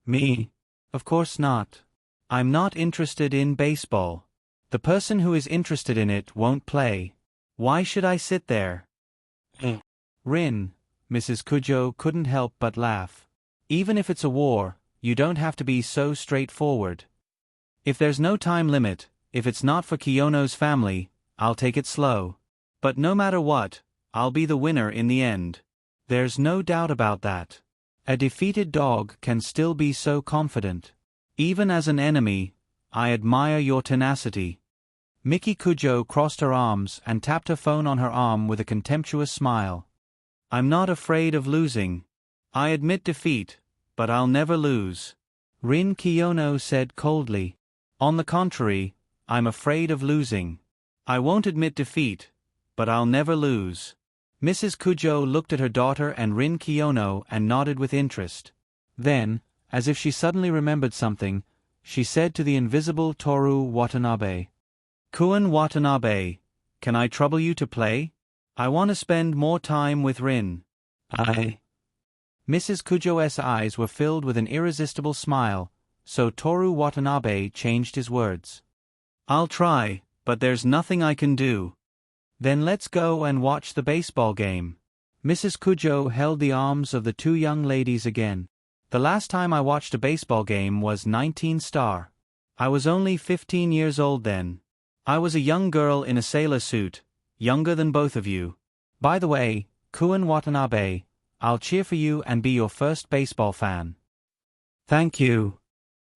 Me? Of course not. I'm not interested in baseball. The person who is interested in it won't play. Why should I sit there? Rin, Mrs. Kujo couldn't help but laugh. Even if it's a war, you don't have to be so straightforward. If there's no time limit, if it's not for Kiyono's family, I'll take it slow. But no matter what, I'll be the winner in the end. There's no doubt about that. A defeated dog can still be so confident. Even as an enemy, I admire your tenacity. Miki Kujo crossed her arms and tapped her phone on her arm with a contemptuous smile. I'm not afraid of losing. I admit defeat, but I'll never lose. Rin Kiyono said coldly. On the contrary, I'm afraid of losing. I won't admit defeat, but I'll never lose. Mrs. Kujo looked at her daughter and Rin Kiyono and nodded with interest. Then, as if she suddenly remembered something, she said to the invisible Toru Watanabe. Kun Watanabe, can I trouble you to play? I want to spend more time with Rin. Mrs. Kujo's eyes were filled with an irresistible smile, so Toru Watanabe changed his words. I'll try, but there's nothing I can do. Then let's go and watch the baseball game. Mrs. Kujo held the arms of the two young ladies again. The last time I watched a baseball game was 19 star. I was only 15 years old then. I was a young girl in a sailor suit, younger than both of you. By the way, Kun Watanabe, I'll cheer for you and be your first baseball fan. Thank you.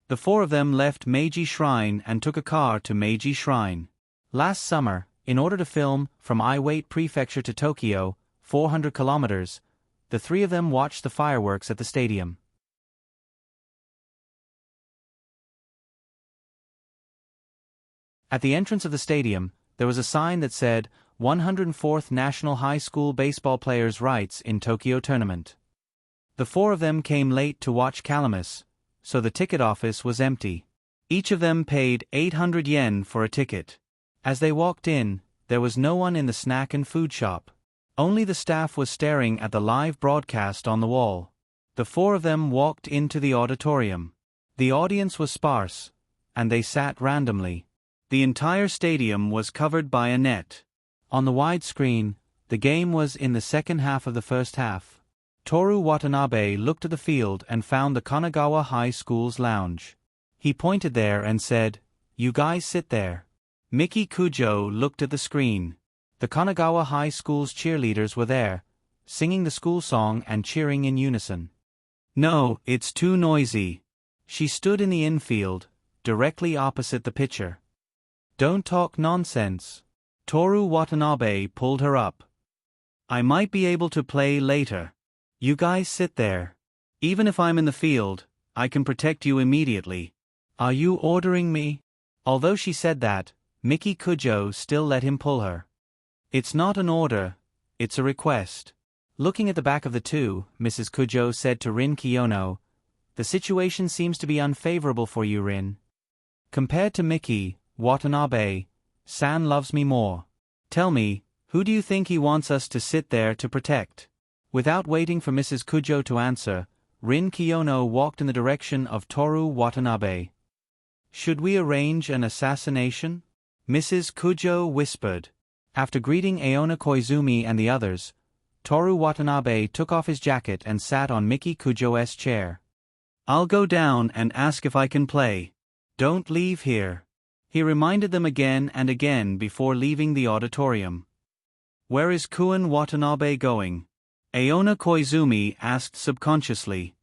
The four of them left Meiji Shrine and took a car to Meiji Shrine. Last summer, in order to film from Iwate Prefecture to Tokyo, 400 kilometers, the three of them watched the fireworks at the stadium. At the entrance of the stadium, there was a sign that said, 104th National High School Baseball Players' Rights in Tokyo Tournament. The four of them came late to watch Calamus, so the ticket office was empty. Each of them paid 800 yen for a ticket. As they walked in, there was no one in the snack and food shop. Only the staff was staring at the live broadcast on the wall. The four of them walked into the auditorium. The audience was sparse, and they sat randomly. The entire stadium was covered by a net. On the wide screen, the game was in the second half of the first half. Toru Watanabe looked at the field and found the Kanagawa High School's lounge. He pointed there and said, "You guys sit there." Miki Kujo looked at the screen. The Kanagawa High School's cheerleaders were there, singing the school song and cheering in unison. No, it's too noisy. She stood in the infield, directly opposite the pitcher. Don't talk nonsense. Toru Watanabe pulled her up. I might be able to play later. You guys sit there. Even if I'm in the field, I can protect you immediately. Are you ordering me? Although she said that, Miki Kujo still let him pull her. It's not an order, it's a request. Looking at the back of the two, Mrs. Kujo said to Rin Kiyono, the situation seems to be unfavorable for you, Rin. Compared to Miki, Watanabe, San loves me more. Tell me, who do you think he wants us to sit there to protect? Without waiting for Mrs. Kujo to answer, Rin Kiyono walked in the direction of Toru Watanabe. Should we arrange an assassination? Mrs. Kujo whispered. After greeting Aona Koizumi and the others, Toru Watanabe took off his jacket and sat on Miki Kujo's chair. I'll go down and ask if I can play. Don't leave here. He reminded them again and again before leaving the auditorium. Where is Kun Watanabe going? Aona Koizumi asked subconsciously.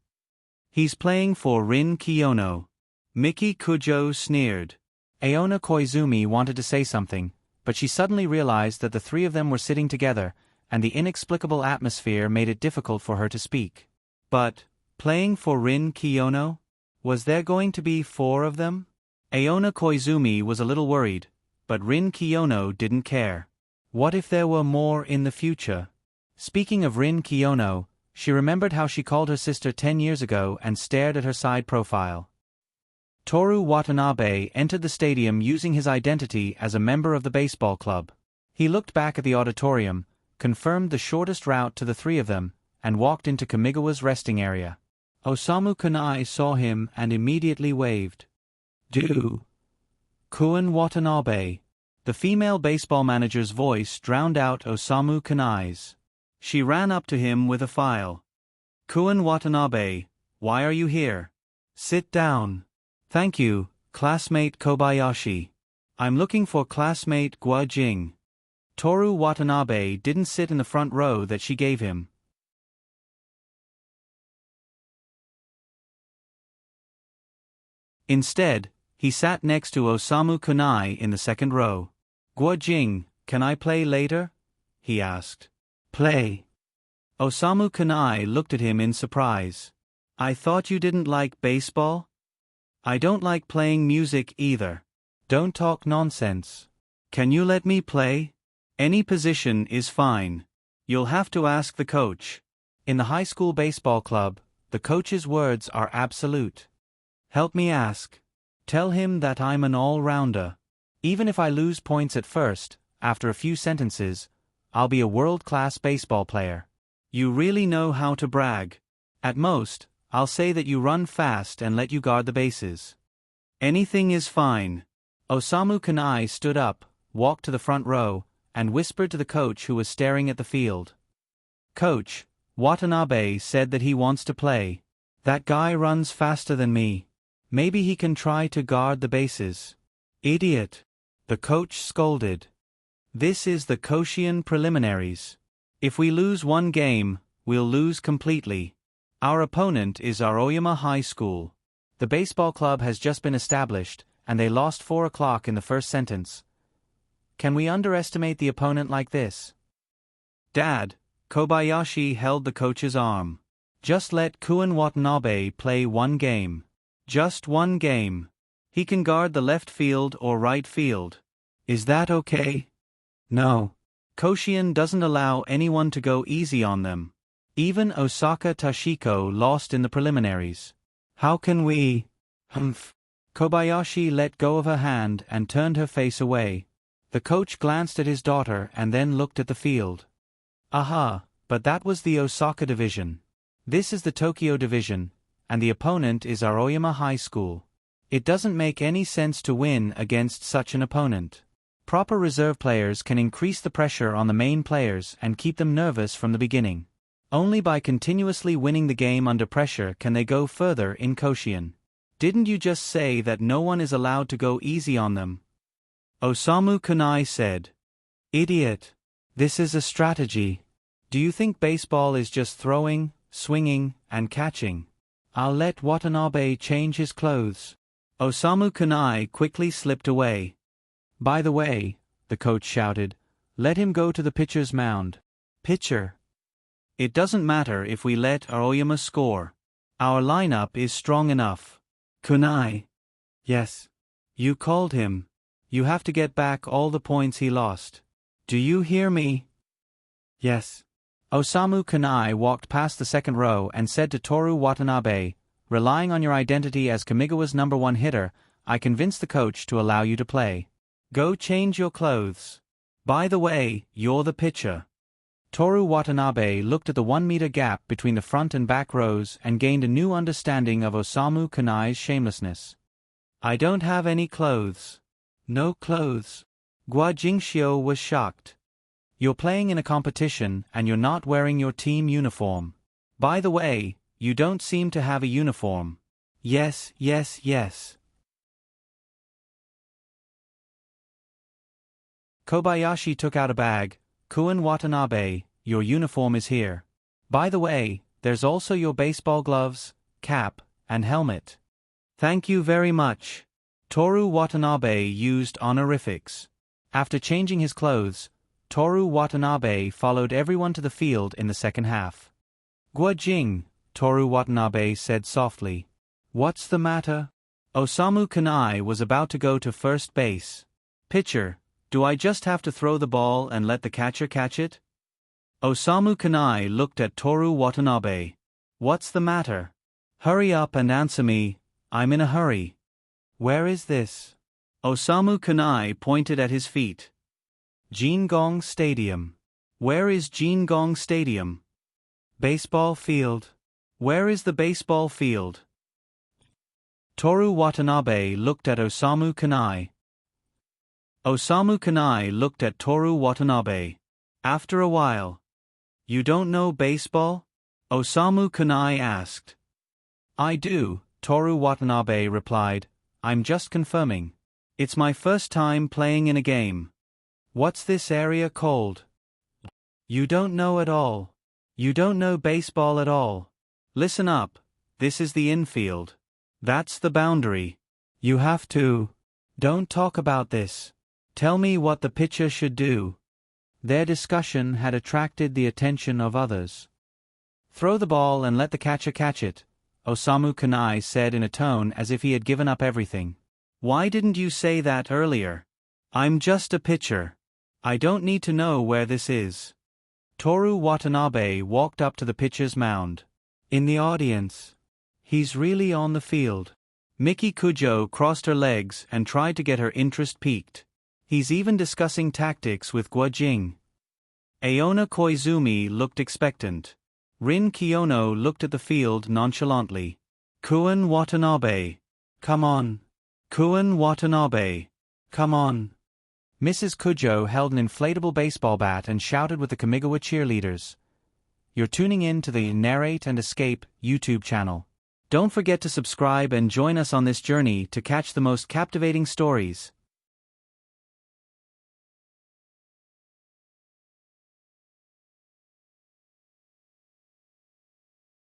He's playing for Rin Kiyono. Miki Kujo sneered. Aona Koizumi wanted to say something, but she suddenly realized that the three of them were sitting together, and the inexplicable atmosphere made it difficult for her to speak. But, playing for Rin Kiyono? Was there going to be four of them? Aona Koizumi was a little worried, but Rin Kiyono didn't care. What if there were more in the future? Speaking of Rin Kiyono, she remembered how she called her sister 10 years ago and stared at her side profile. Toru Watanabe entered the stadium using his identity as a member of the baseball club. He looked back at the auditorium, confirmed the shortest route to the three of them, and walked into Kamigawa's resting area. Osamu Kunai saw him and immediately waved. "Do. Kun Watanabe." The female baseball manager's voice drowned out Osamu Kunai's. She ran up to him with a file. "Kun Watanabe, why are you here? Sit down." "Thank you, classmate Kobayashi. I'm looking for classmate Guojing." Toru Watanabe didn't sit in the front row that she gave him. Instead, he sat next to Osamu Kunai in the second row. "Guojing, can I play later?" he asked. "Play?" Osamu Kunai looked at him in surprise. "I thought you didn't like baseball?" "I don't like playing music either." "Don't talk nonsense. Can you let me play?" "Any position is fine. You'll have to ask the coach." In the high school baseball club, the coach's words are absolute. "Help me ask. Tell him that I'm an all-rounder. Even if I lose points at first, after a few sentences, I'll be a world-class baseball player. You really know how to brag. At most, I'll say that you run fast and let you guard the bases." "Anything is fine." Osamu Kunai stood up, walked to the front row, and whispered to the coach who was staring at the field. "Coach, Watanabe said that he wants to play. That guy runs faster than me. Maybe he can try to guard the bases." "Idiot!" the coach scolded. "This is the Koshien preliminaries. If we lose one game, we'll lose completely. Our opponent is Aoyama High School. The baseball club has just been established, and they lost 4 o'clock in the first sentence. Can we underestimate the opponent like this?" "Dad," Kobayashi held the coach's arm. "Just let Kun Watanabe play one game. Just one game. He can guard the left field or right field. Is that okay?" "No. Koshien doesn't allow anyone to go easy on them. Even Osaka Tashiko lost in the preliminaries. How can we?" "Humph." Kobayashi let go of her hand and turned her face away. The coach glanced at his daughter and then looked at the field. "Aha, but that was the Osaka division. This is the Tokyo division, and the opponent is Aoyama High School. It doesn't make any sense to win against such an opponent. Proper reserve players can increase the pressure on the main players and keep them nervous from the beginning. Only by continuously winning the game under pressure can they go further in Koshien. Didn't you just say that no one is allowed to go easy on them?" Osamu Kunai said. "Idiot. This is a strategy. Do you think baseball is just throwing, swinging, and catching? I'll let Watanabe change his clothes." Osamu Kunai quickly slipped away. "By the way," the coach shouted, "let him go to the pitcher's mound." "Pitcher?" "It doesn't matter if we let Aoyama score. Our lineup is strong enough." "Kunai." "Yes." "You called him. You have to get back all the points he lost. Do you hear me?" "Yes." Osamu Kunai walked past the second row and said to Toru Watanabe, "Relying on your identity as Kamigawa's #1 hitter, I convinced the coach to allow you to play. Go change your clothes. By the way, you're the pitcher." Toru Watanabe looked at the 1-meter gap between the front and back rows and gained a new understanding of Osamu Kunai's shamelessness. "I don't have any clothes." "No clothes?" Gua Jingxiu was shocked. "You're playing in a competition and you're not wearing your team uniform. By the way, you don't seem to have a uniform." "Yes, yes, yes." Kobayashi took out a bag. "Kun Watanabe, your uniform is here. By the way, there's also your baseball gloves, cap, and helmet." "Thank you very much." Toru Watanabe used honorifics. After changing his clothes, Toru Watanabe followed everyone to the field in the second half. "Guojing," Toru Watanabe said softly. "What's the matter?" Osamu Kunai was about to go to first base. "Pitcher, do I just have to throw the ball and let the catcher catch it?" Osamu Kunai looked at Toru Watanabe. "What's the matter? Hurry up and answer me, I'm in a hurry." "Where is this?" Osamu Kunai pointed at his feet. "Jingong Stadium." "Where is Jingong Stadium?" Baseball field. Where is the baseball field? Toru Watanabe looked at Osamu Kanai. Osamu Kanai looked at Toru Watanabe. After a while. You don't know baseball? Osamu Kanai asked. I do, Toru Watanabe replied. I'm just confirming. It's my first time playing in a game. What's this area called? You don't know at all. You don't know baseball at all. Listen up, this is the infield. That's the boundary. You have to. Don't talk about this. Tell me what the pitcher should do. Their discussion had attracted the attention of others. Throw the ball and let the catcher catch it, Osamu Kanai said in a tone as if he had given up everything. Why didn't you say that earlier? I'm just a pitcher. I don't need to know where this is. Toru Watanabe walked up to the pitcher's mound. In the audience. He's really on the field. Miki Kujo crossed her legs and tried to get her interest piqued. He's even discussing tactics with Guojing. Aona Koizumi looked expectant. Rin Kiyono looked at the field nonchalantly. Kuan Watanabe. Come on. Kuan Watanabe. Come on. Mrs. Kujo held an inflatable baseball bat and shouted with the Kamigawa cheerleaders. You're tuning in to the Narrate and Escape YouTube channel. Don't forget to subscribe and join us on this journey to catch the most captivating stories.